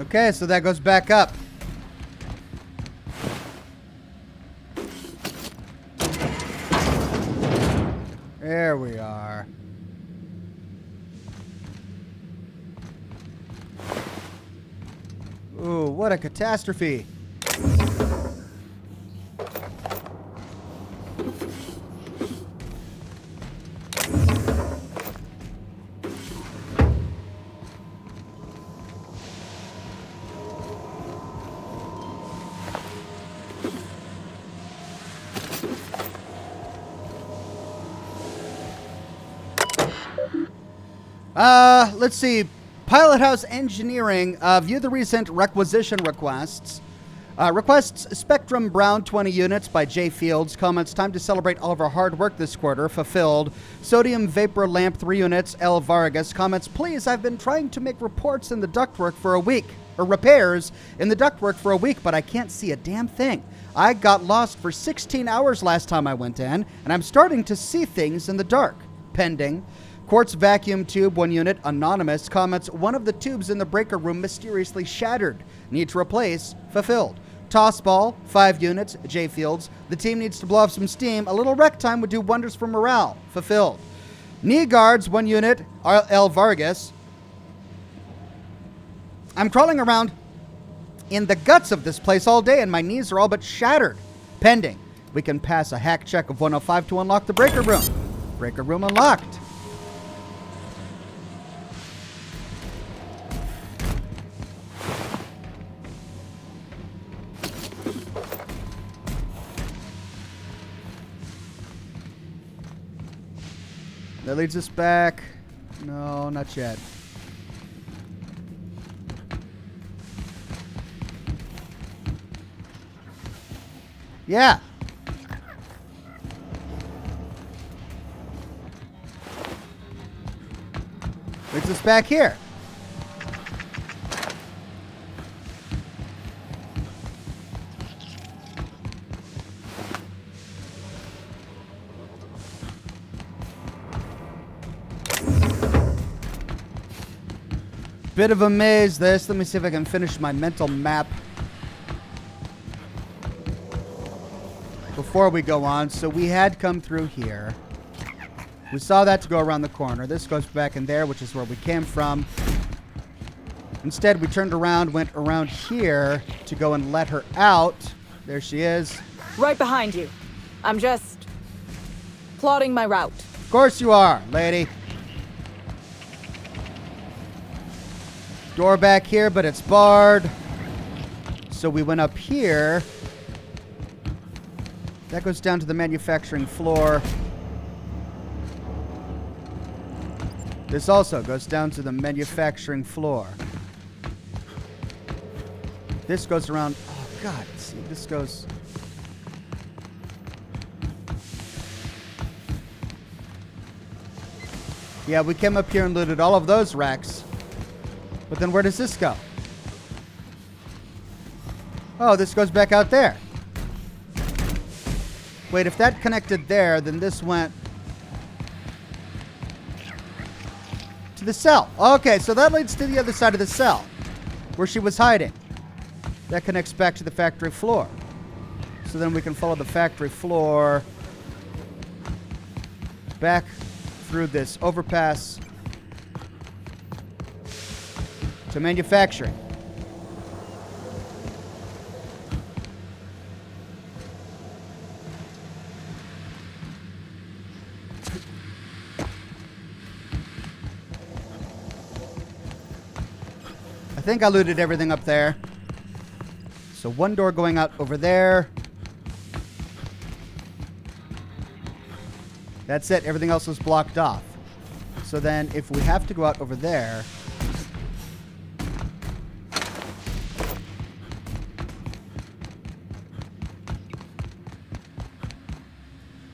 Okay, so that goes back up. There we are. Ooh, what a catastrophe. Let's see. Pilot House Engineering, view the recent requisition requests. Requests Spectrum Brown 20 units by J. Fields. Comments, time to celebrate all of our hard work this quarter. Fulfilled. Sodium Vapor Lamp 3 units, L. Vargas. Comments, please, I've been trying to make reports in the ductwork for a week. Or repairs in the ductwork for a week, but I can't see a damn thing. I got lost for 16 hours last time I went in, and I'm starting to see things in the dark. Pending. Quartz vacuum tube, 1 unit, anonymous. Comments, one of the tubes in the breaker room mysteriously shattered. Need to replace. Fulfilled. Toss ball, 5 units, J. Fields. The team needs to blow off some steam. A little rec time would do wonders for morale. Fulfilled. Knee guards, 1 unit, L. Vargas. I'm crawling around in the guts of this place all day and my knees are all but shattered. Pending. We can pass a hack check of 105 to unlock the breaker room. Breaker room unlocked. That leads us back. No, not yet. Yeah. Leads us back here. Bit of a maze, this. Let me see if I can finish my mental map before we go on. So we had come through here. We saw that to go around the corner. This goes back in there, which is where we came from. Instead, we turned around, went around here to go and let her out. There she is. Right behind you. I'm just plotting my route. Of course you are, lady. Door back here, but it's barred. So we went up here. That goes down to the manufacturing floor. This also goes down to the manufacturing floor. This goes around. Oh, God. See, this goes. Yeah, we came up here and looted all of those racks. But then where does this go? Oh, this goes back out there. Wait, if that connected there, then this went to the cell. Okay, so that leads to the other side of the cell, where she was hiding. That connects back to the factory floor. So then we can follow the factory floor back through this overpass to manufacturing. I think I looted everything up there. So one door going out over there. That's it. Everything else is blocked off. So then if we have to go out over there,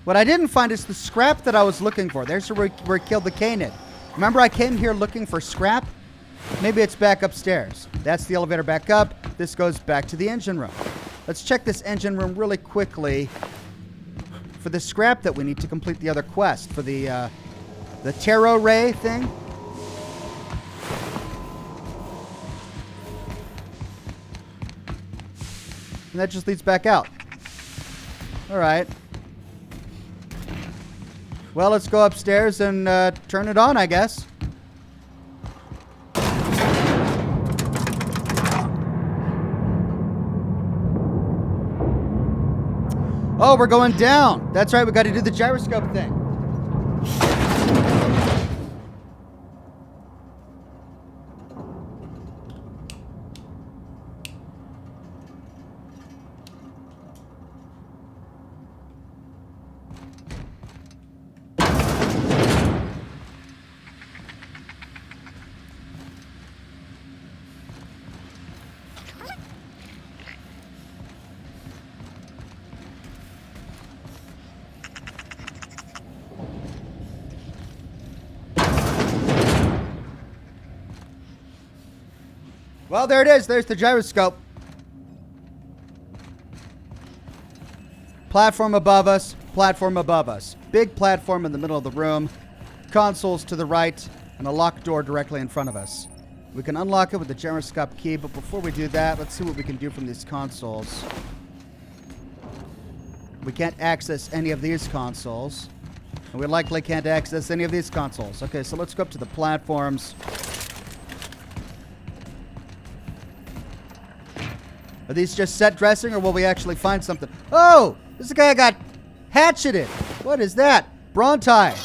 what I didn't find is the scrap that I was looking for. There's where we killed the Canid. Remember I came here looking for scrap? Maybe it's back upstairs. That's the elevator back up. This goes back to the engine room. Let's check this engine room really quickly for the scrap that we need to complete the other quest for the tarot ray thing. And that just leads back out. All right. Well, let's go upstairs and turn it on, I guess. Oh, we're going down. That's right, we got to do the gyroscope thing. Well, there it is. There's the gyroscope. Platform above us. Platform above us. Big platform in the middle of the room. Consoles to the right. And a locked door directly in front of us. We can unlock it with the gyroscope key. But before we do that, let's see what we can do from these consoles. We can't access any of these consoles. And we likely can't access any of these consoles. Okay, so let's go up to the platforms. Are these just set dressing, or will we actually find something? Oh! This guy got hatcheted. What is that? Bronti.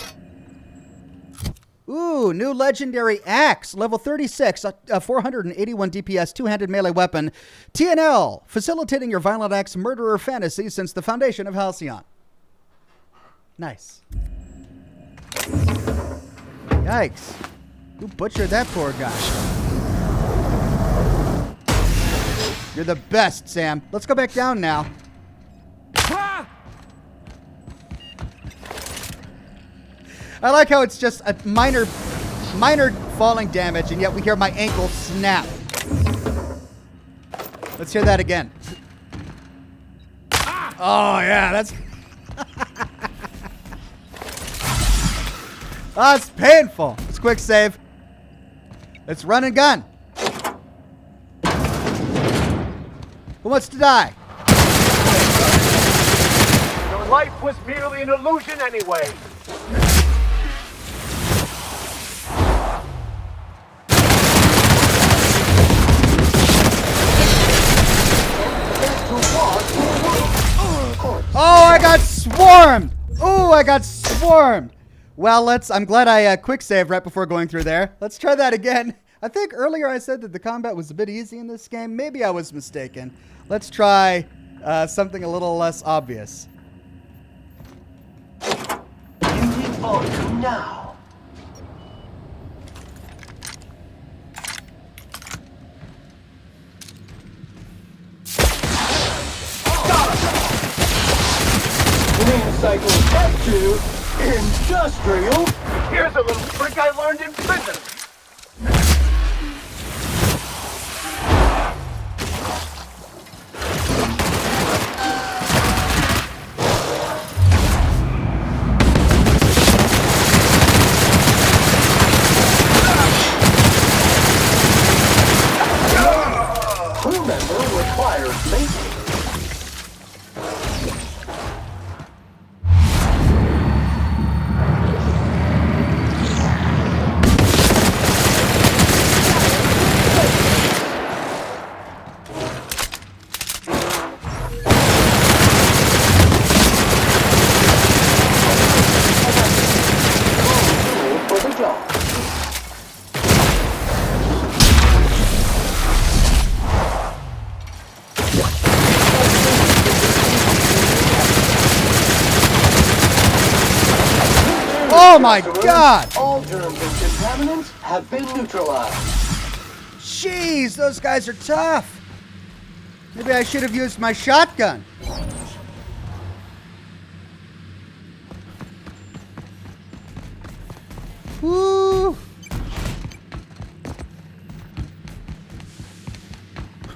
Ooh, new legendary axe. Level 36. 481 DPS, two-handed melee weapon. TNL. Facilitating your violent axe murderer fantasy since the foundation of Halcyon. Nice. Yikes. Who butchered that poor guy? You're the best, Sam. Let's go back down now. I like how it's just a minor falling damage, and yet we hear my ankle snap. Let's hear that again. Oh, yeah, that's... Oh, it's painful. It's quick save. It's run and gun. Who wants to die? Your life was merely an illusion anyway. Oh, I got swarmed. Oh, I got swarmed. Well, I'm glad I quick saved right before going through there. Let's try that again. I think earlier I said that the combat was a bit easy in this game. Maybe I was mistaken. Let's try something a little less obvious. Mutant volume now. Main cycle step 2, industrial. Here's a little trick I learned in prison. Crew member requires maintenance. Oh my god! All germs and contaminants have been neutralized. Jeez, those guys are tough. Maybe I should have used my shotgun. Woo!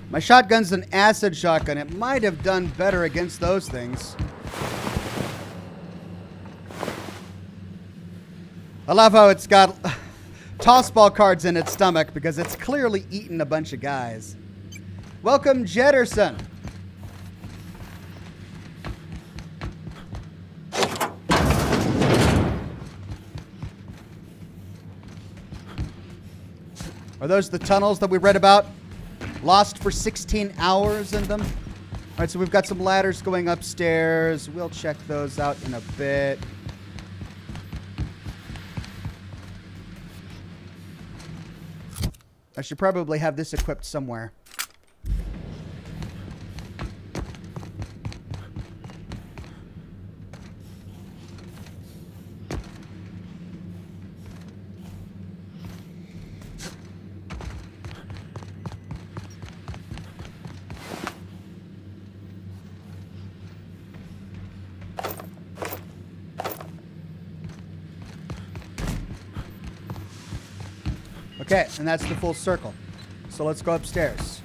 My shotgun's an acid shotgun. It might have done better against those things. I love how it's got tossball cards in its stomach because it's clearly eaten a bunch of guys. Welcome, Jetterson. Are those the tunnels that we read about? Lost for 16 hours in them? All right, so we've got some ladders going upstairs. We'll check those out in a bit. I should probably have this equipped somewhere. Okay, and that's the full circle. So let's go upstairs.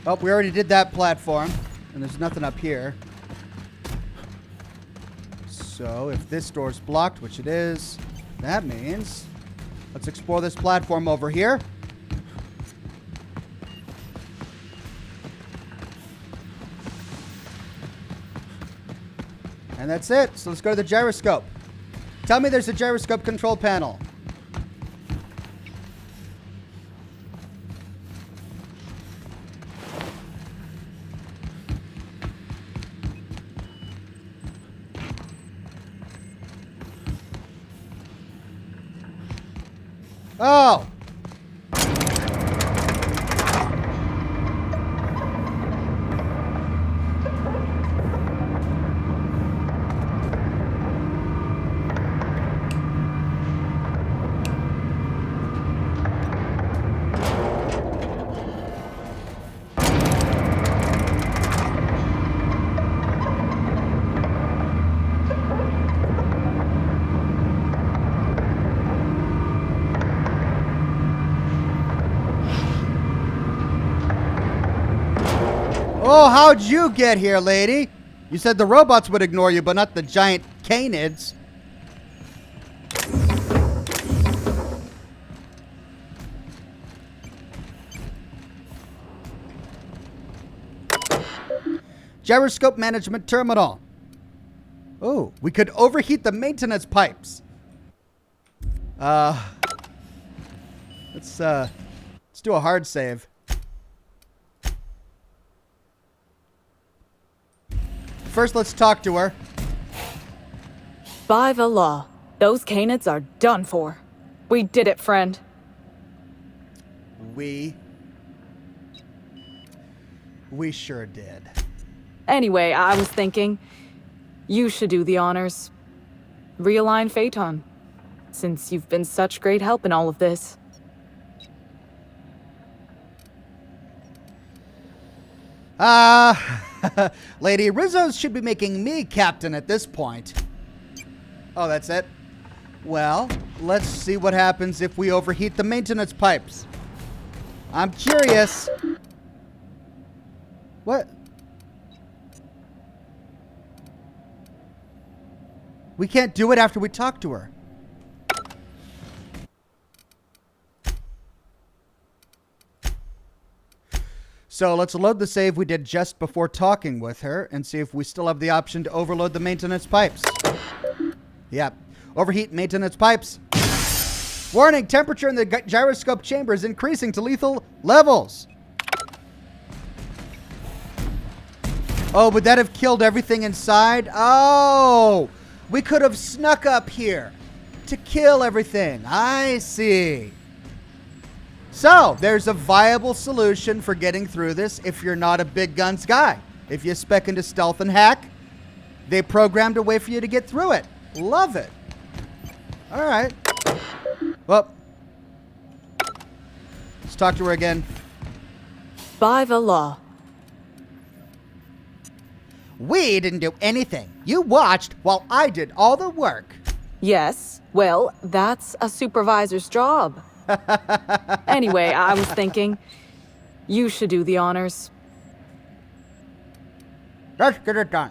Oh, we already did that platform, and there's nothing up here. So if this door's blocked, which it is, that means let's explore this platform over here. And that's it. So let's go to the gyroscope. Tell me there's a gyroscope control panel. Oh! Oh, how'd you get here, lady? You said the robots would ignore you, but not the giant canids. Gyroscope management terminal. Oh, we could overheat the maintenance pipes. Let's do a hard save. First, let's talk to her. By the law, those canids are done for. We did it, friend. We sure did. Anyway, I was thinking, you should do the honors. Realign Phaeton, since you've been such great help in all of this. Lady Rizzo's should be making me captain at this point. Oh, that's it? Well, let's see what happens if we overheat the maintenance pipes. I'm curious. What? We can't do it after we talk to her. So let's load the save we did just before talking with her and see if we still have the option to overload the maintenance pipes. Yep. Overheat maintenance pipes. Warning, temperature in the gyroscope chamber is increasing to lethal levels. Oh, would that have killed everything inside? Oh, we could have snuck up here to kill everything. I see. So, there's a viable solution for getting through this if you're not a big guns guy. If you spec into stealth and hack, they programmed a way for you to get through it. Love it. All right. Well, let's talk to her again. By the law. We didn't do anything. You watched while I did all the work. Yes, well, that's a supervisor's job. Anyway, I was thinking, you should do the honors. Let's get it done.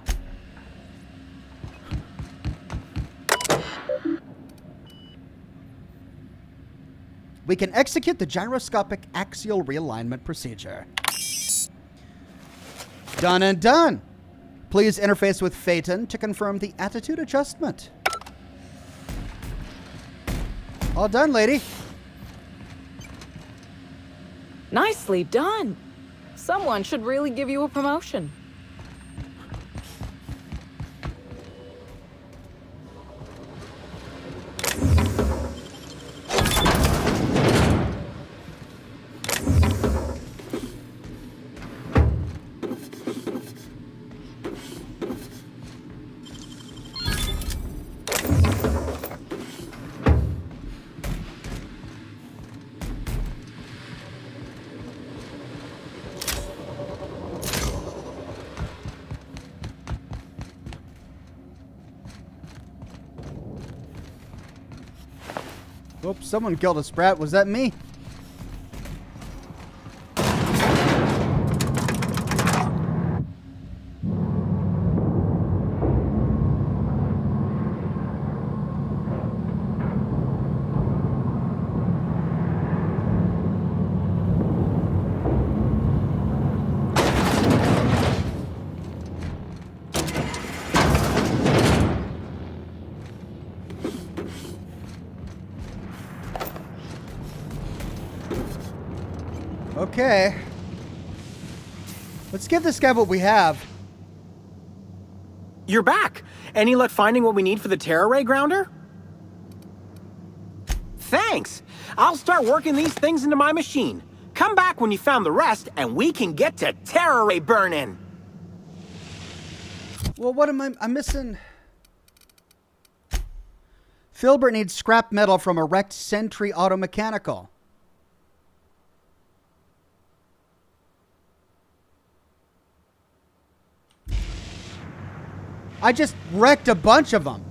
We can execute the gyroscopic axial realignment procedure. Done and done. Please interface with Phaeton to confirm the attitude adjustment. All done, lady. Nicely done. Someone should really give you a promotion. Oops, someone killed a sprat. Was that me? Okay. Let's give this guy what we have. You're back! Any luck finding what we need for the Terra Ray grounder? Thanks! I'll start working these things into my machine. Come back when you found the rest, and we can get to Terra Ray burning! Well, what am I'm missing? Filbert needs scrap metal from a wrecked Sentry Automechanical. I just wrecked a bunch of them.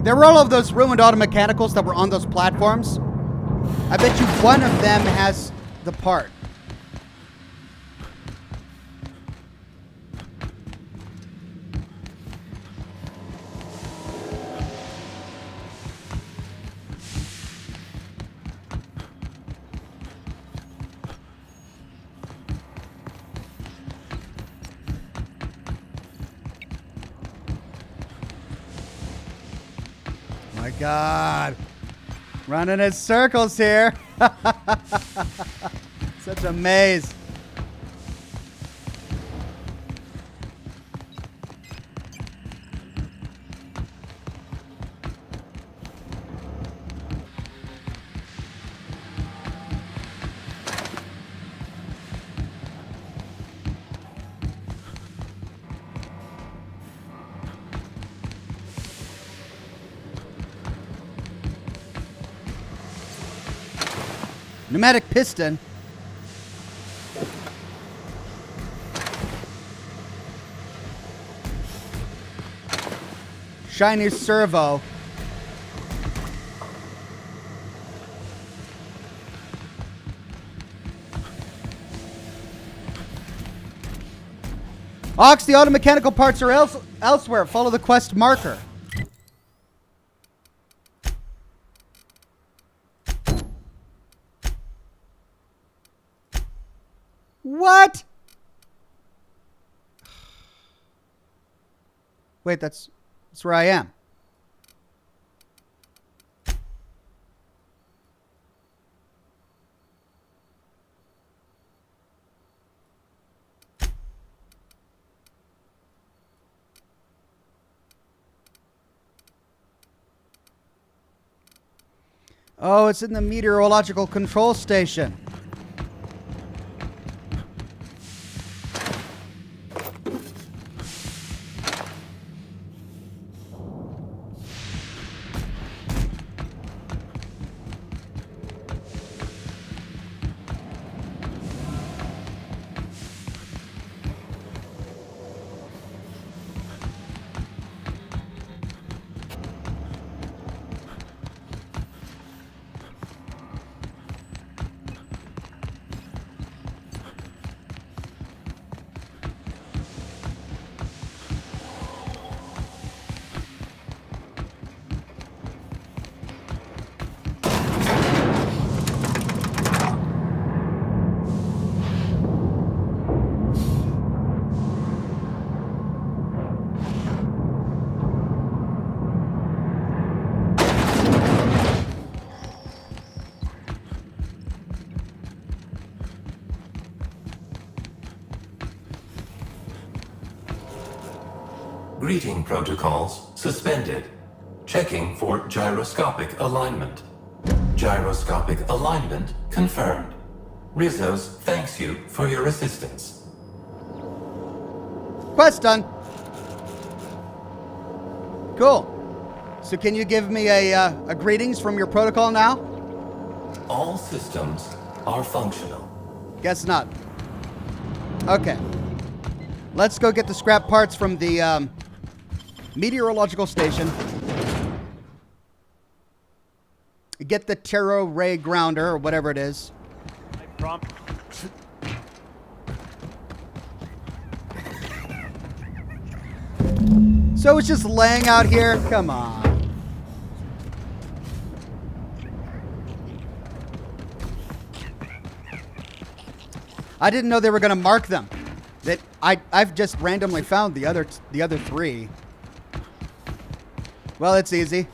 There were all of those ruined auto mechanicals that were on those platforms. I bet you one of them has the part. My God. Running in circles here. Such a maze. Pneumatic piston. Shiny servo. Ox, the auto mechanical parts are elsewhere. Follow the quest marker. What? Wait, that's where I am. Oh, it's in the meteorological control station. Greeting protocols suspended. Checking for gyroscopic alignment. Gyroscopic alignment confirmed. Rizos thanks you for your assistance. Quest done. Cool. So can you give me a greetings from your protocol now? All systems are functional. Guess not. Okay. Let's go get the scrap parts from the meteorological station. Get the Terra Ray Grounder, or whatever it is. So it's just laying out here? Come on. I didn't know they were going to mark them. I've just randomly found the other three. Well, it's easy.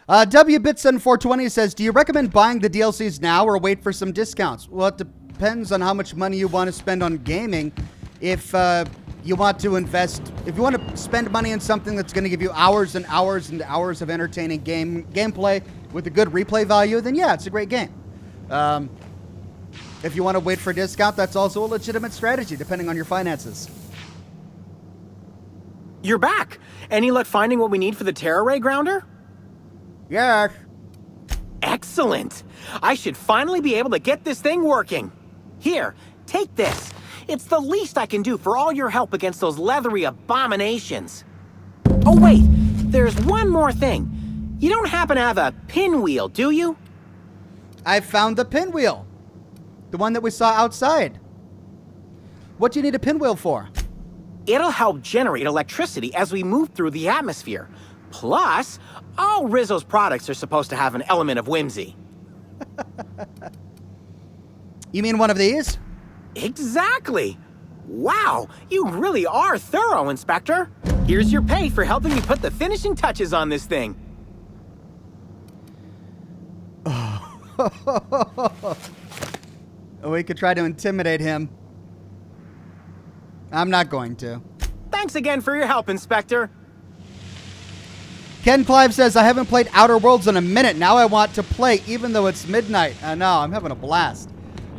WBitson420 says, do you recommend buying the DLCs now or wait for some discounts? Well, it depends on how much money you want to spend on gaming. If you want to invest, if you want to spend money on something that's going to give you hours and hours and hours of entertaining gameplay with a good replay value, then yeah, it's a great game. If you want to wait for a discount, that's also a legitimate strategy, depending on your finances. You're back! Any luck finding what we need for the Terra Ray Grounder? Yes. Excellent! I should finally be able to get this thing working. Here, take this. It's the least I can do for all your help against those leathery abominations. Oh, wait. There's one more thing. You don't happen to have a pinwheel, do you? I found the pinwheel. The one that we saw outside. What do you need a pinwheel for? It'll help generate electricity as we move through the atmosphere. Plus, all Rizzo's products are supposed to have an element of whimsy. You mean one of these? Exactly. Wow, you really are thorough, Inspector. Here's your pay for helping me put the finishing touches on this thing. We could try to intimidate him. I'm not going to. Thanks again for your help, Inspector. Ken Clive says, I haven't played Outer Worlds in a minute. Now I want to play, even though it's midnight. I know, I'm having a blast.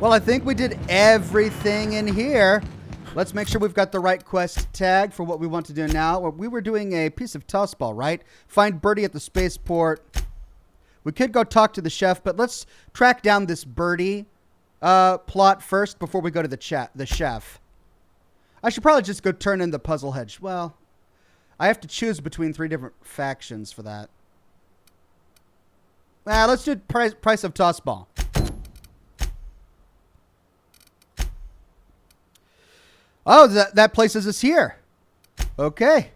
Well, I think we did everything in here. Let's make sure we've got the right quest tag for what we want to do now. We were doing a piece of tossball, right? Find Birdie at the spaceport. We could go talk to the chef, but let's track down this Birdie plot first before we go to the chef. I should probably just go turn in the puzzle hedge. Well, I have to choose between 3 different factions for that. Let's do price of tossball. Oh, that places us here. Okay.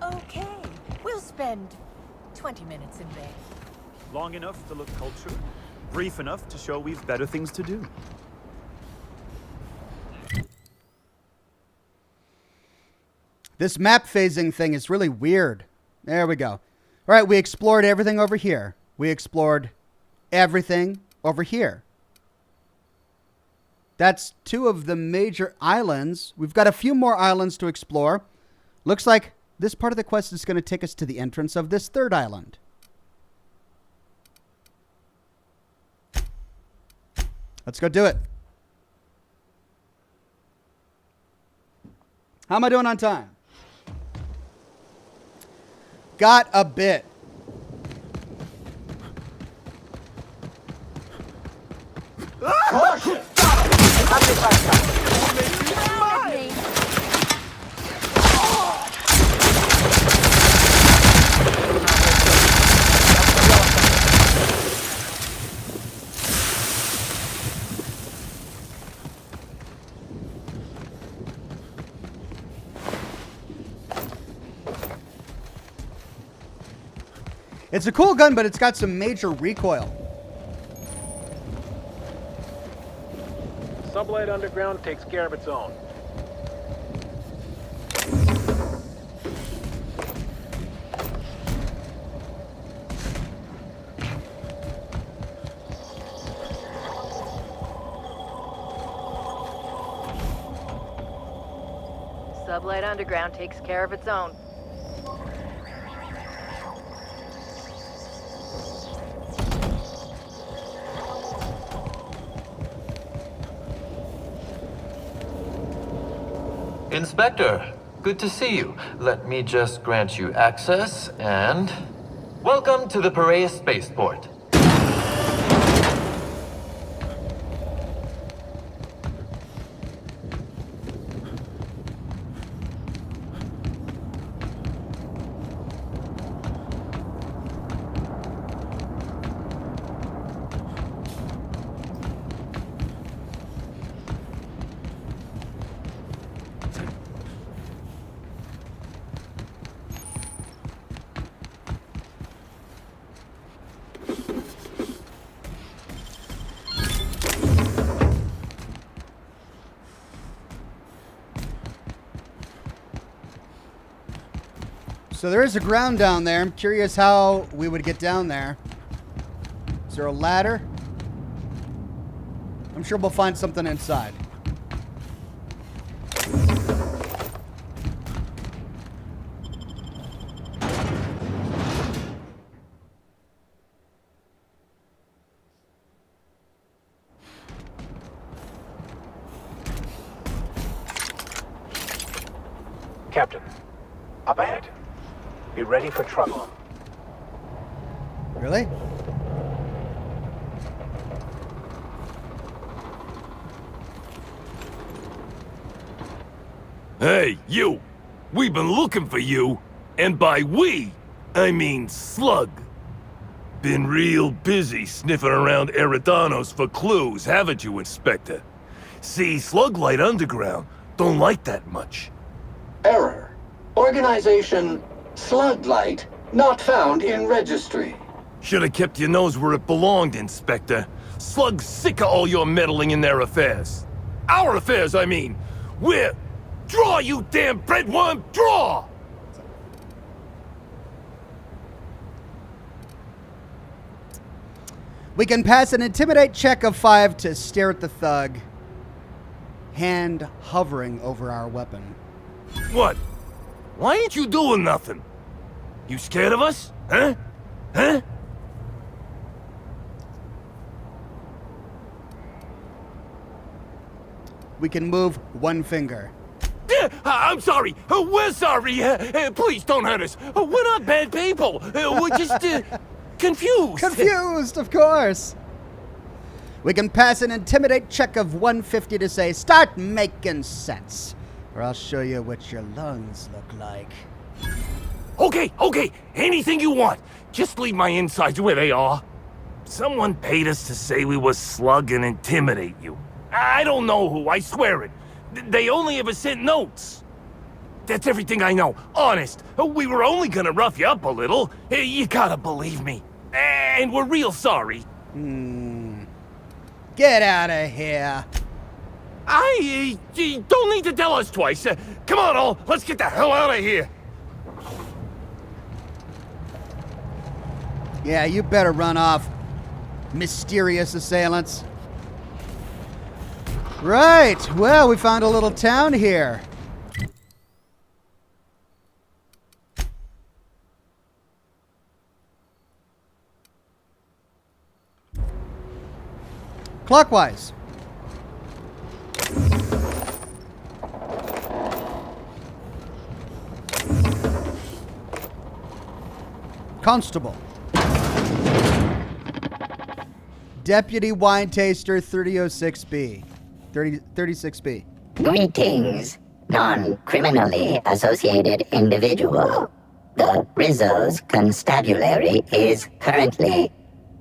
Okay, we'll spend 20 minutes in bed. Long enough to look cultured, brief enough to show we've better things to do. This map phasing thing is really weird. There we go. All right, we explored everything over here. We explored everything over here. That's 2 of the major islands. We've got a few more islands to explore. Looks like this part of the quest is going to take us to the entrance of this 3rd island. Let's go do it. How am I doing on time? Got a bit. Caution! It's a cool gun, but it's got some major recoil. Sublight Underground takes care of its own. Sublight Underground takes care of its own. Inspector, good to see you. Let me just grant you access and... Welcome to the Piraeus Spaceport. So there is a ground down there. I'm curious how we would get down there. Is there a ladder? I'm sure we'll find something inside. Captain, Up ahead. Be ready for trouble. Really? Hey, you! We've been looking for you, and by we, I mean Slug. Been real busy sniffing around Eridanos for clues, haven't you, Inspector? See, Sluglight Underground don't like that much. Error. Organization Sluglight not found in registry. Should have kept your nose where it belonged, Inspector. Slug's sick of all your meddling in their affairs. Our affairs, I mean. We're... Draw, you damn breadworm, draw! We can pass an intimidate check of 5 to stare at the thug, hand hovering over our weapon. What? Why ain't you doing nothing? You scared of us? Huh? Huh? We can move one finger. I'm sorry. We're sorry. Please don't hurt us. We're not bad people. We're just confused. Confused, of course. We can pass an intimidate check of 150 to say, start making sense, or I'll show you what your lungs look like. Okay. Anything you want. Just leave my insides where they are. Someone paid us to say we were Slug and intimidate you. I don't know who, I swear it. They only ever sent notes. That's everything I know. Honest. We were only gonna rough you up a little. You gotta believe me. And we're real sorry. Get out of here. I don't need to tell us twice. Come on, all. Let's get the hell out of here. Yeah, you better run off, mysterious assailants. Right, well, we found a little town here. Clockwise. Constable. Deputy Wine Taster 3006B. 36B. Greetings, non-criminally associated individual. The Rizzo's constabulary is currently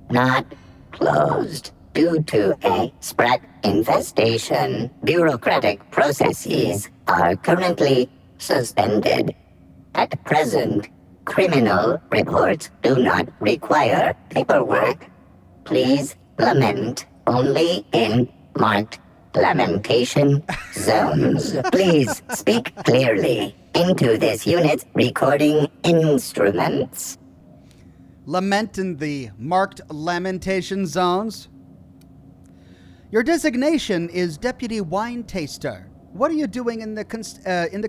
not closed due to a sprat infestation. Bureaucratic processes are currently suspended. At present, criminal reports do not require paperwork. Please lament only in marked lamentation zones. Please speak clearly into this unit's recording instruments. Lament in the marked lamentation zones. Your designation is Deputy Wine Taster. What are you doing in the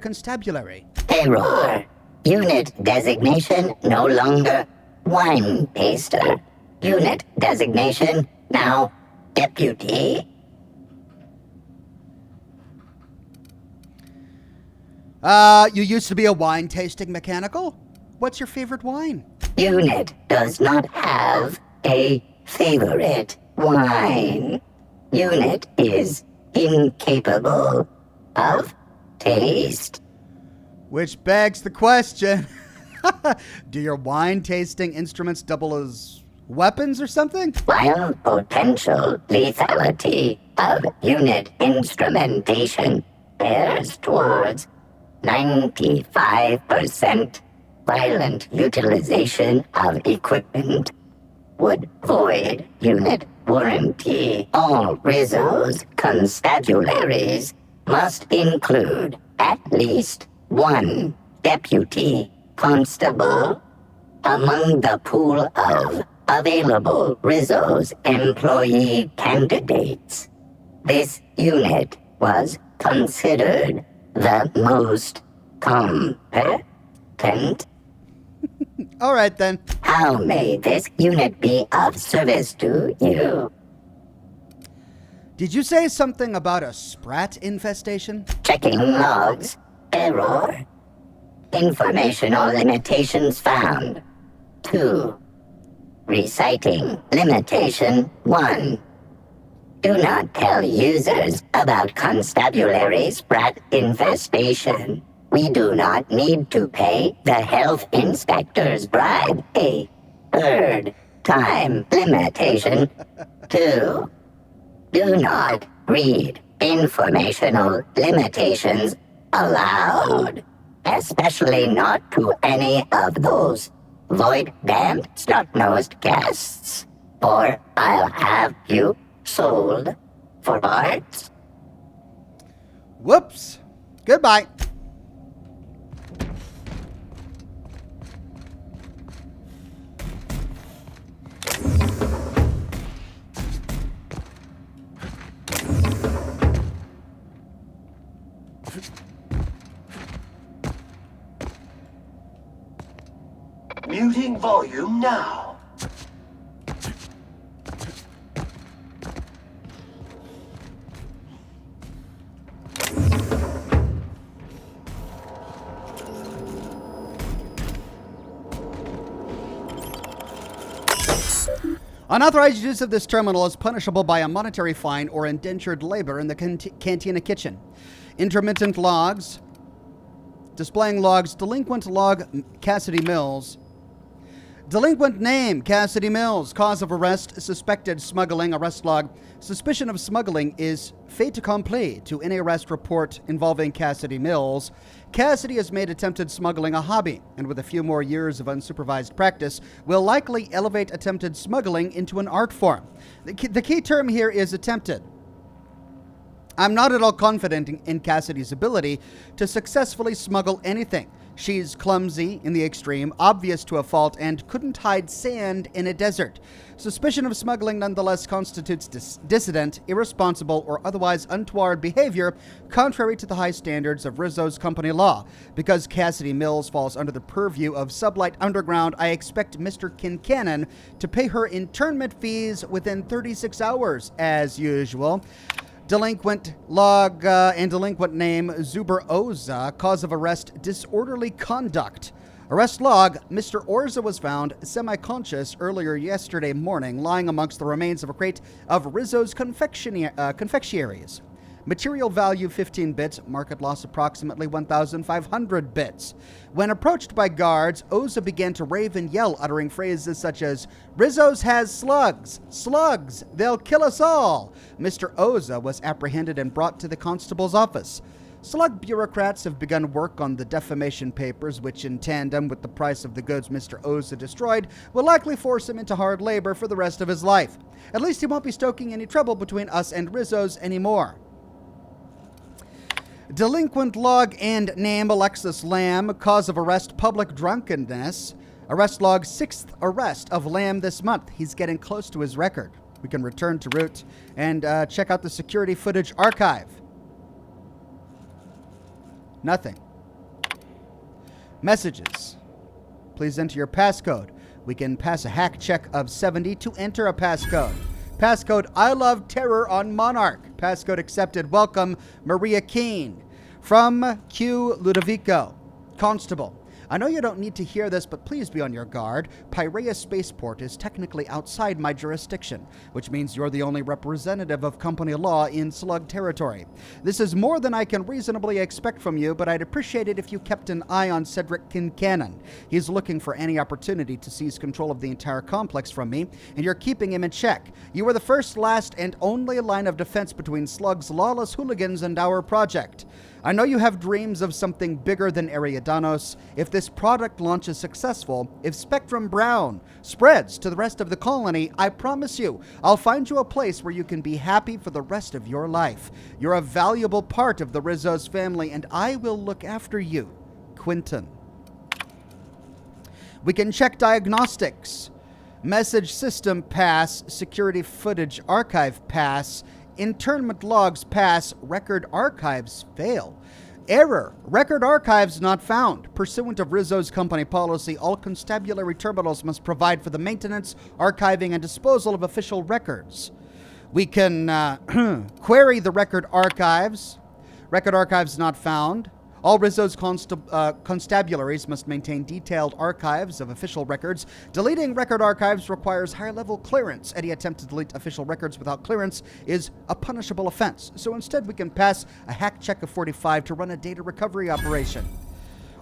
constabulary? Error. Unit designation no longer Wine Taster. Unit designation now Deputy. You used to be a wine tasting mechanical? What's your favorite wine? Unit does not have a favorite wine. Unit is incapable of taste. Which begs the question, do your wine tasting instruments double as weapons or something? While potential lethality of unit instrumentation bears towards 95% violent utilization of equipment would void unit warranty. All Rizzo's constabularies must include at least one deputy constable among the pool of available Rizzo's employee candidates. This unit was considered the most competent. All right, then. How may this unit be of service to you? Did you say something about a sprat infestation? Checking logs. Error. Informational limitations found. 2. Reciting limitation 1. Do not tell users about constabulary sprat infestation. We do not need to pay the health inspector's bribe. A third time limitation 2. Do not read informational limitations aloud, especially not to any of those void-damned snot-nosed guests, or I'll have you sold for parts. Whoops. Goodbye. Muting volume now. Unauthorized use of this terminal is punishable by a monetary fine or indentured labor in the cantina kitchen. Intermittent logs. Displaying logs. Delinquent log Cassidy Mills. Delinquent name, Cassidy Mills. Cause of arrest, suspected smuggling. Arrest log. Suspicion of smuggling is fait accompli to any arrest report involving Cassidy Mills. Cassidy has made attempted smuggling a hobby, and with a few more years of unsupervised practice, will likely elevate attempted smuggling into an art form. The key term here is attempted. I'm not at all confident in Cassidy's ability to successfully smuggle anything. She's clumsy in the extreme, obvious to a fault, and couldn't hide sand in a desert. Suspicion of smuggling nonetheless constitutes dissident, irresponsible, or otherwise untoward behavior contrary to the high standards of Rizzo's company law. Because Cassidy Mills falls under the purview of Sublight Underground, I expect Mr. Kincannon to pay her internment fees within 36 hours, as usual. Delinquent log and delinquent name, Zuber Oza. Cause of arrest, disorderly conduct. Arrest log, Mr. Orza was found semi-conscious earlier yesterday morning, lying amongst the remains of a crate of Rizzo's confectionaries. Material value 15 bits, market loss approximately 1,500 bits. When approached by guards, Oza began to rave and yell, uttering phrases such as, "Rizzo's has slugs! Slugs! They'll kill us all!" Mr. Oza was apprehended and brought to the constable's office. Slug bureaucrats have begun work on the defamation papers, which, in tandem with the price of the goods Mr. Oza destroyed, will likely force him into hard labor for the rest of his life. At least he won't be stoking any trouble between us and Rizzo's anymore. Delinquent log and name, Alexis Lamb. Cause of arrest, public drunkenness. Arrest log, 6th arrest of Lamb this month. He's getting close to his record. We can return to route and check out the security footage archive. Nothing. Messages. Please enter your passcode. We can pass a hack check of 70 to enter a passcode. Passcode, I love terror on Monarch. Passcode accepted. Welcome, Maria Keene. From Q Ludovico. Constable. I know you don't need to hear this, but please be on your guard. Piraeus Spaceport is technically outside my jurisdiction, which means you're the only representative of company law in Slug territory. This is more than I can reasonably expect from you, but I'd appreciate it if you kept an eye on Cedric Kincannon. He's looking for any opportunity to seize control of the entire complex from me, and you're keeping him in check. You are the first, last, and only line of defense between Slug's lawless hooligans and our project. I know you have dreams of something bigger than Eridanos. If this product launch is successful, if Spectrum Brown spreads to the rest of the colony, I promise you, I'll find you a place where you can be happy for the rest of your life. You're a valuable part of the Rizzo's family, and I will look after you. Quinton. We can check diagnostics. Message system pass, security footage archive pass, internment logs pass, record archives fail. Error. Record archives not found. Pursuant of Rizzo's company policy, all constabulary terminals must provide for the maintenance, archiving, and disposal of official records. We can query the record archives. Record archives not found. All Rizzo's constabularies must maintain detailed archives of official records. Deleting record archives requires higher-level clearance. Any attempt to delete official records without clearance is a punishable offense. So instead, we can pass a hack check of 45 to run a data recovery operation.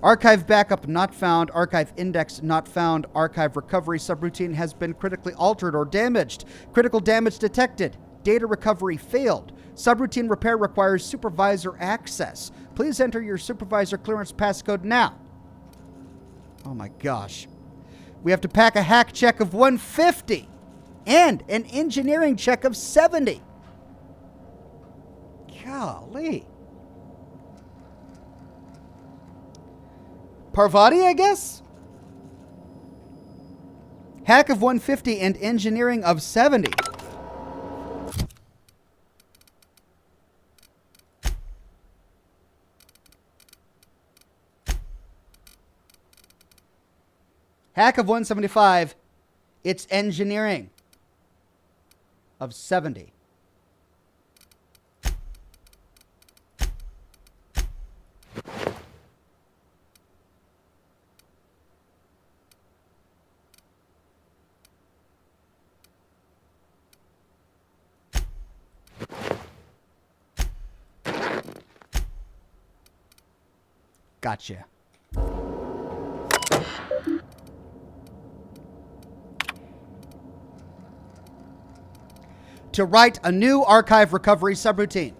Archive backup not found. Archive index not found. Archive recovery subroutine has been critically altered or damaged. Critical damage detected. Data recovery failed. Subroutine repair requires supervisor access. Please enter your supervisor clearance passcode now. Oh my gosh. We have to pack a hack check of 150 and an engineering check of 70. Golly. Parvati, I guess? Hack of 150 and engineering of 70. Hack of 175. It's engineering of 70. Gotcha. To write a new archive recovery subroutine.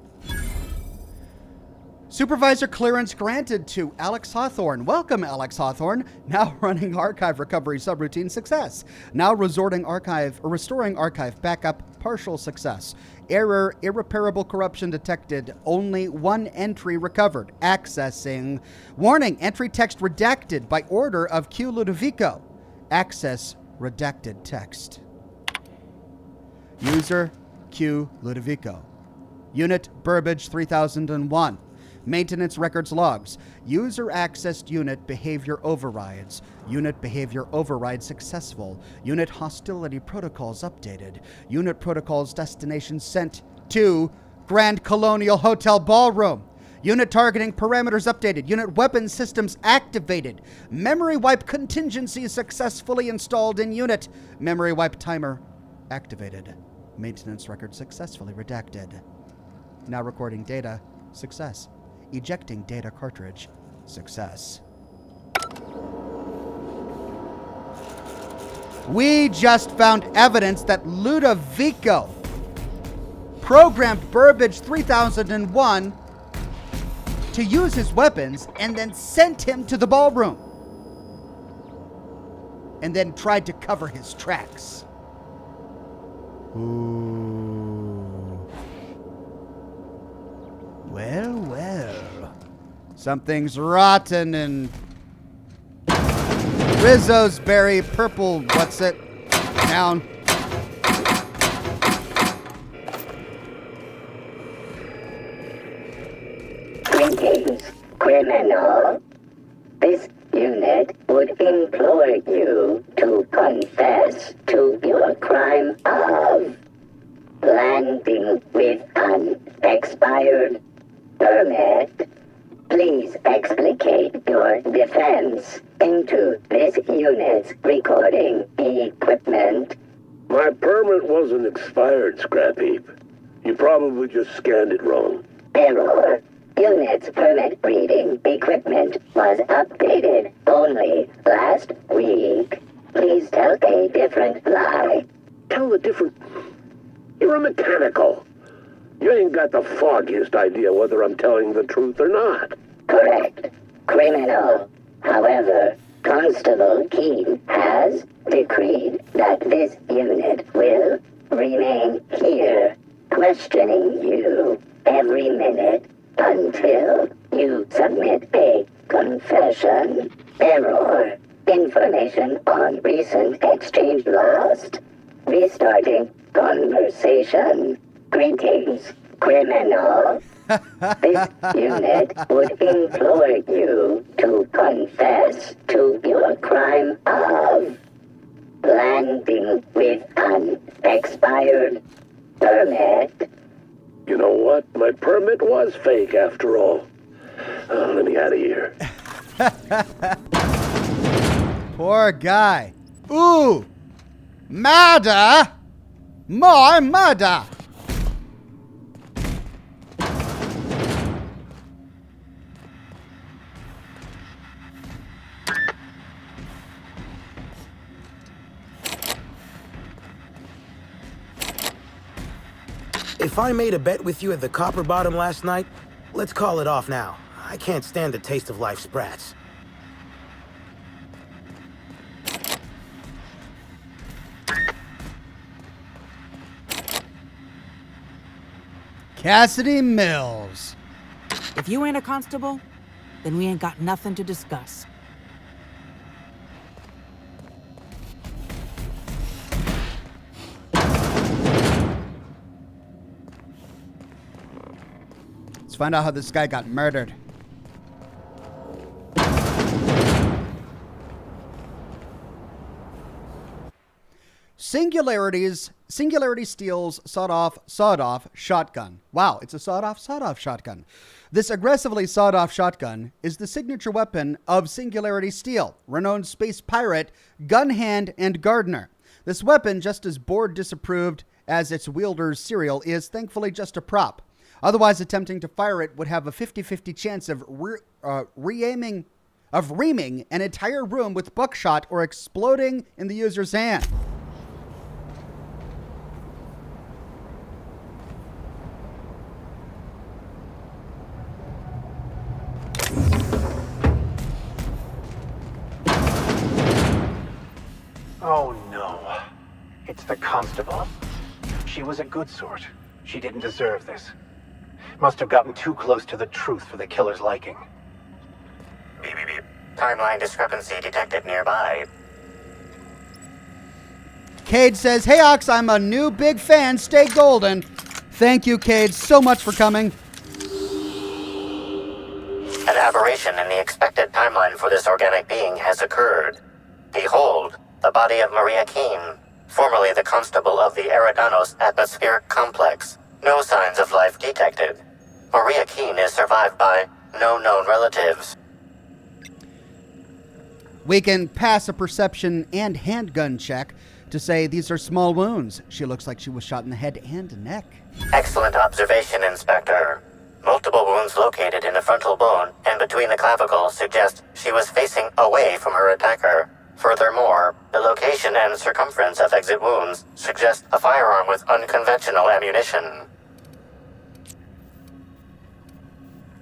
Supervisor clearance granted to Alex Hawthorne. Welcome, Alex Hawthorne. Now running archive recovery subroutine success. Now restoring archive backup partial success. Error, irreparable corruption detected. Only one entry recovered. Accessing. Warning, entry text redacted by order of Q Ludovico. Access redacted text. User Q Ludovico. Unit Burbage 3001. Maintenance records logs. User accessed unit behavior overrides. Unit behavior override successful. Unit hostility protocols updated. Unit protocols destination sent to Grand Colonial Hotel Ballroom. Unit targeting parameters updated. Unit weapon systems activated. Memory wipe contingency successfully installed in unit. Memory wipe timer activated. Maintenance record successfully redacted. Now recording data. Success. Ejecting data cartridge. Success. We just found evidence that Ludovico programmed Burbage 3001 to use his weapons and then sent him to the ballroom. And then tried to cover his tracks. Ooh. Well, well. Something's rotten in Rizzo's berry purple, what's it? Down. Greetings, criminal. This unit would implore you to confess to your crime of landing with an expired permit. Please explicate your defense into this unit's recording equipment. My permit wasn't expired, Scrap Heap. You probably just scanned it wrong. Error. Unit's permit reading equipment was updated only last week. Please tell a different lie. Tell a different... You're a mechanical. You ain't got the foggiest idea whether I'm telling the truth or not. Correct. Criminal. However, Constable Keene has decreed that this unit will remain here, questioning you every minute until you submit a confession. Error. Information on recent exchange lost. Restarting conversation. Greetings, criminal. This unit would implore you to confess to your crime of landing with an expired permit. You know what? My permit was fake after all. Let me out of here. Poor guy. Ooh! Murder! More murder! If I made a bet with you at the Copper Bottom last night, let's call it off now. I can't stand the taste of life sprats. Cassidy Mills. If you ain't a constable, then we ain't got nothing to discuss. Let's find out how this guy got murdered. Singularity Steel's sawed-off shotgun. Wow, it's a sawed-off shotgun. This aggressively sawed-off shotgun is the signature weapon of Singularity Steel, renowned space pirate, gun hand, and gardener. This weapon, just as board disapproved as its wielder's serial, is thankfully just a prop. Otherwise, attempting to fire it would have a 50-50 chance of reaming an entire room with buckshot or exploding in the user's hand. Oh no. It's the constable. She was a good sort. She didn't deserve this. Must have gotten too close to the truth for the killer's liking. Beep, beep, beep. Timeline discrepancy detected nearby. Cade says, "Hey Ox, I'm a new big fan. Stay golden." Thank you, Cade, so much for coming. An aberration in the expected timeline for this organic being has occurred. Behold, the body of Maria Keene, formerly the constable of the Eridanos atmospheric complex. No signs of life detected. Maria Keene is survived by no known relatives. We can pass a perception and handgun check to say these are small wounds. She looks like she was shot in the head and neck. Excellent observation, Inspector. Multiple wounds located in the frontal bone and between the clavicles suggest she was facing away from her attacker. Furthermore, the location and circumference of exit wounds suggest a firearm with unconventional ammunition.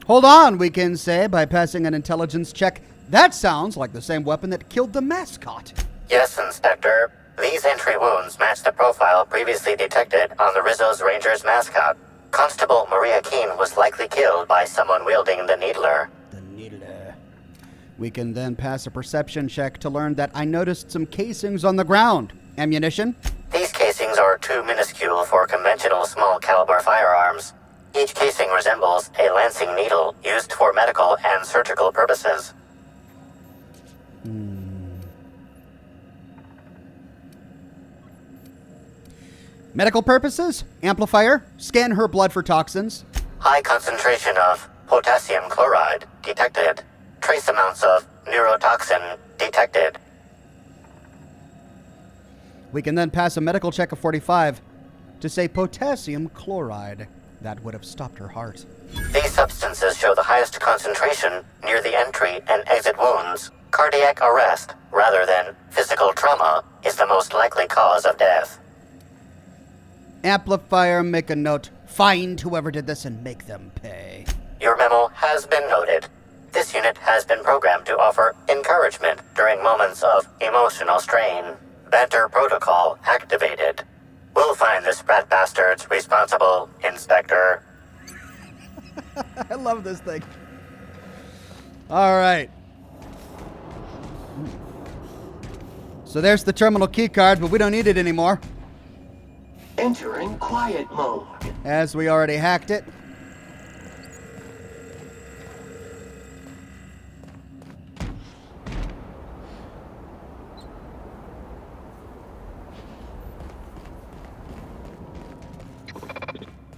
Hold on, we can say, by passing an intelligence check. That sounds like the same weapon that killed the mascot. Yes, Inspector. These entry wounds match the profile previously detected on the Rizzo's Rangers mascot. Constable Maria Keene was likely killed by someone wielding the Needler. We can then pass a perception check to learn that I noticed some casings on the ground. Ammunition? These casings are too minuscule for conventional small caliber firearms. Each casing resembles a lancing needle used for medical and surgical purposes. Medical purposes? Amplifier? Scan her blood for toxins. High concentration of potassium chloride detected. Trace amounts of neurotoxin detected. We can then pass a medical check of 45 to say potassium chloride. That would have stopped her heart. These substances show the highest concentration near the entry and exit wounds. Cardiac arrest, rather than physical trauma, is the most likely cause of death. Amplifier, make a note. Find whoever did this and make them pay. Your memo has been noted. This unit has been programmed to offer encouragement during moments of emotional strain. Banter protocol activated. We'll find the sprat bastards responsible, Inspector. I love this thing. All right. So there's the terminal keycard, but we don't need it anymore, Entering quiet mode. as we already hacked it.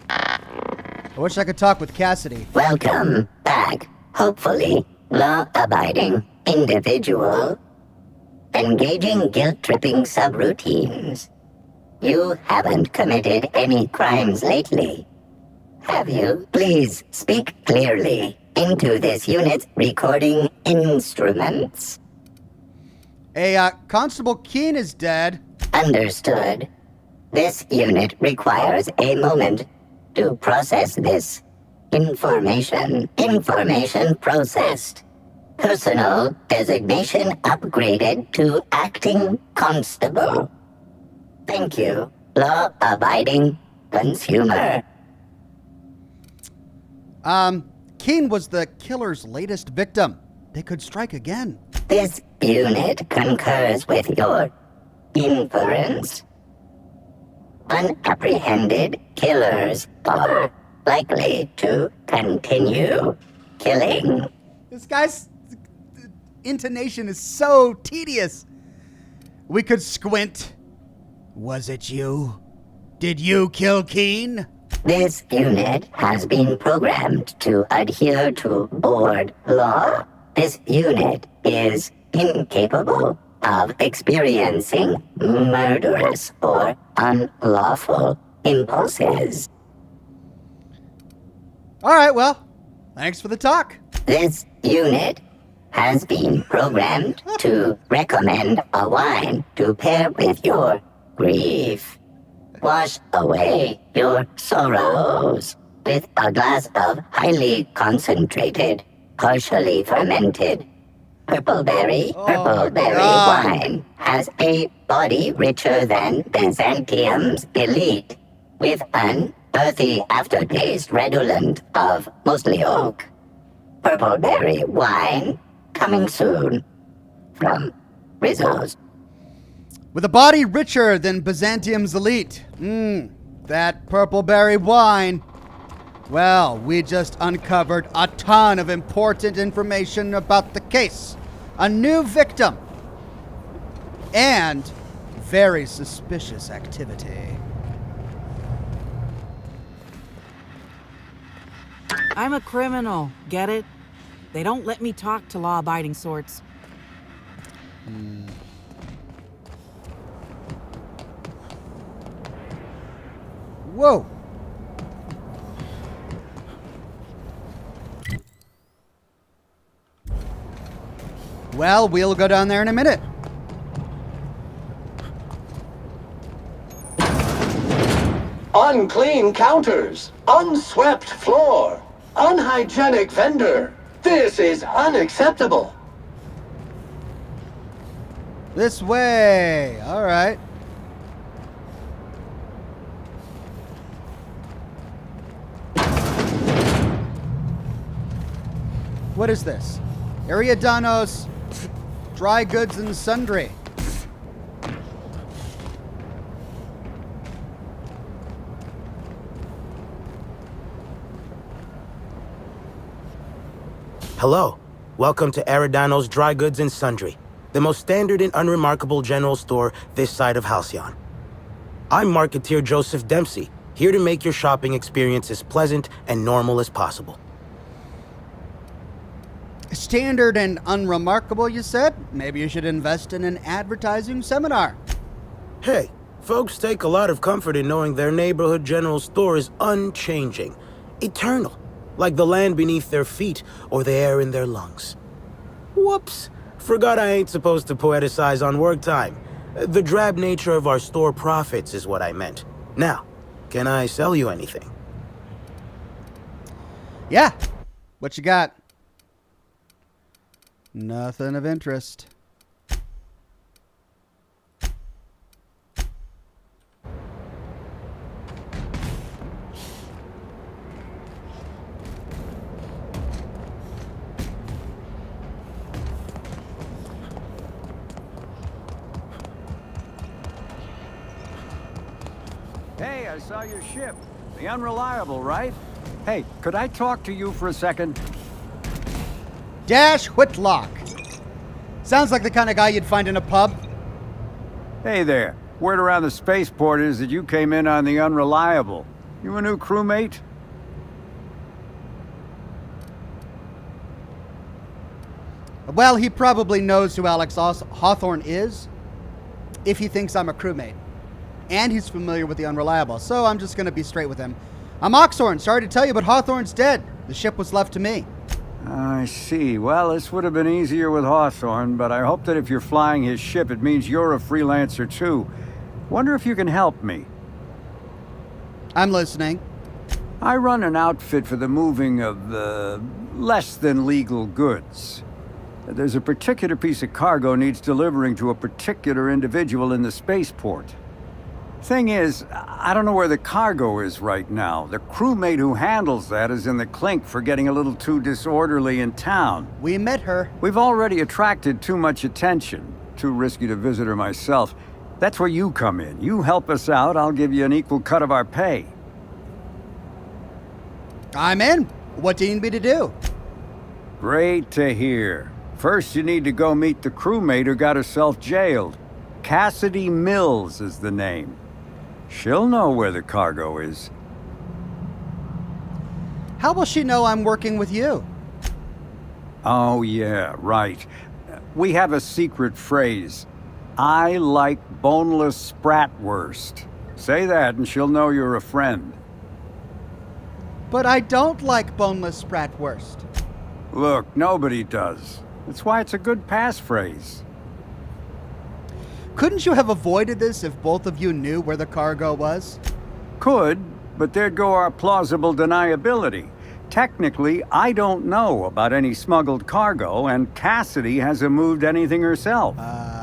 I wish I could talk with Cassidy. Welcome back hopefully law-abiding individual engaging guilt-tripping subroutines. You haven't committed any crimes lately, have you? Please speak clearly into this unit's recording instruments. Constable Keen is dead. Understood. This unit requires a moment to process this information. Information processed. Personal designation upgraded to acting constable. Thank you, law-abiding consumer. Keen was the killer's latest victim. They could strike again. This unit concurs with your inference. Unapprehended killers are likely to continue killing. This guy's intonation is so tedious. We could squint. Was it you? Did you kill Keen? This unit has been programmed to adhere to board law. This unit is incapable of experiencing murderous or unlawful impulses. All right, well, thanks for the talk. This unit has been programmed to recommend a wine to pair with your grief. Wash away your sorrows with a glass of highly concentrated, partially fermented purple-berry wine. Has a body richer than Byzantium's elite, with an earthy aftertaste redolent of mostly oak. Purple-berry wine coming soon from Rizzo's. With a body richer than Byzantium's elite. That purple-berry wine. Well, we just uncovered a ton of important information about the case. A new victim. And very suspicious activity. I'm a criminal, get it? They don't let me talk to law-abiding sorts. Whoa. Well, we'll go down there in a minute. Unclean counters, unswept floor, unhygienic vendor. This is unacceptable. This way. All right. What is this? Eridanos, dry goods and sundry. Hello. Welcome to Eridanos Dry Goods and Sundry, the most standard and unremarkable general store this side of Halcyon. I'm marketeer Joseph Dempsey, here to make your shopping experience as pleasant and normal as possible. Standard and unremarkable, you said? Maybe you should invest in an advertising seminar. Hey, folks take a lot of comfort in knowing their neighborhood general store is unchanging, eternal, like the land beneath their feet or the air in their lungs. Whoops, forgot I ain't supposed to poeticize on work time. The drab nature of our store profits is what I meant. Now, can I sell you anything? Yeah. What you got? Nothing of interest. Hey, I saw your ship. The Unreliable, right? Hey, could I talk to you for a second? Dash Whitlock. Sounds like the kind of guy you'd find in a pub. Hey there. Word around the spaceport is that you came in on the Unreliable. You a new crewmate? Well, he probably knows who Alex Hawthorne is if he thinks I'm a crewmate. And he's familiar with the Unreliable, so I'm just going to be straight with him. I'm Oxhorn. Sorry to tell you, but Hawthorne's dead. The ship was left to me. I see. Well, this would have been easier with Hawthorne, but I hope that if you're flying his ship, it means you're a freelancer too. Wonder if you can help me. I'm listening. I run an outfit for the moving of less than legal goods. There's a particular piece of cargo needs delivering to a particular individual in the spaceport. Thing is, I don't know where the cargo is right now. The crewmate who handles that is in the clink for getting a little too disorderly in town. We met her. We've already attracted too much attention. Too risky to visit her myself. That's where you come in. You help us out, I'll give you an equal cut of our pay. I'm in. What do you need me to do? Great to hear. First, you need to go meet the crewmate who got herself jailed. Cassidy Mills is the name. She'll know where the cargo is. How will she know I'm working with you? Oh, yeah, right. We have a secret phrase. I like boneless spratwurst. Say that and she'll know you're a friend. But I don't like boneless spratwurst. Look, nobody does. That's why it's a good passphrase. Couldn't you have avoided this if both of you knew where the cargo was? Could, but there'd go our plausible deniability. Technically, I don't know about any smuggled cargo, and Cassidy hasn't moved anything herself.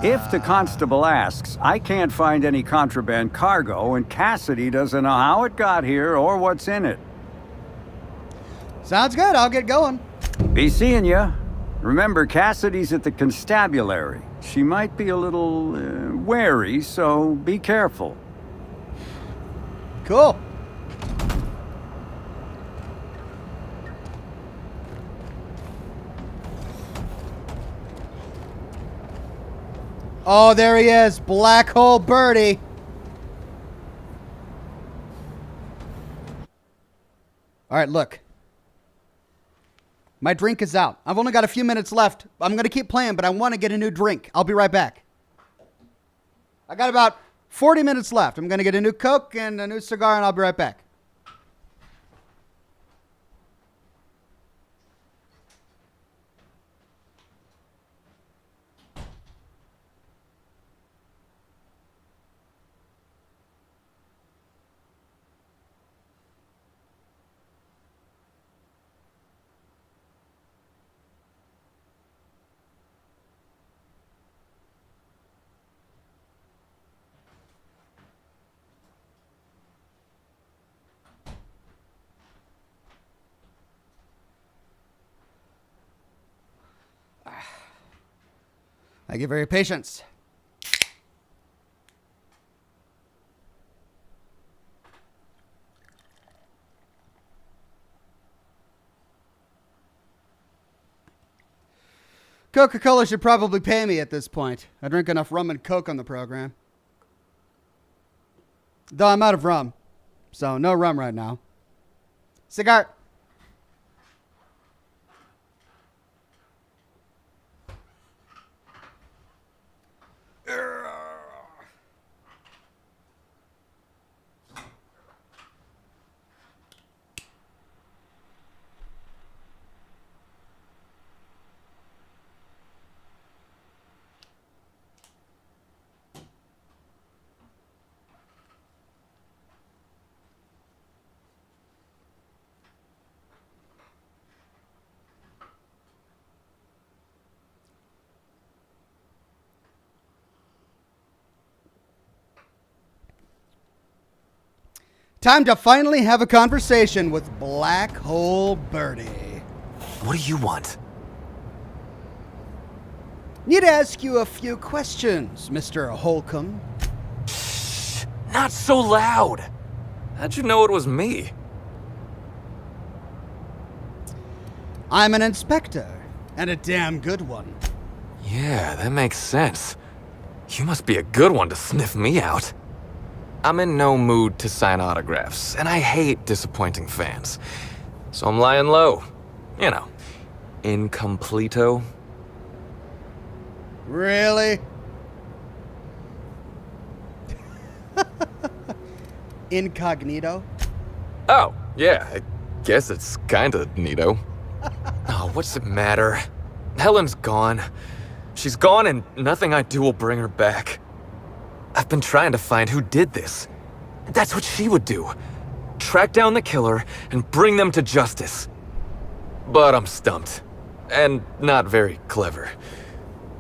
If the constable asks, I can't find any contraband cargo, and Cassidy doesn't know how it got here or what's in it. Sounds good. I'll get going. Be seeing ya. Remember, Cassidy's at the constabulary. She might be a little wary, so be careful. Cool. Oh, there he is. Black Hole Birdie. All right, look. My drink is out. I've only got a few minutes left. I'm going to keep playing, but I want to get a new drink. I'll be right back. I got about 40 minutes left. I'm going to get a new Coke and a new cigar, and I'll be right back. Thank you for your patience. Coca-Cola should probably pay me at this point. I drink enough rum and Coke on the program. Though I'm out of rum, so no rum right now. Cigar. Time to finally have a conversation with Black Hole Birdie. What do you want? Need to ask you a few questions, Mr. Holcomb. Shh, not so loud. How'd you know it was me? I'm an inspector, and a damn good one. Yeah, that makes sense. You must be a good one to sniff me out. I'm in no mood to sign autographs, and I hate disappointing fans. So I'm lying low. You know, incompleto. Really? Incognito? Oh, yeah, I guess it's kinda neato. Oh, what's it matter? Helen's gone. She's gone and nothing I do will bring her back. I've been trying to find who did this. That's what she would do. Track down the killer and bring them to justice. But I'm stumped. And not very clever.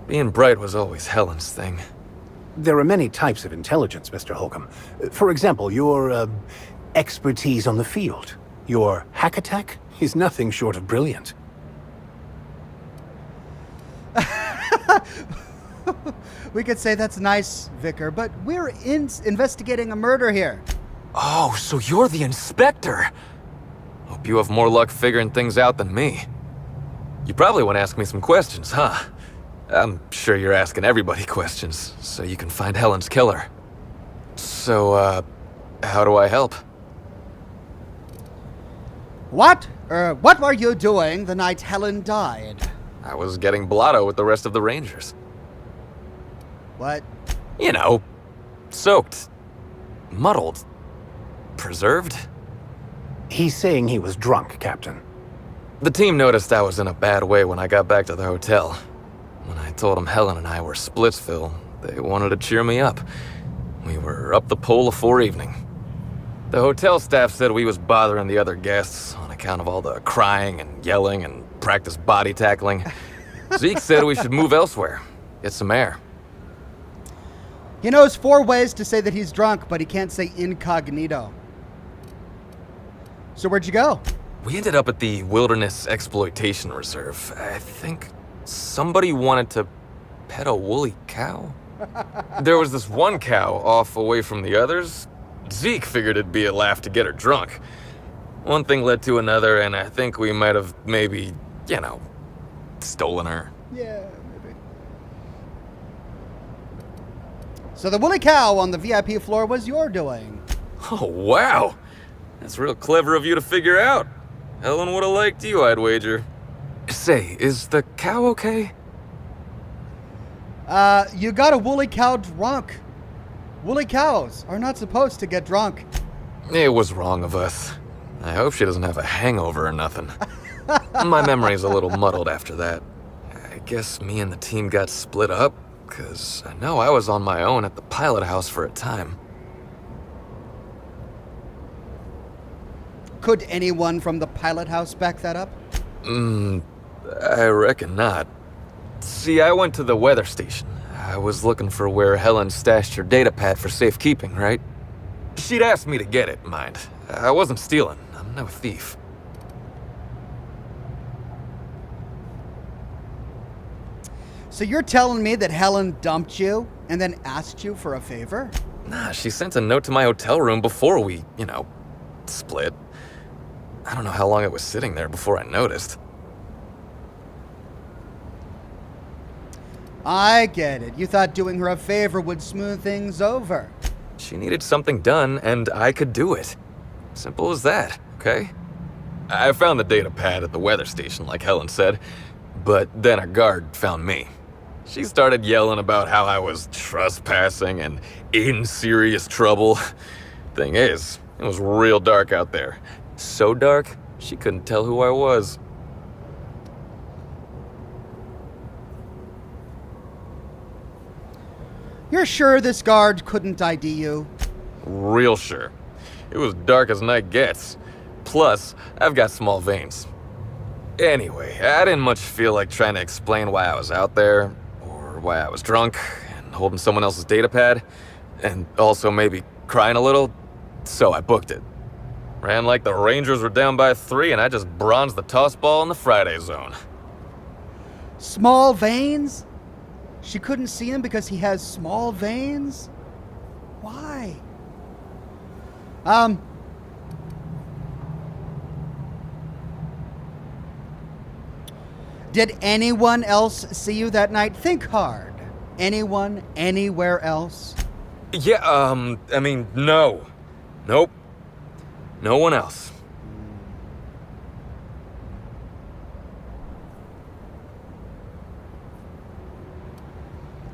Being bright was always Helen's thing. There are many types of intelligence, Mr. Holcomb. For example, your expertise on the field. Your hack attack is nothing short of brilliant. We could say that's nice, Vicar, but we're investigating a murder here. Oh, so you're the inspector. Hope you have more luck figuring things out than me. You probably want to ask me some questions, huh? I'm sure you're asking everybody questions, so you can find Helen's killer. So, how do I help? What were you doing the night Helen died? I was getting blotto with the rest of the Rangers. What? You know, soaked, muddled, preserved. He's saying he was drunk, Captain. The team noticed I was in a bad way when I got back to the hotel. When I told them Helen and I were Splitsville, they wanted to cheer me up. We were up the pole afore evening. The hotel staff said we was bothering the other guests on account of all the crying and yelling and practice body tackling. Zeke said we should move elsewhere, get some air. He knows 4 ways to say that he's drunk, but he can't say incognito. So where'd you go? We ended up at the Wilderness Exploitation Reserve. I think somebody wanted to pet a woolly cow? There was this one cow off away from the others. Zeke figured it'd be a laugh to get her drunk. One thing led to another, and I think we might have maybe, you know, stolen her. Yeah, maybe. So the woolly cow on the VIP floor was your doing. Oh, wow. That's real clever of you to figure out. Helen would have liked you, I'd wager. Say, is the cow okay? You got a woolly cow drunk. Woolly cows are not supposed to get drunk. It was wrong of us. I hope she doesn't have a hangover or nothing. My memory's a little muddled after that. I guess me and the team got split up, because I know I was on my own at the pilot house for a time. Could anyone from the pilot house back that up? I reckon not. See, I went to the weather station. I was looking for where Helen stashed her data pad for safekeeping, right? She'd asked me to get it, mind. I wasn't stealing. I'm no thief. So you're telling me that Helen dumped you and then asked you for a favor? Nah, she sent a note to my hotel room before we, split. I don't know how long it was sitting there before I noticed. I get it. You thought doing her a favor would smooth things over. She needed something done, and I could do it. Simple as that, okay? I found the data pad at the weather station, like Helen said, but then a guard found me. She started yelling about how I was trespassing and in serious trouble. Thing is, it was real dark out there. So dark, she couldn't tell who I was. You're sure this guard couldn't ID you? Real sure. It was dark as night gets. Plus, I've got small veins. Anyway, I didn't much feel like trying to explain why I was out there, or why I was drunk, and holding someone else's data pad, and also maybe crying a little, so I booked it. Ran like the Rangers were down by 3, and I just bronzed the toss ball in the Friday zone. Small veins? She couldn't see him because he has small veins? Why? Did anyone else see you that night? Think hard. Anyone, anywhere else? Yeah, no. Nope. No one else.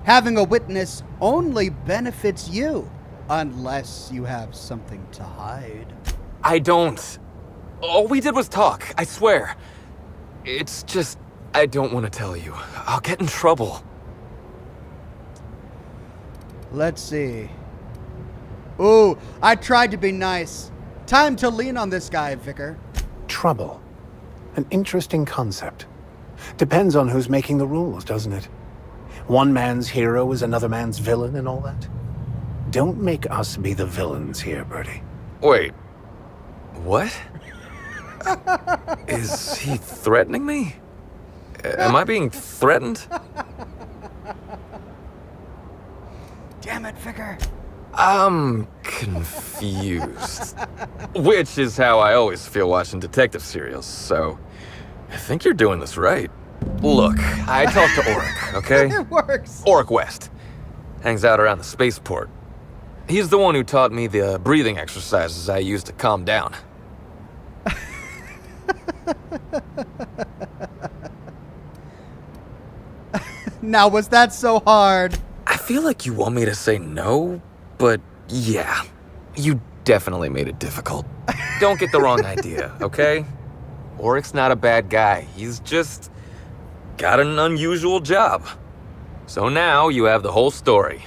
Having a witness only benefits you, unless you have something to hide. I don't. All we did was talk, I swear. It's just, I don't want to tell you. I'll get in trouble. Let's see. Ooh, I tried to be nice. Time to lean on this guy, Vicar. Trouble. An interesting concept. Depends on who's making the rules, doesn't it? One man's hero is another man's villain and all that. Don't make us be the villains here, Bertie. Wait. What? Is he threatening me? Am I being threatened? Damn it, Vicar. I'm confused. Which is how I always feel watching detective serials, so I think you're doing this right. Look, I talked to Oryk, okay? It works. Oryk West. Hangs out around the Spaceport. He's the one who taught me the breathing exercises I use to calm down. Now, was that so hard? I feel like you want me to say no, but yeah, you definitely made it difficult. Don't get the wrong idea, okay? Oryk's not a bad guy. He's just got an unusual job. So now you have the whole story.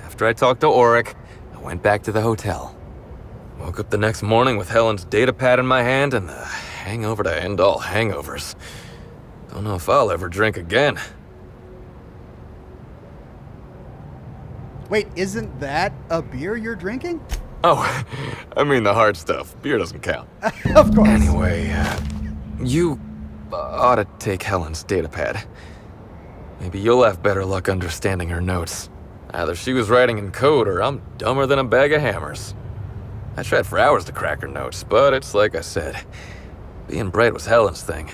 After I talked to Oryk, I went back to the hotel. Woke up the next morning with Helen's data pad in my hand and the hangover to end all hangovers. Don't know if I'll ever drink again. Wait, isn't that a beer you're drinking? Oh, I mean the hard stuff. Beer doesn't count. Of course. Anyway, you ought to take Helen's data pad. Maybe you'll have better luck understanding her notes. Either she was writing in code or I'm dumber than a bag of hammers. I tried for hours to crack her notes, but it's like I said. Being bright was Helen's thing.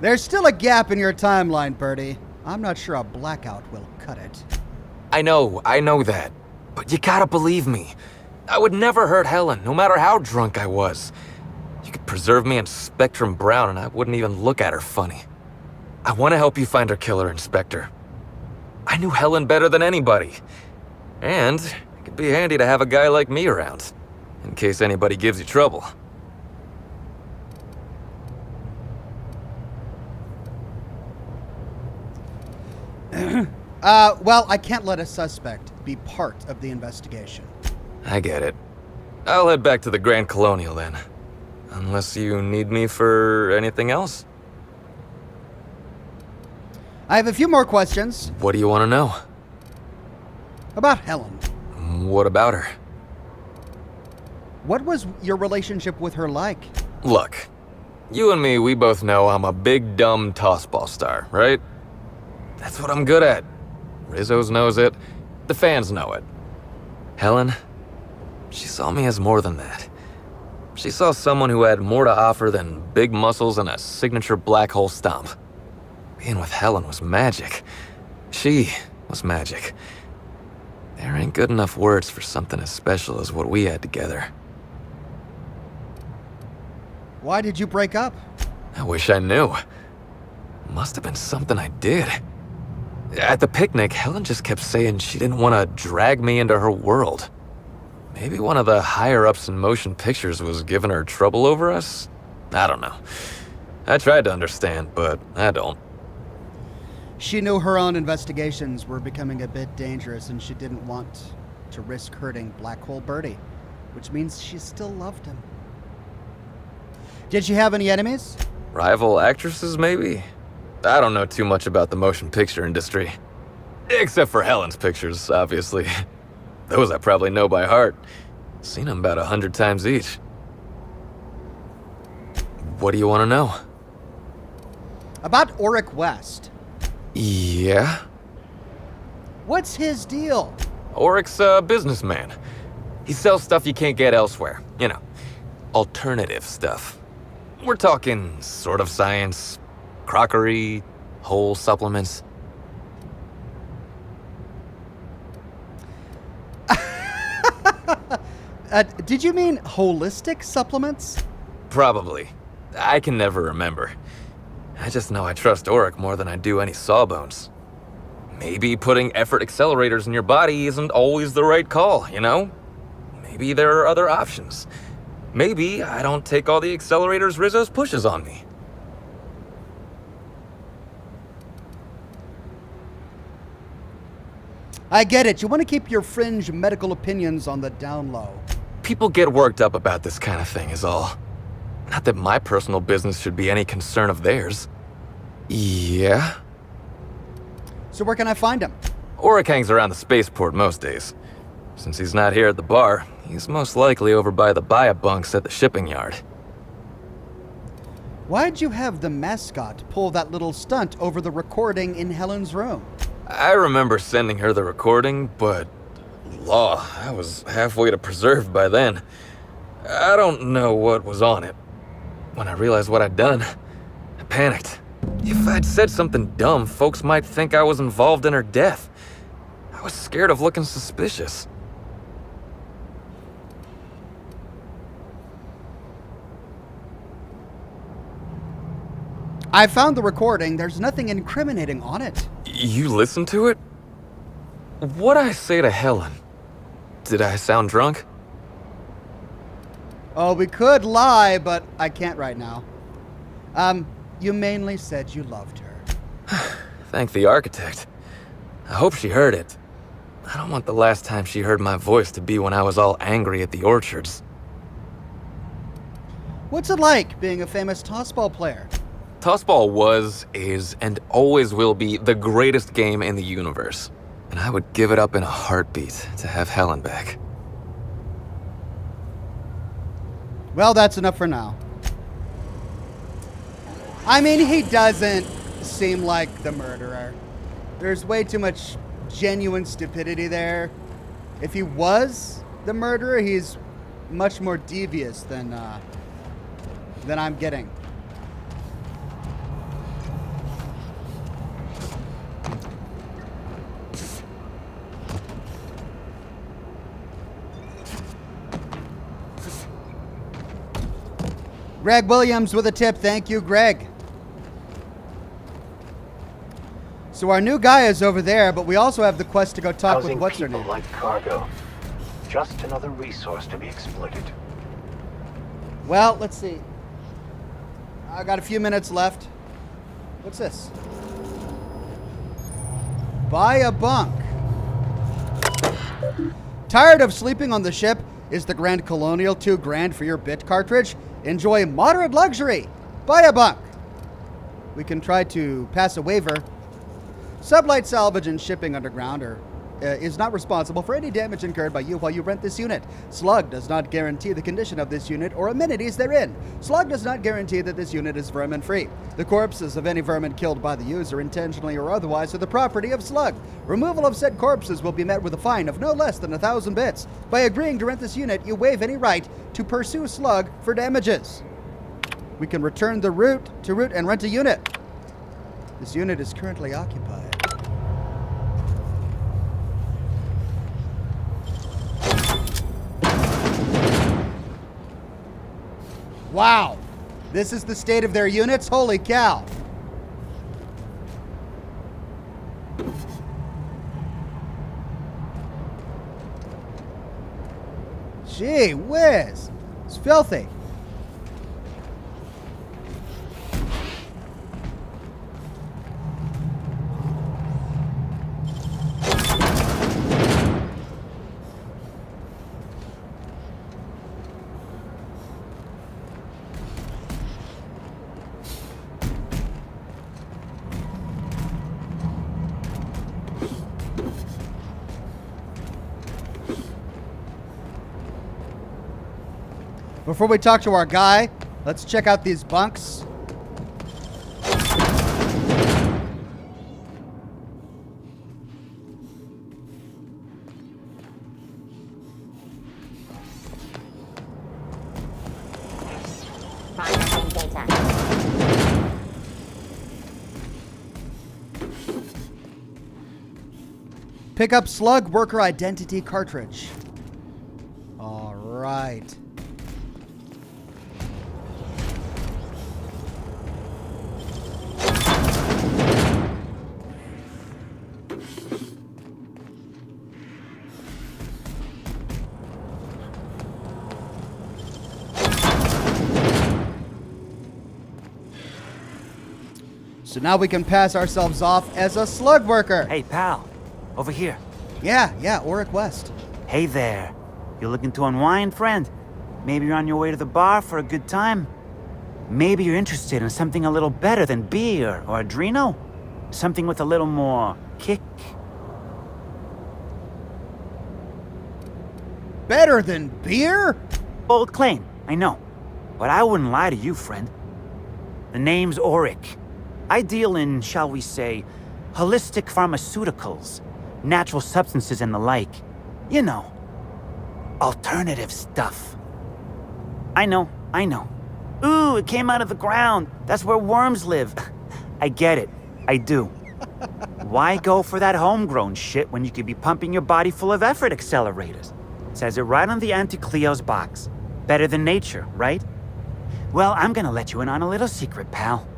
There's still a gap in your timeline, Bertie. I'm not sure a blackout will cut it. I know that. But you gotta believe me. I would never hurt Helen, no matter how drunk I was. You could preserve me in Spectrum Brown and I wouldn't even look at her funny. I want to help you find her killer, Inspector. I knew Helen better than anybody. And it could be handy to have a guy like me around, in case anybody gives you trouble. Well, I can't let a suspect be part of the investigation. I get it. I'll head back to the Grand Colonial then. Unless you need me for anything else? I have a few more questions. What do you want to know? About Helen. What about her? What was your relationship with her like? Look, you and me, we both know I'm a big dumb tossball star, right? That's what I'm good at. Rizzo's knows it. The fans know it. Helen, she saw me as more than that. She saw someone who had more to offer than big muscles and a signature black hole stomp. Being with Helen was magic. She was magic. There ain't good enough words for something as special as what we had together. Why did you break up? I wish I knew. Must have been something I did. At the picnic, Helen just kept saying she didn't want to drag me into her world. Maybe one of the higher-ups in motion pictures was giving her trouble over us? I don't know. I tried to understand, but I don't. She knew her own investigations were becoming a bit dangerous and she didn't want to risk hurting Black Hole Bertie, which means she still loved him. Did she have any enemies? Rival actresses, maybe? I don't know too much about the motion picture industry. Except for Helen's pictures, obviously. Those I probably know by heart. Seen them about 100 times each. What do you want to know? About Oryk West. Yeah? What's his deal? Oryk's a businessman. He sells stuff you can't get elsewhere. You know, alternative stuff. We're talking sort of science, crockery, whole supplements. Did you mean holistic supplements? Probably. I can never remember. I just know I trust Auric more than I do any sawbones. Maybe putting effort accelerators in your body isn't always the right call, you know? Maybe there are other options. Maybe I don't take all the accelerators Rizzo's pushes on me. I get it. You want to keep your fringe medical opinions on the down low. People get worked up about this kind of thing is all. Not that my personal business should be any concern of theirs. Yeah? So where can I find him? Auric hangs around the spaceport most days. Since he's not here at the bar, he's most likely over by the bunks at the shipping yard. Why'd you have the mascot pull that little stunt over the recording in Helen's room? I remember sending her the recording, but... Law, I was halfway to preserve by then. I don't know what was on it. When I realized what I'd done, I panicked. If I'd said something dumb, folks might think I was involved in her death. I was scared of looking suspicious. I found the recording. There's nothing incriminating on it. You listened to it? What'd I say to Helen? Did I sound drunk? Oh, we could lie, but I can't right now. You mainly said you loved her. Thank the architect. I hope she heard it. I don't want the last time she heard my voice to be when I was all angry at the orchards. What's it like being a famous tossball player? Tossball was, is, and always will be the greatest game in the universe. And I would give it up in a heartbeat to have Helen back. Well, that's enough for now. I mean, he doesn't seem like the murderer. There's way too much genuine stupidity there. If he was the murderer, he's much more devious than I'm getting. Greg Williams with a tip. Thank you, Greg. So our new guy is over there, but we also have the quest to go talk Housing with what's her people name. like cargo. Just another resource to be exploited. Well, let's see. I got a few minutes left. What's this? Buy a bunk. Tired of sleeping on the ship? Is the Grand Colonial too grand for your bit cartridge? Enjoy moderate luxury. Buy a bunk. We can try to pass a waiver. Sublight Salvage and Shipping Underground is not responsible for any damage incurred by you while you rent this unit. Slug does not guarantee the condition of this unit or amenities therein. Slug does not guarantee that this unit is vermin-free. The corpses of any vermin killed by the user, intentionally or otherwise, are the property of Slug. Removal of said corpses will be met with a fine of no less than 1,000 bits. By agreeing to rent this unit, you waive any right to pursue Slug for damages. We can return the route and rent a unit. This unit is currently occupied. Wow, this is the state of their units? Holy cow. Gee whiz, it's filthy. Before we talk to our guy, let's check out these bunks. Pick up Slug Worker Identity Cartridge. All right. So now we can pass ourselves off as a slug worker. Hey, pal. Over here. Yeah, Auric West. Hey there. You looking to unwind, friend? Maybe you're on your way to the bar for a good time? Maybe you're interested in something a little better than beer or Adreno? Something with a little more kick? Better than beer? Bold claim, I know. But I wouldn't lie to you, friend. The name's Auric. I deal in, shall we say, holistic pharmaceuticals, natural substances and the like. You know, alternative stuff. I know. Ooh, it came out of the ground. That's where worms live. I get it. I do. Why go for that homegrown shit when you could be pumping your body full of effort accelerators? Says it right on the Anti-Cleo's box. Better than nature, right? Well, I'm gonna let you in on a little secret, pal.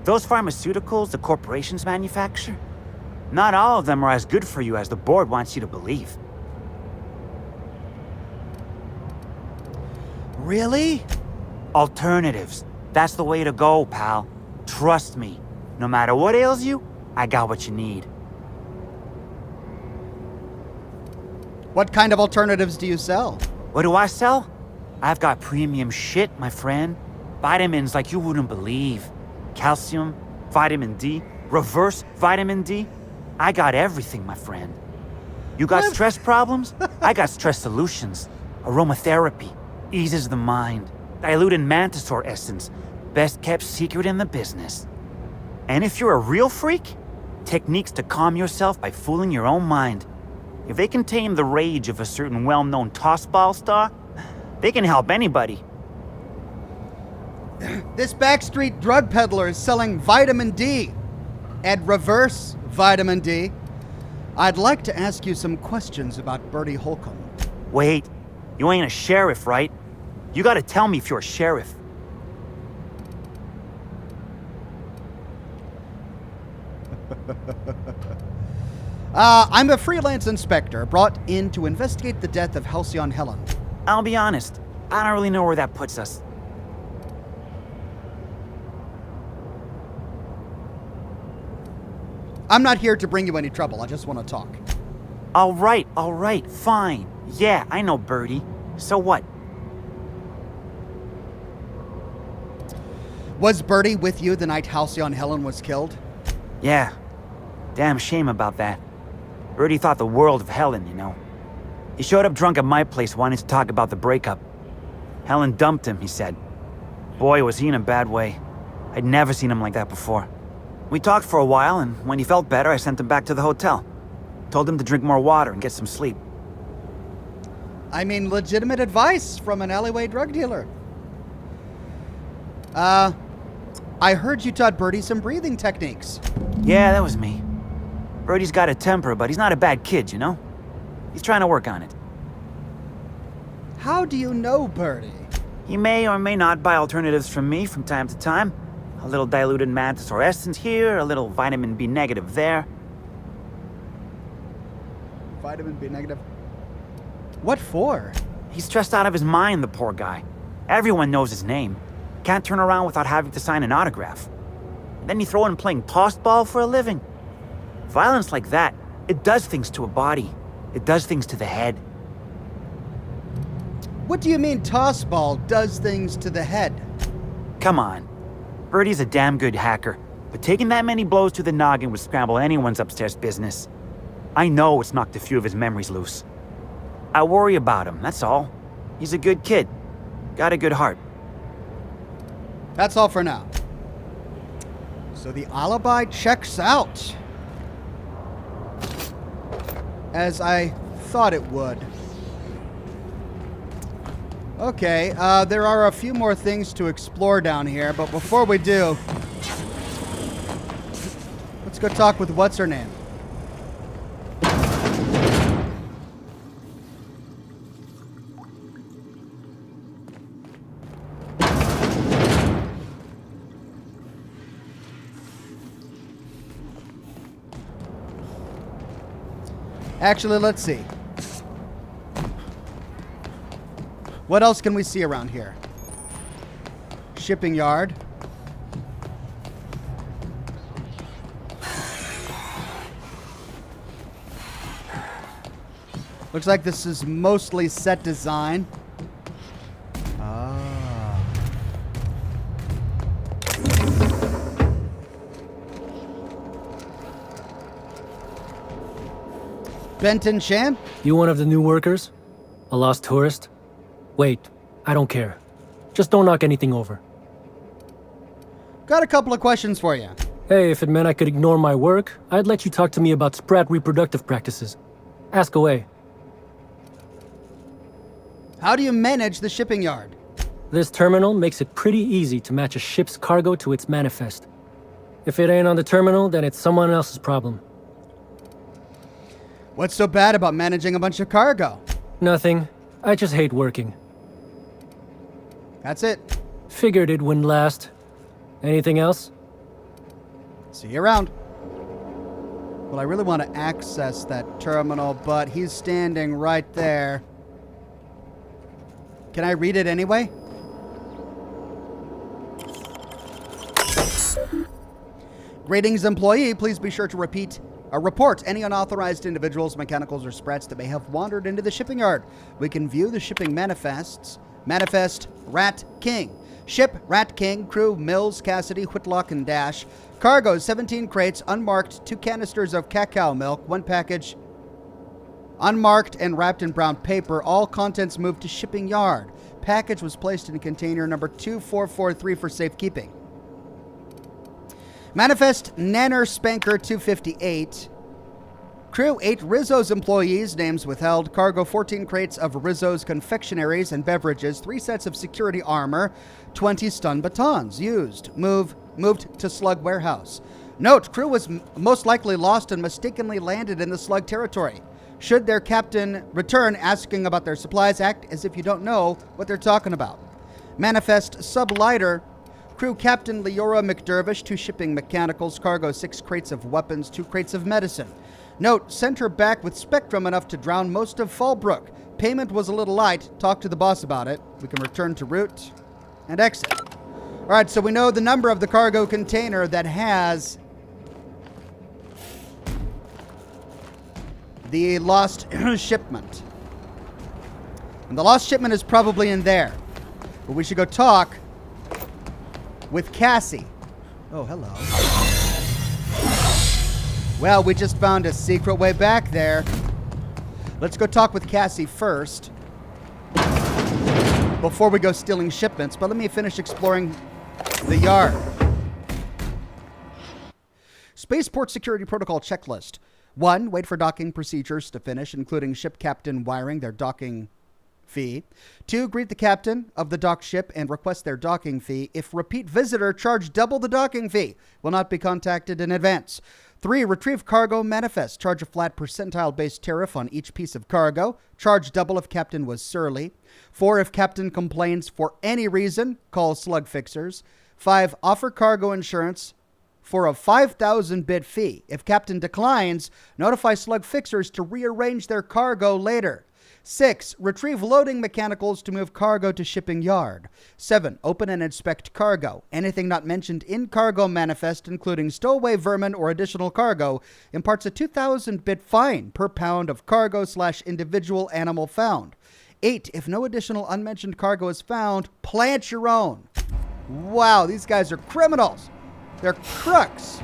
Those pharmaceuticals the corporations manufacture, not all of them are as good for you as the board wants you to believe. Really? Alternatives. That's the way to go, pal. Trust me. No matter what ails you, I got what you need. What kind of alternatives do you sell? What do I sell? I've got premium shit, my friend. Vitamins like you wouldn't believe. Calcium, vitamin D, reverse vitamin D. I got everything, my friend. You got stress problems? I got stress solutions. Aromatherapy eases the mind. Diluted mantisaur essence, best kept secret in the business. And if you're a real freak, techniques to calm yourself by fooling your own mind. If they can tame the rage of a certain well-known tossball star, they can help anybody. This backstreet drug peddler is selling vitamin D and reverse vitamin D. I'd like to ask you some questions about Bertie Holcomb. Wait, you ain't a sheriff, right? You gotta tell me if you're a sheriff. I'm a freelance inspector brought in to investigate the death of Halcyon Helen. I'll be honest, I don't really know where that puts us. I'm not here to bring you any trouble. I just want to talk. All right, fine. Yeah, I know Bertie. So what? Was Bertie with you the night Halcyon Helen was killed? Yeah. Damn shame about that. Bertie thought the world of Helen, you know. He showed up drunk at my place wanting to talk about the breakup. Helen dumped him, he said. Boy, was he in a bad way. I'd never seen him like that before. We talked for a while, and when he felt better, I sent him back to the hotel. Told him to drink more water and get some sleep. I mean, legitimate advice from an alleyway drug dealer. I heard you taught Bertie some breathing techniques. Yeah, that was me. Bertie's got a temper, but he's not a bad kid, you know? He's trying to work on it. How do you know Bertie? He may or may not buy alternatives from me from time to time. A little diluted mantisaur essence here, a little vitamin B negative there. Vitamin B negative? What for? He's stressed out of his mind, the poor guy. Everyone knows his name. Can't turn around without having to sign an autograph. Then you throw in playing tossball for a living. Violence like that, it does things to a body. It does things to the head. What do you mean tossball does things to the head? Come on. Bertie's a damn good hacker, but taking that many blows to the noggin would scramble anyone's upstairs business. I know it's knocked a few of his memories loose. I worry about him, that's all. He's a good kid. Got a good heart. That's all for now. So the alibi checks out. As I thought it would. Okay, there are a few more things to explore down here, but before we do, let's go talk with what's-her-name. Actually, let's see. What else can we see around here? Shipping yard. Looks like this is mostly set design. Ah. Benton Chan? You one of the new workers? A lost tourist? Wait, I don't care. Just don't knock anything over. Got a couple of questions for you. Hey, if it meant I could ignore my work, I'd let you talk to me about sprat reproductive practices. Ask away. How do you manage the shipping yard? This terminal makes it pretty easy to match a ship's cargo to its manifest. If it ain't on the terminal, then it's someone else's problem. What's so bad about managing a bunch of cargo? Nothing. I just hate working. That's it. Figured it wouldn't last. Anything else? See you around. Well, I really want to access that terminal, but he's standing right there. Can I read it anyway? Greetings, employee. Please be sure to report any unauthorized individuals, mechanicals, or sprats that may have wandered into the shipping yard. We can view the shipping manifests. Manifest Rat King. Ship Rat King, crew Mills, Cassidy, Whitlock, and Dash. Cargo 17 crates, unmarked, 2 canisters of cacao milk, 1 package unmarked and wrapped in brown paper. All contents moved to shipping yard. Package was placed in container number 2443 for safekeeping. Manifest Nanner Spanker 258. Crew 8 Rizzo's employees, names withheld. Cargo 14 crates of Rizzo's confectionaries and beverages, 3 sets of security armor, 20 stun batons. Used. Moved to Slug Warehouse. Note, crew was most likely lost and mistakenly landed in the Slug territory. Should their captain return asking about their supplies, act as if you don't know what they're talking about. Manifest Sublighter. Crew Captain Leora McDervish, 2 shipping mechanicals, cargo 6 crates of weapons, 2 crates of medicine. Note, sent her back with spectrum enough to drown most of Fallbrook. Payment was a little light. Talk to the boss about it. We can return to route and exit. All right, so we know the number of the cargo container that has the lost shipment. And the lost shipment is probably in there. But we should go talk with Cassie. Oh, hello. Well, we just found a secret way back there. Let's go talk with Cassie first before we go stealing shipments. But let me finish exploring the yard. Spaceport Security Protocol Checklist. 1. Wait for docking procedures to finish, including ship captain wiring their docking fee. 2. Greet the captain of the docked ship and request their docking fee. If repeat visitor, charge double the docking fee. Will not be contacted in advance. 3. Retrieve cargo manifest. Charge a flat percentile-based tariff on each piece of cargo. Charge double if captain was surly. 4. If captain complains for any reason, call slug fixers. 5. Offer cargo insurance for a 5,000 bit fee. If captain declines, notify slug fixers to rearrange their cargo later. 6. Retrieve loading mechanicals to move cargo to shipping yard. 7. Open and inspect cargo. Anything not mentioned in cargo manifest, including stowaway vermin or additional cargo, imparts a 2,000 bit fine per pound of cargo/individual animal found. 8. If no additional unmentioned cargo is found, plant your own. Wow, these guys are criminals. They're crooks.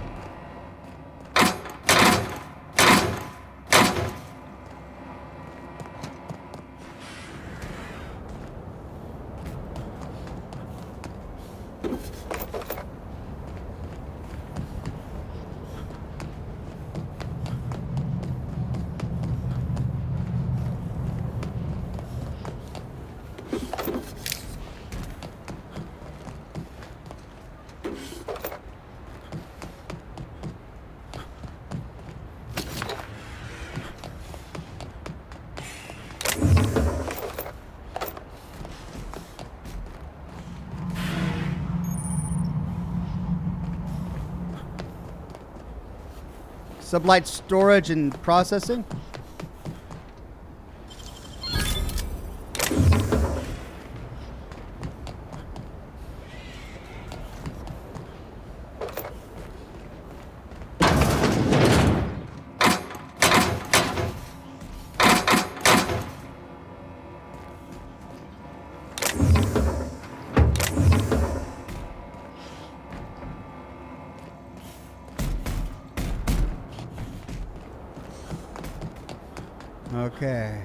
Sublight storage and processing. Okay.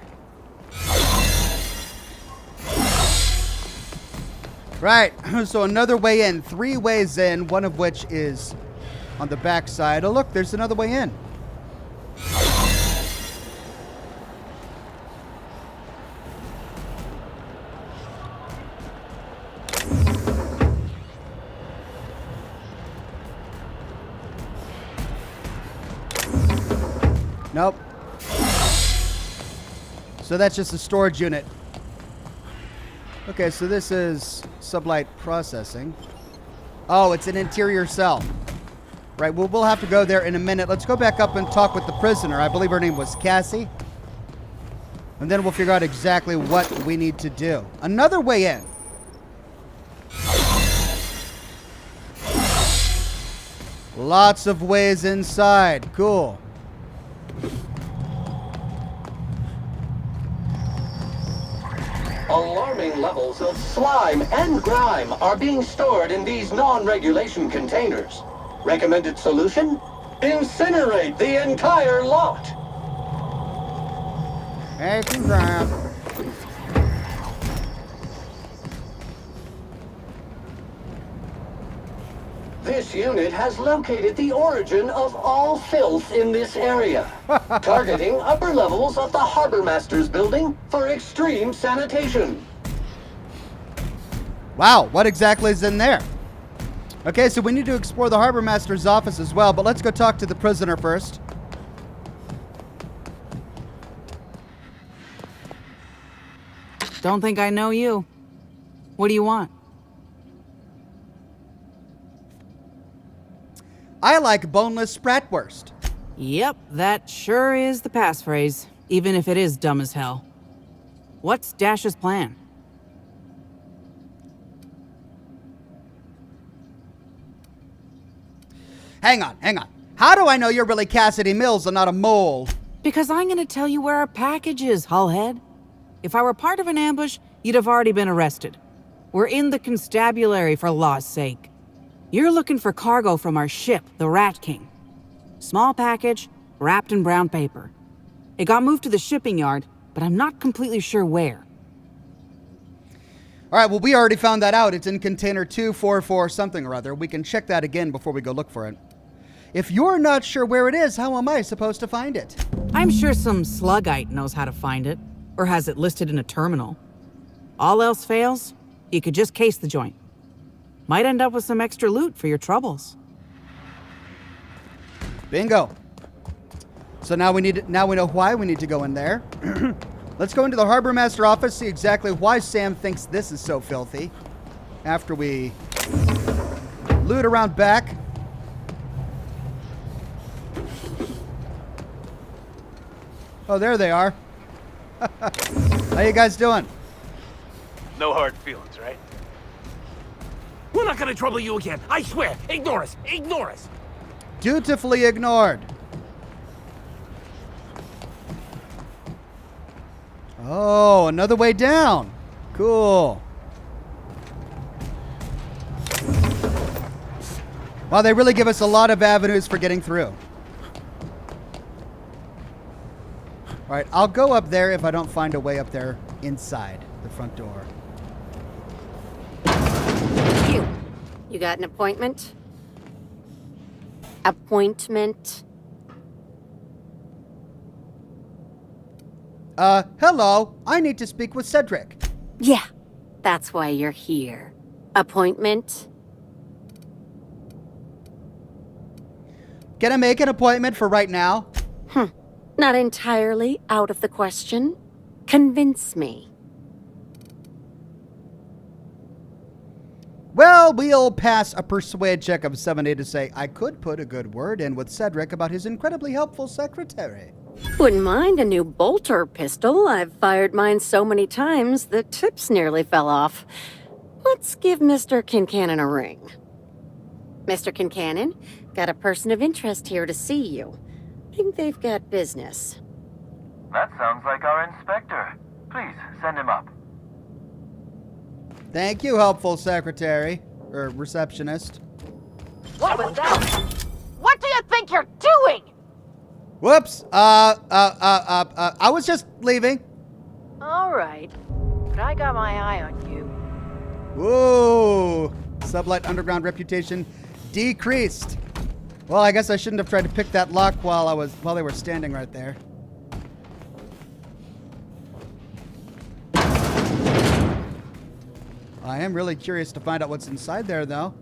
Right, so another way in. 3 ways in, one of which is on the back side. Oh, look, there's another way in. Nope. So that's just a storage unit. Okay, so this is Sublight processing. Oh, it's an interior cell. Right, well, we'll have to go there in a minute. Let's go back up and talk with the prisoner. I believe her name was Cassie. And then we'll figure out exactly what we need to do. Another way in. Lots of ways inside. Cool. Alarming levels of slime and grime are being stored in these non-regulation containers. Recommended solution? Incinerate the entire lot. Hey, grime. This unit has located the origin of all filth in this area, targeting upper levels of the Harbor Master's building for extreme sanitation. Wow, what exactly is in there? Okay, so we need to explore the Harbor Master's office as well, but let's go talk to the prisoner first. Don't think I know you. What do you want? I like boneless bratwurst. Yep, that sure is the passphrase, even if it is dumb as hell. What's Dash's plan? Hang on. How do I know you're really Cassidy Mills and not a mole? Because I'm gonna tell you where our package is, hullhead. If I were part of an ambush, you'd have already been arrested. We're in the constabulary, for law's sake. You're looking for cargo from our ship, the Rat King. Small package, wrapped in brown paper. It got moved to the shipping yard, but I'm not completely sure where. All right, well, we already found that out. It's in container 244 something or other. We can check that again before we go look for it. If you're not sure where it is, how am I supposed to find it? I'm sure some sluggite knows how to find it, or has it listed in a terminal. All else fails, you could just case the joint. Might end up with some extra loot for your troubles. Bingo. So now we know why we need to go in there. Let's go into the Harbor Master office, see exactly why Sam thinks this is so filthy. After we loot around back. Oh, there they are. How you guys doing? No hard feelings, right? We're not gonna trouble you again. I swear. Ignore us. Ignore us. Dutifully ignored. Oh, another way down. Cool. Wow, they really give us a lot of avenues for getting through. All right, I'll go up there if I don't find a way up there inside the front door. You got an appointment? Appointment? Hello. I need to speak with Cedric. Yeah, that's why you're here. Appointment? Can I make an appointment for right now? Not entirely out of the question. Convince me. Well, we'll pass a persuade check of 70 to say I could put a good word in with Cedric about his incredibly helpful secretary. Wouldn't mind a new bolter pistol. I've fired mine so many times the tips nearly fell off. Let's give Mr. Kincannon a ring. Mr. Kincannon, got a person of interest here to see you. Think they've got business. That sounds like our inspector. Please, send him up. Thank you, helpful secretary, or receptionist. What was that? What do you think you're doing? Whoops. I was just leaving. All right. But I got my eye on you. Whoa. Sublight underground reputation decreased. Well, I guess I shouldn't have tried to pick that lock while they were standing right there. I am really curious to find out what's inside there, though.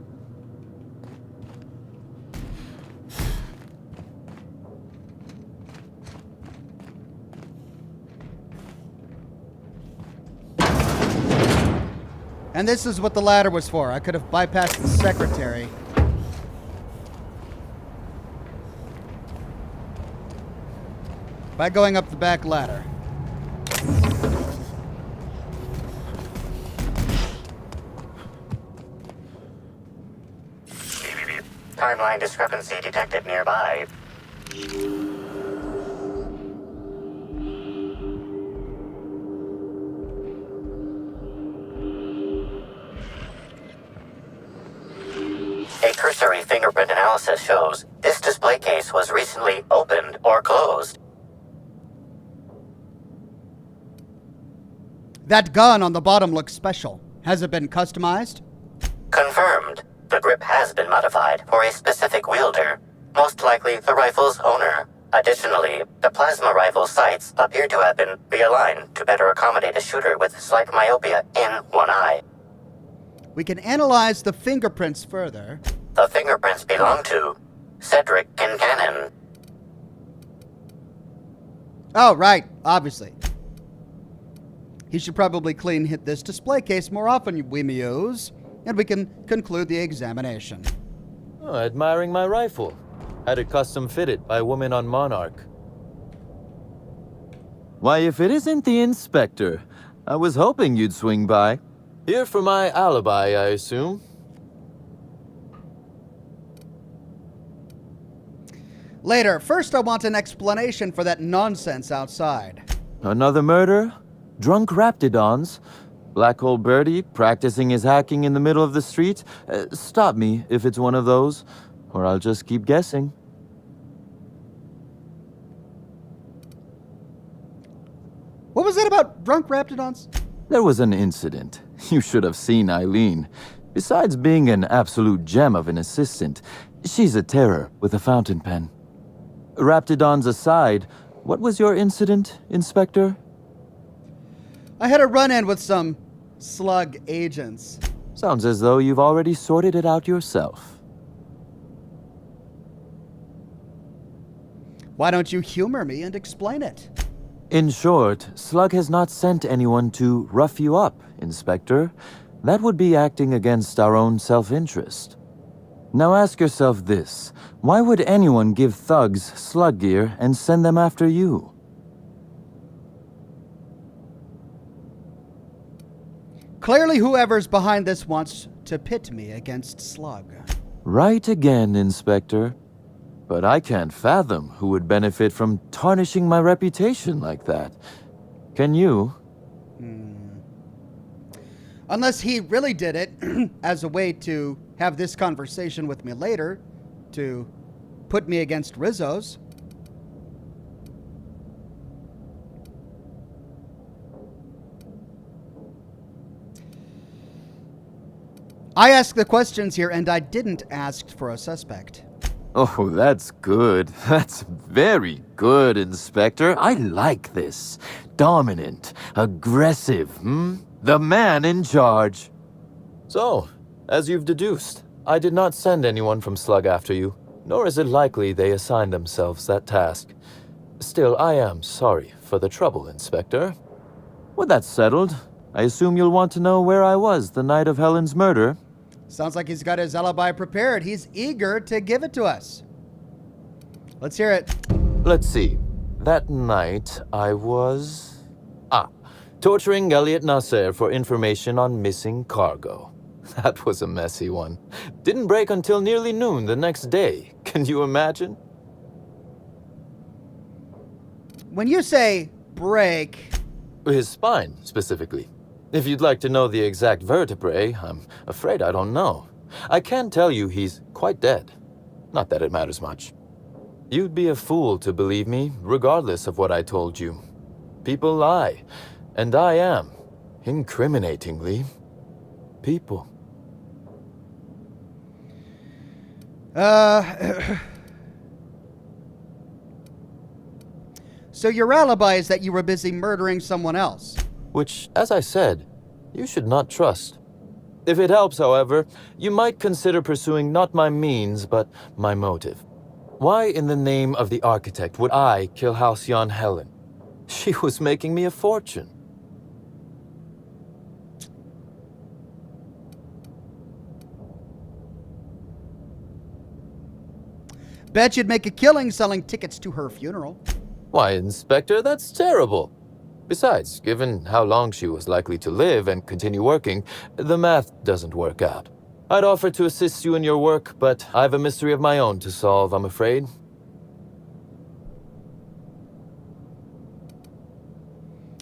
And this is what the ladder was for. I could have bypassed the secretary. By going up the back ladder. Timeline discrepancy detected nearby. A cursory fingerprint analysis shows this display case was recently opened or closed. That gun on the bottom looks special. Has it been customized? Confirmed. The grip has been modified for a specific wielder, most likely the rifle's owner. Additionally, the plasma rifle sights appear to have been realigned to better accommodate a shooter with slight myopia in one eye. We can analyze the fingerprints further. The fingerprints belong to Cedric Kincannon. Oh, right. Obviously. He should probably hit this display case more often, we muse, and we can conclude the examination. Oh, admiring my rifle. Had it custom fitted by a woman on Monarch. Why, if it isn't the inspector, I was hoping you'd swing by. Here for my alibi, I assume. Later. First, I want an explanation for that nonsense outside. Another murder? Drunk Raptidons? Black Hole Birdie practicing his hacking in the middle of the street? Stop me if it's one of those, or I'll just keep guessing. What was that about drunk Raptidons? There was an incident. You should have seen Eileen. Besides being an absolute gem of an assistant, she's a terror with a fountain pen. Raptidons aside, what was your incident, Inspector? I had a run-in with some slug agents. Sounds as though you've already sorted it out yourself. Why don't you humor me and explain it? In short, Slug has not sent anyone to rough you up, Inspector. That would be acting against our own self-interest. Now ask yourself this. Why would anyone give thugs slug gear and send them after you? Clearly whoever's behind this wants to pit me against Slug. Right again, Inspector. But I can't fathom who would benefit from tarnishing my reputation like that. Can you? Unless he really did it as a way to have this conversation with me later, to put me against Rizzo's. I asked the questions here, and I didn't ask for a suspect. Oh, that's good. That's very good, Inspector. I like this. Dominant, aggressive, The man in charge. So, as you've deduced, I did not send anyone from Slug after you, nor is it likely they assigned themselves that task. Still, I am sorry for the trouble, Inspector. With that settled, I assume you'll want to know where I was the night of Helen's murder. Sounds like he's got his alibi prepared. He's eager to give it to us. Let's hear it. Let's see. That night, I was... torturing Elliot Nasser for information on missing cargo. That was a messy one. Didn't break until nearly noon the next day. Can you imagine? When you say break... His spine, specifically. If you'd like to know the exact vertebrae, I'm afraid I don't know. I can tell you he's quite dead. Not that it matters much. You'd be a fool to believe me, regardless of what I told you. People lie, and I am, incriminatingly, people. So your alibi is that you were busy murdering someone else? Which, as I said, you should not trust. If it helps, however, you might consider pursuing not my means, but my motive. Why in the name of the architect would I kill Halcyon Helen? She was making me a fortune. Bet you'd make a killing selling tickets to her funeral. Why, Inspector, that's terrible. Besides, given how long she was likely to live and continue working, the math doesn't work out. I'd offer to assist you in your work, but I've a mystery of my own to solve, I'm afraid.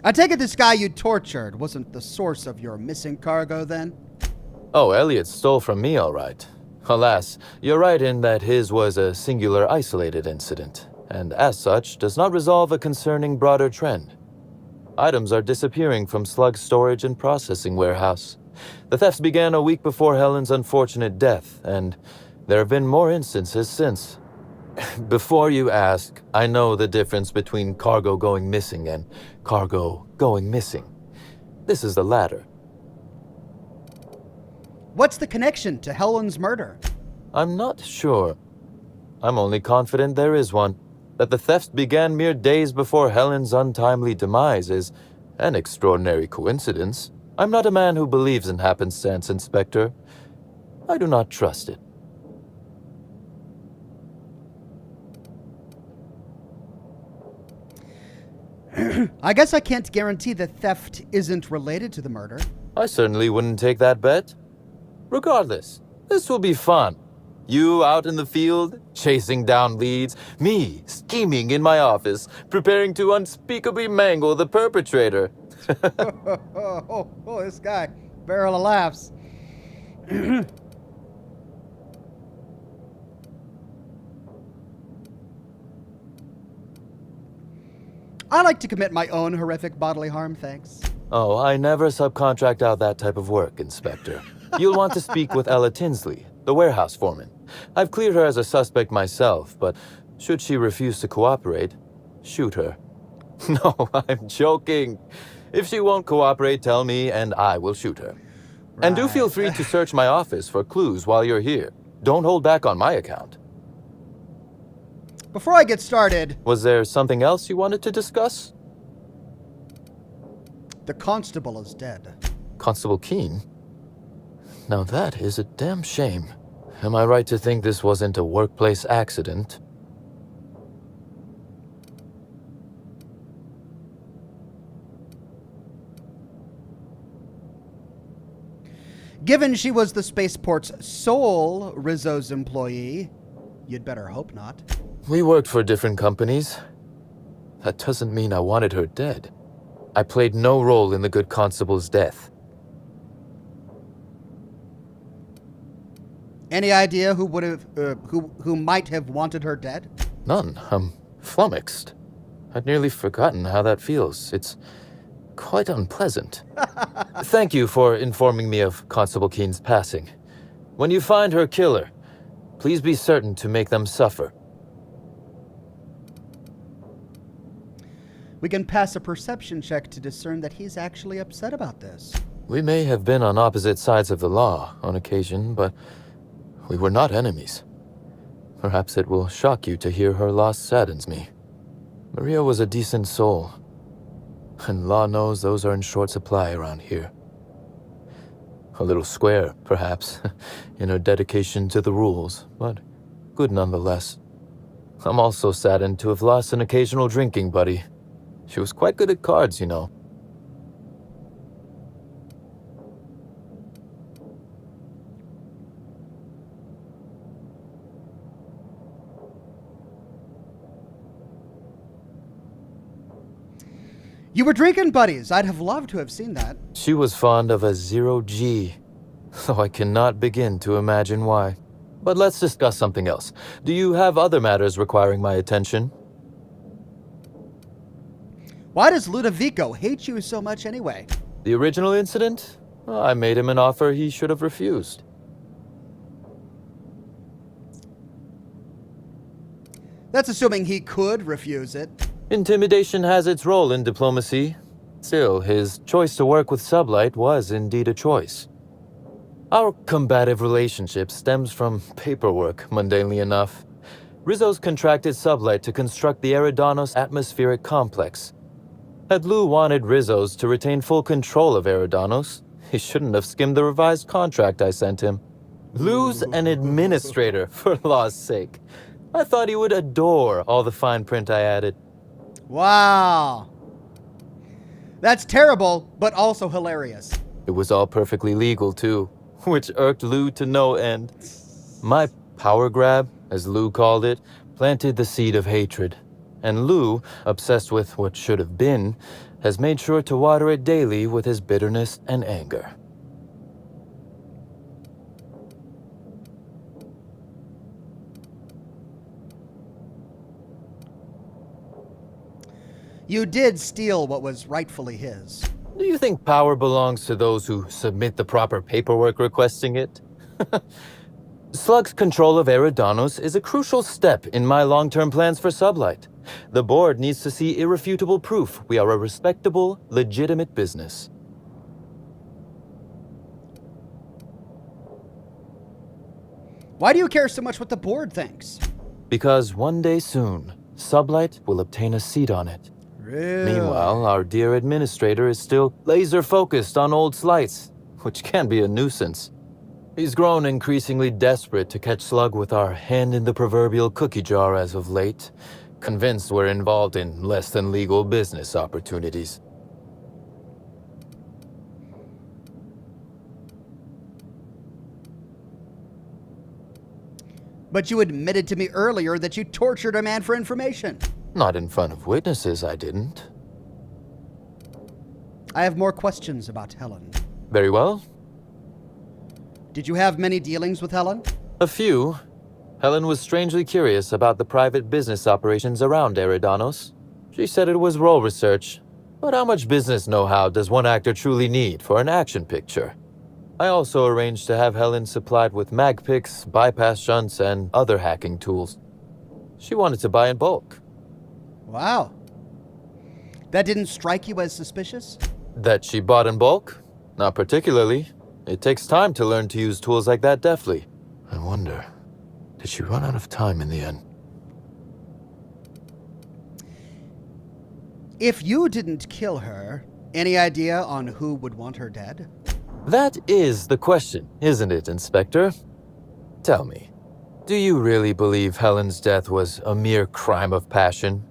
I take it this guy you tortured wasn't the source of your missing cargo, then? Oh, Elliot stole from me, all right. Alas, you're right in that his was a singular isolated incident, and as such, does not resolve a concerning broader trend. Items are disappearing from Slug's storage and processing warehouse. The thefts began a week before Helen's unfortunate death, and there have been more instances since. Before you ask, I know the difference between cargo going missing and cargo going missing. This is the latter. What's the connection to Helen's murder? I'm not sure. I'm only confident there is one. That the thefts began mere days before Helen's untimely demise is an extraordinary coincidence. I'm not a man who believes in happenstance, Inspector. I do not trust it. I guess I can't guarantee the theft isn't related to the murder. I certainly wouldn't take that bet. Regardless, this will be fun. You out in the field, chasing down leads. Me, scheming in my office, preparing to unspeakably mangle the perpetrator. oh, this guy. Barrel of laughs. I like to commit my own horrific bodily harm, thanks. Oh, I never subcontract out that type of work, Inspector. You'll want to speak with Ella Tinsley, the warehouse foreman. I've cleared her as a suspect myself, but should she refuse to cooperate, shoot her. No, I'm joking. If she won't cooperate, tell me and I will shoot her. Right. And do feel free to search my office for clues while you're here. Don't hold back on my account. Before I get started... Was there something else you wanted to discuss? The constable is dead. Constable Keene? Now that is a damn shame. Am I right to think this wasn't a workplace accident? Given she was the Spaceport's sole Rizzo's employee, you'd better hope not. We worked for different companies. That doesn't mean I wanted her dead. I played no role in the good constable's death. Any idea who would have, who might have wanted her dead? None. I'm flummoxed. I'd nearly forgotten how that feels. It's quite unpleasant. Thank you for informing me of Constable Keene's passing. When you find her killer, please be certain to make them suffer. We can pass a perception check to discern that he's actually upset about this. We may have been on opposite sides of the law on occasion, but we were not enemies. Perhaps it will shock you to hear her loss saddens me. Maria was a decent soul, and law knows those are in short supply around here. A little square, perhaps, in her dedication to the rules, but good nonetheless. I'm also saddened to have lost an occasional drinking buddy. She was quite good at cards, you know. You were drinking buddies. I'd have loved to have seen that. She was fond of a 0G, though I cannot begin to imagine why. But let's discuss something else. Do you have other matters requiring my attention? Why does Ludovico hate you so much anyway? The original incident? Well, I made him an offer he should have refused. That's assuming he could refuse it. Intimidation has its role in diplomacy. Still, his choice to work with Sublight was indeed a choice. Our combative relationship stems from paperwork, mundanely enough. Rizzo's contracted Sublight to construct the Eridanos atmospheric complex. Had Lou wanted Rizzo's to retain full control of Eridanos, he shouldn't have skimmed the revised contract I sent him. Lou's an administrator, for law's sake. I thought he would adore all the fine print I added. Wow. That's terrible, but also hilarious. It was all perfectly legal, too, which irked Lou to no end. My power grab, as Lou called it, planted the seed of hatred. And Lou, obsessed with what should have been, has made sure to water it daily with his bitterness and anger. You did steal what was rightfully his. Do you think power belongs to those who submit the proper paperwork requesting it? Slug's control of Eridanos is a crucial step in my long-term plans for Sublight. The board needs to see irrefutable proof we are a respectable, legitimate business. Why do you care so much what the board thinks? Because one day soon, Sublight will obtain a seat on it. Really? Meanwhile, our dear administrator is still laser-focused on old slights, which can be a nuisance. He's grown increasingly desperate to catch Slug with our hand in the proverbial cookie jar as of late, convinced we're involved in less than legal business opportunities. But you admitted to me earlier that you tortured a man for information. Not in front of witnesses, I didn't. I have more questions about Helen. Very well. Did you have many dealings with Helen? A few. Helen was strangely curious about the private business operations around Eridanos. She said it was role research. But how much business know-how does one actor truly need for an action picture? I also arranged to have Helen supplied with mag picks, bypass shunts, and other hacking tools. She wanted to buy in bulk. Wow. That didn't strike you as suspicious? That she bought in bulk? Not particularly. It takes time to learn to use tools like that deftly. I wonder, did she run out of time in the end? If you didn't kill her, any idea on who would want her dead? That is the question, isn't it, Inspector? Tell me, do you really believe Helen's death was a mere crime of passion?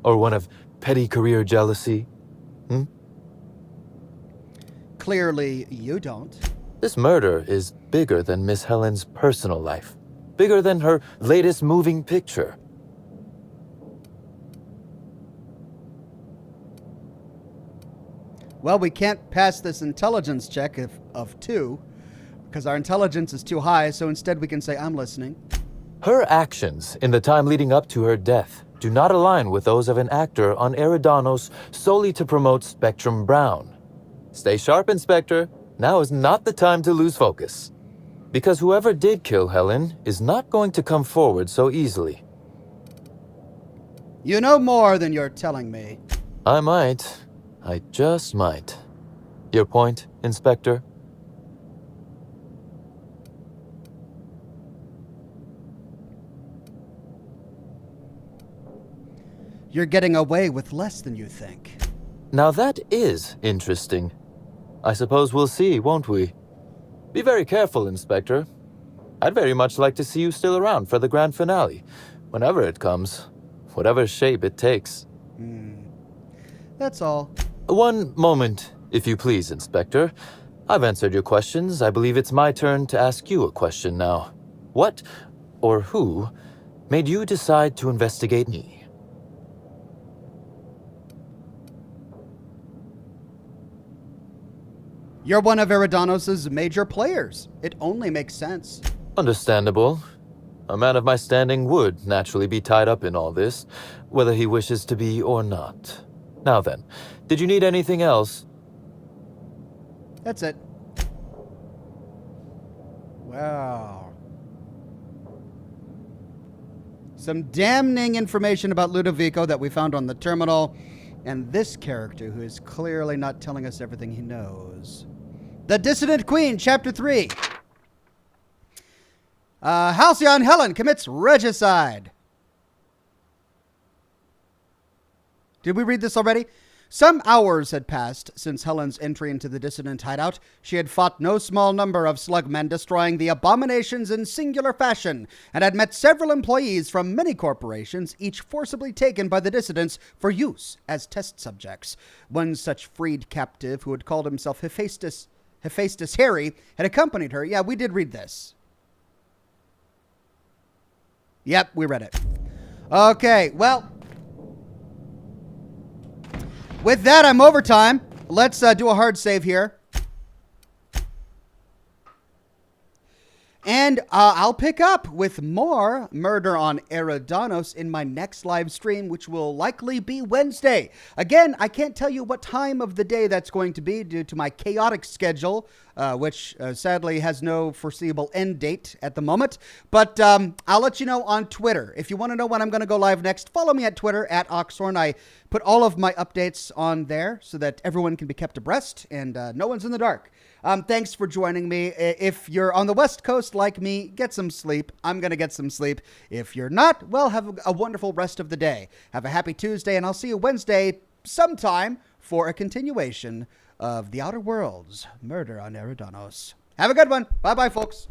Or one of petty career jealousy? Clearly, you don't. This murder is bigger than Miss Helen's personal life. Bigger than her latest moving picture. Well, we can't pass this intelligence check of 2, because our intelligence is too high, so instead we can say, I'm listening. Her actions in the time leading up to her death do not align with those of an actor on Eridanos solely to promote Spectrum Brown. Stay sharp, Inspector. Now is not the time to lose focus. Because whoever did kill Helen is not going to come forward so easily. You know more than you're telling me. I might. I just might. Your point, Inspector? You're getting away with less than you think. Now that is interesting. I suppose we'll see, won't we? Be very careful, Inspector. I'd very much like to see you still around for the grand finale, whenever it comes, whatever shape it takes. That's all. One moment, if you please, Inspector. I've answered your questions. I believe it's my turn to ask you a question now. What, or who, made you decide to investigate me? You're one of Eridanos' major players. It only makes sense. Understandable. A man of my standing would naturally be tied up in all this, whether he wishes to be or not. Now then, did you need anything else? That's it. Wow. Some damning information about Ludovico that we found on the terminal, and this character who is clearly not telling us everything he knows. The Dissident Queen, Chapter 3. Halcyon Helen commits regicide. Did we read this already? Some hours had passed since Helen's entry into the dissident hideout. She had fought no small number of slugmen, destroying the abominations in singular fashion, and had met several employees from many corporations, each forcibly taken by the dissidents for use as test subjects. One such freed captive, who had called himself Hephaestus Harry, had accompanied her. Yeah, we did read this. Yep, we read it. Okay, well, with that, I'm over time. Let's do a hard save here. And I'll pick up with more Murder on Eridanos in my next live stream, which will likely be Wednesday. Again, I can't tell you what time of the day that's going to be due to my chaotic schedule, which sadly has no foreseeable end date at the moment. But I'll let you know on Twitter. If you want to know when I'm going to go live next, follow me at Twitter at Oxhorn. I put all of my updates on there so that everyone can be kept abreast and no one's in the dark. Thanks for joining me. If you're on the West Coast like me, get some sleep. I'm going to get some sleep. If you're not, well, have a wonderful rest of the day. Have a happy Tuesday, and I'll see you Wednesday sometime for a continuation of The Outer Worlds, Murder on Eridanos. Have a good one. Bye-bye, folks.